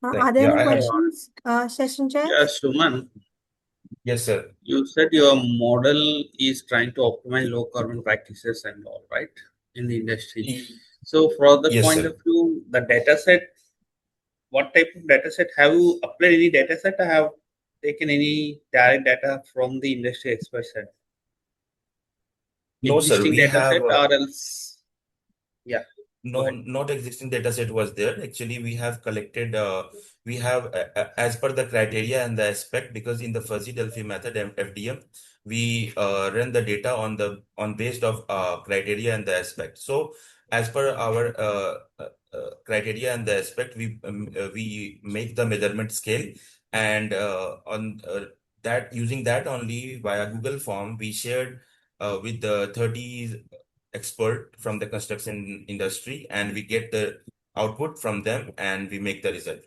Speaker 16: Like,
Speaker 1: Are there
Speaker 16: yeah,
Speaker 1: any
Speaker 16: I have.
Speaker 1: questions, session chair?
Speaker 2: Yeah, Suman,
Speaker 16: Yes, sir.
Speaker 2: you said your model is trying to optimize low carbon practices and all, right, in the industry. So, from the
Speaker 16: Yes,
Speaker 2: point
Speaker 16: sir.
Speaker 2: of view, the data set, what type of data set have you applied? Any data set, or have taken any direct data from the industry expert set?
Speaker 16: No, sir.
Speaker 2: Existing
Speaker 16: We
Speaker 2: data
Speaker 16: have
Speaker 2: set, or else, yeah. Go
Speaker 16: no,
Speaker 2: ahead.
Speaker 16: not existing data set was there. Actually, we have collected, we have, as per the criteria and the aspect, because in the fuzzy Delphi method, FDM, we run the data on based of criteria and the aspect. So, as per our criteria and the aspect, we make the measurement scale, and on that, using that only via Google form, we shared with the 30 expert from the construction industry, and we get the output from them and we make the result.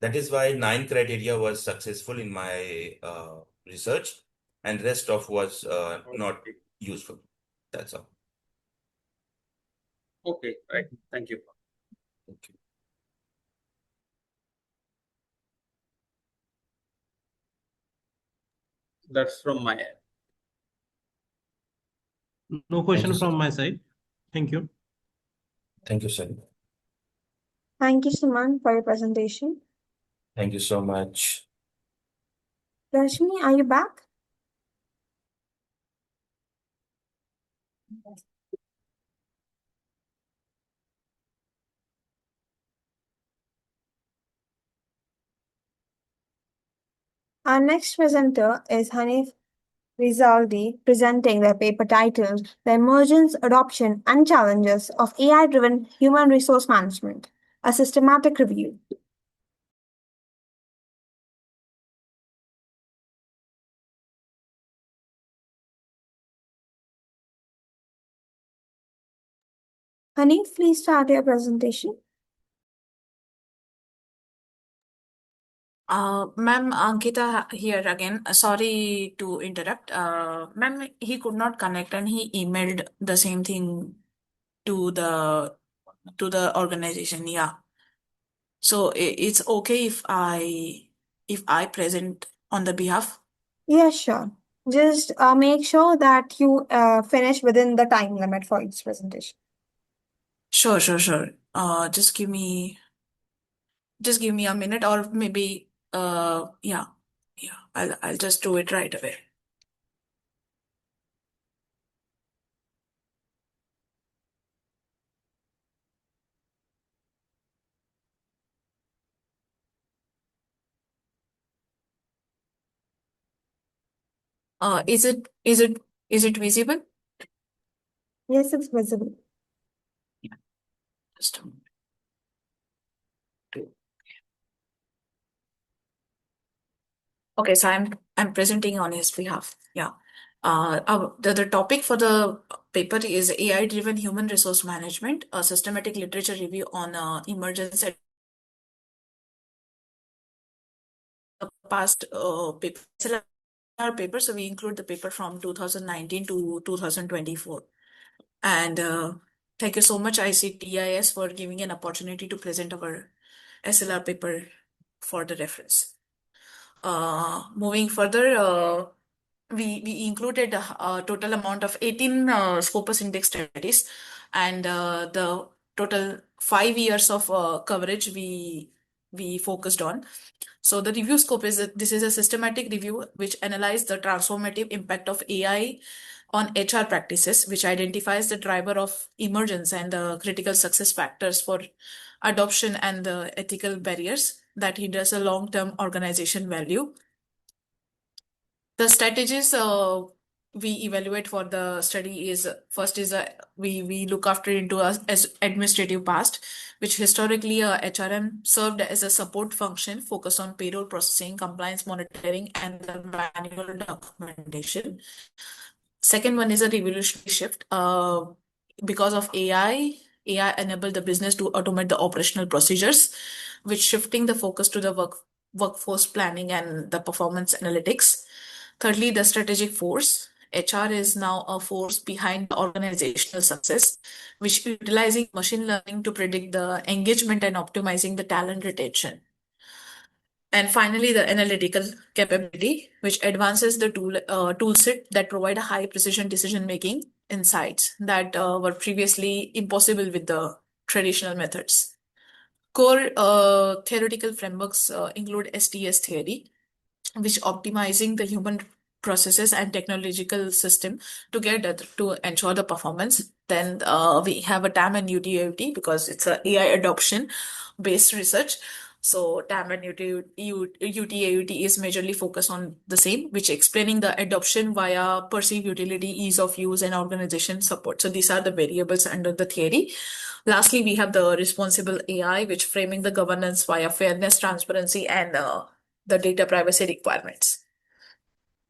Speaker 16: That is why 9 criteria was successful in my research, and rest of was not useful. That's all.
Speaker 2: Okay, right. Thank you. That's from my end.
Speaker 4: No question
Speaker 16: you,
Speaker 4: from
Speaker 16: sir.
Speaker 4: my side. Thank you.
Speaker 16: Thank you, sir.
Speaker 1: Thank you, Suman, for your presentation.
Speaker 16: Thank you so much.
Speaker 1: Rashmi, are you back? Our next presenter is Hanif Rizaldi, presenting their paper titled The Emergence, Adoption, and Challenges of AI-Driven Human Resource Management, a Systematic Review. Hanif, please start your presentation.
Speaker 6: Ma'am, Ankita here again. Sorry to interrupt. Ma'am, he could not connect and he emailed the same thing to the organization. Yeah. So it's okay if I present on the behalf.
Speaker 1: Yeah, sure. Just make sure that you finish within the time limit for each presentation.
Speaker 6: Sure. Just give me a minute, or maybe yeah. I'll just do it right away. Is it visible?
Speaker 1: Yes, it's visible.
Speaker 6: Just a moment. Okay, so I'm presenting on his behalf. Yeah. The topic for the paper is AI-driven human resource management, a systematic literature review on emergence at the past paper. So we include the paper from 2019 to 2024. And thank you so much, ICTIS, for giving an opportunity to present our SLR paper for the reference. Moving further, we included a total amount of 18 Scopus index studies, and the total 5 years of coverage we focused on. So the review scope is that this is a systematic review which analyzes the transformative impact of AI on HR practices, which identifies the driver of emergence and the critical success factors for adoption and the ethical barriers that hinders a long-term organization value. The strategies we evaluate for the study is first is we look after into as administrative past, which historically HRM served as a support function focused on payroll processing, compliance monitoring, and the manual documentation. Second one is a revolutionary shift. Because of AI enabled the business to automate the operational procedures, which shifting the focus to the workforce planning and the performance analytics. Thirdly, the strategic force. HR is now a force behind the organizational success, which utilizing machine learning to predict the engagement and optimizing the talent retention. And finally, the analytical capability, which advances the tool set that provide a high precision decision-making insights that were previously impossible with the traditional methods. Core theoretical frameworks include STS theory, which optimizing the human processes and technological system together to ensure the performance. Then we have a TAM and UTAUT because it's a AI adoption based research. So TAM and UTAUT is majorly focused on the same, which explaining the adoption via perceived utility, ease of use, and organization support. So these are the variables under the theory. Lastly, we have the responsible AI, which framing the governance via fairness, transparency, and the data privacy requirements.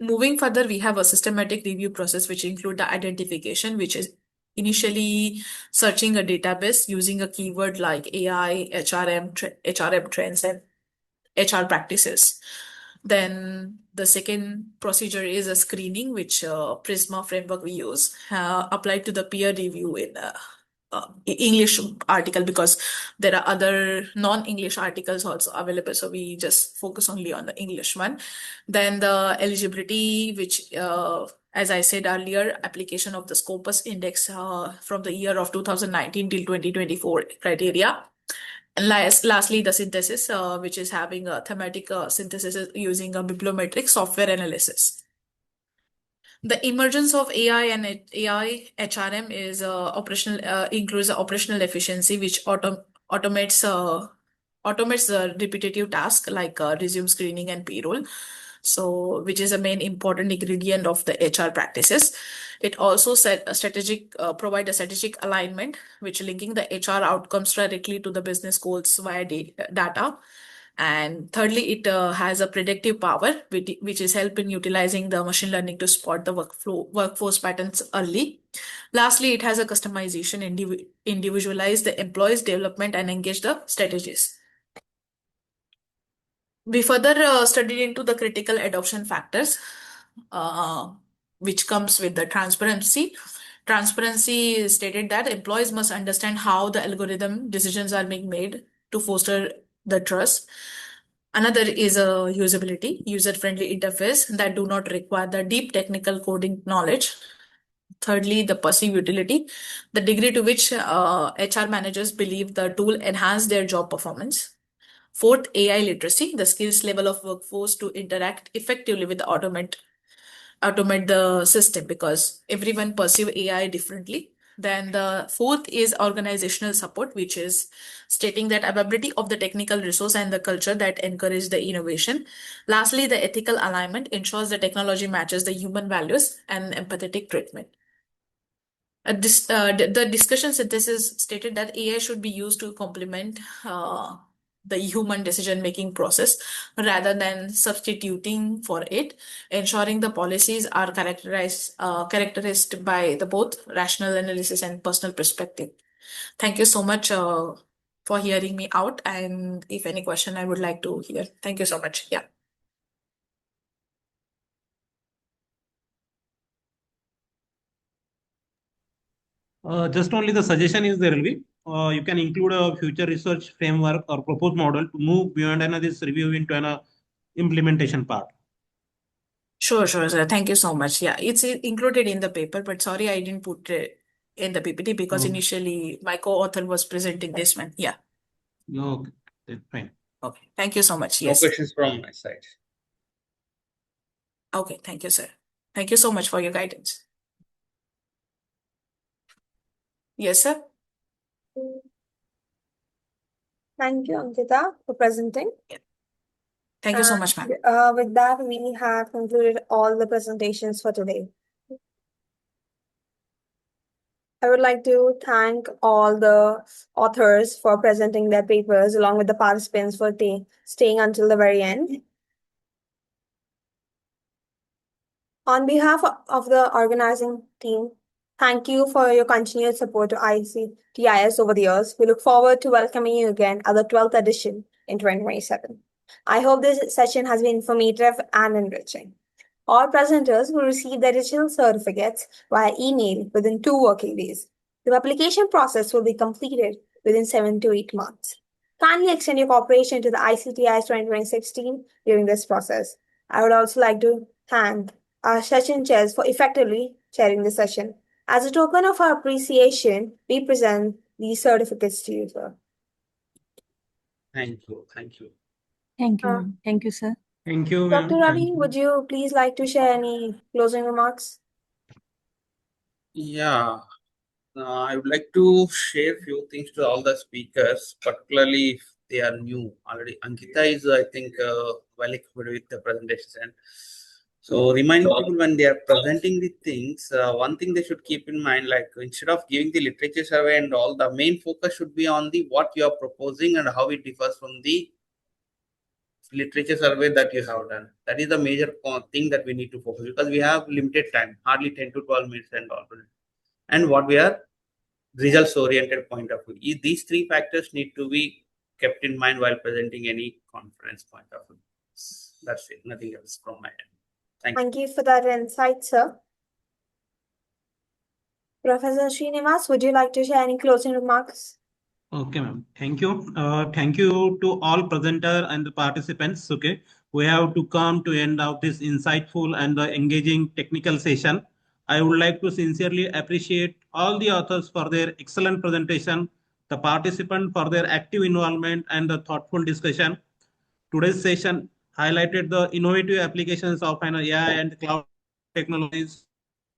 Speaker 6: Moving further, we have a systematic review process, which include the identification, which is initially searching a database using a keyword like AI, HRM trends, and HR practices. Then the second procedure is a screening, which Prisma framework we use, applied to the peer review in English article because there are other non-English articles also available. So we just focus only on the English one. Then the eligibility, which as I said earlier, application of the Scopus Index from the year of 2019 till 2024 criteria. And lastly, the synthesis, which is having a thematic synthesis using a bibliometric software analysis. The emergence of AI and AI HRM is includes operational efficiency, which automates the repetitive task like resume screening and payroll. So, which is a main important ingredient of the HR practices. It also provide a strategic alignment, which linking the HR outcomes directly to the business goals via data. And thirdly, it has a predictive power, which is helping utilizing the machine learning to spot the workforce patterns early. Lastly, it has a customization, individualize the employees' development and engage the strategies. We further studied into the critical adoption factors, which comes with the transparency. Transparency stated that employees must understand how the algorithm decisions are being made to foster the trust. Another is a usability, user-friendly interface that do not require the deep technical coding knowledge. Thirdly, the perceived utility, the degree to which HR managers believe the tool enhance their job performance. Fourth, AI literacy, the skills level of workforce to interact effectively with the automate the system because everyone perceive AI differently. Then the fourth is organizational support, which is stating that availability of the technical resource and the culture that encourage the innovation. Lastly, the ethical alignment ensures the technology matches the human values and empathetic treatment. The discussion synthesis stated that AI should be used to complement the human decision-making process rather than substituting for it, ensuring the policies are characterized by the both rational analysis and personal perspective. Thank you so much for hearing me out. And if any question, I would like to hear. Thank you so much. Yeah.
Speaker 4: Just only the suggestion is there will be. You can include a future research framework or proposed model to move beyond this review into an implementation part.
Speaker 6: Sure, sir. Thank you so much. Yeah, it's included in the paper, but sorry, I didn't put it in the PPT because initially my co-author was presenting this one. Yeah.
Speaker 4: Okay, that's fine.
Speaker 6: Okay. Thank you so much.
Speaker 2: No
Speaker 6: Yes.
Speaker 2: questions from my side.
Speaker 6: Okay. Thank you, sir. Thank you so much for your guidance. Yes, sir.
Speaker 1: Thank you, Ankita, for presenting.
Speaker 6: Thank you so much, ma'am.
Speaker 1: With that, we have concluded all the presentations for today. I would like to thank all the authors for presenting their papers, along with the participants for staying until the very end. On behalf of the organizing team, thank you for your continued support to ICTIS over the years. We look forward to welcoming you again at the 12th edition in 2027. I hope this session has been informative and enriching. All presenters will receive their digital certificates via email within 2 working days. The application process will be completed within 7 to 8 months. Kindly extend your cooperation to the ICTIS 2026 team during this process. I would also like to thank our session chairs for effectively chairing the session. As a token of our appreciation, we present these certificates to you, sir.
Speaker 4: Thank you. Thank you.
Speaker 5: Thank you, ma'am. Thank you, sir.
Speaker 4: Thank you, ma'am.
Speaker 1: Dr. Ravi, would you please like to share any closing remarks?
Speaker 2: Yeah, I would like to share few things to all the speakers, particularly if they are new. Already, Ankita is, I think, well equipped with the presentation. So, reminding people when they are presenting the things, one thing they should keep in mind, like instead of giving the literature survey and all, the main focus should be on the what you are proposing and how it differs from the literature survey that you have done. That is the major thing that we need to focus, because we have limited time, hardly 10 to 12 minutes and all. And what we are results oriented point of view. These three factors need to be kept in mind while presenting any conference point of view. That's it. Nothing else from my end.
Speaker 1: Thank you for that insight, sir. Professor Srinivas, would you like to share any closing remarks?
Speaker 4: Okay, ma'am. Thank you. Thank you to all presenter and the participants. Okay, we have to come to end of this insightful and engaging technical session. I would like to sincerely appreciate all the authors for their excellent presentation, the participants for their active involvement and the thoughtful discussion. Today's session highlighted the innovative applications of an AI and cloud technologies,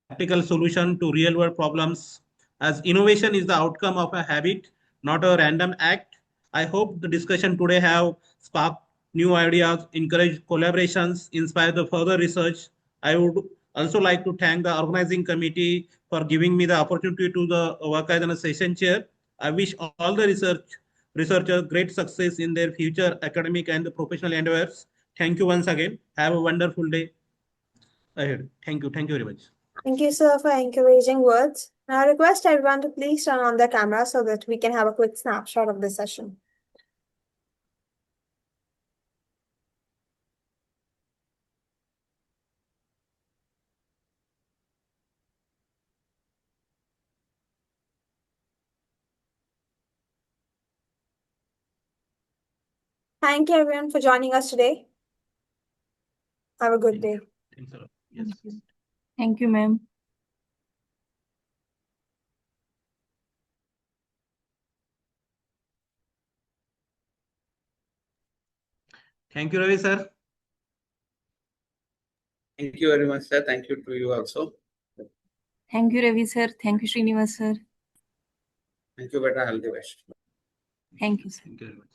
Speaker 4: practical solution to real world problems. As innovation is the outcome of a habit, not a random act, I hope the discussion today have sparked new ideas, encouraged collaborations, inspired the further research. I would also like to thank the organizing committee for giving me the opportunity to the work as a session chair. I wish all the researchers great success in their future academic and professional endeavors. Thank you once again. Have a wonderful day ahead. Thank you. Thank you very much.
Speaker 1: Thank you, sir, for encouraging words. Now, I request everyone to please turn on their camera so that we can have a quick snapshot of the session. Thank you, everyone, for joining us today. Have a good day.
Speaker 4: Thanks a lot. Yes.
Speaker 5: Thank you, ma'am.
Speaker 4: Thank you, Ravi, sir.
Speaker 2: Thank you very much, sir. Thank you to you also.
Speaker 5: Thank you, Ravi, sir. Thank you, Srinivas, sir.
Speaker 2: Thank you, Beta. All the best.
Speaker 5: Thank you, sir.
Speaker 4: Thank you very much.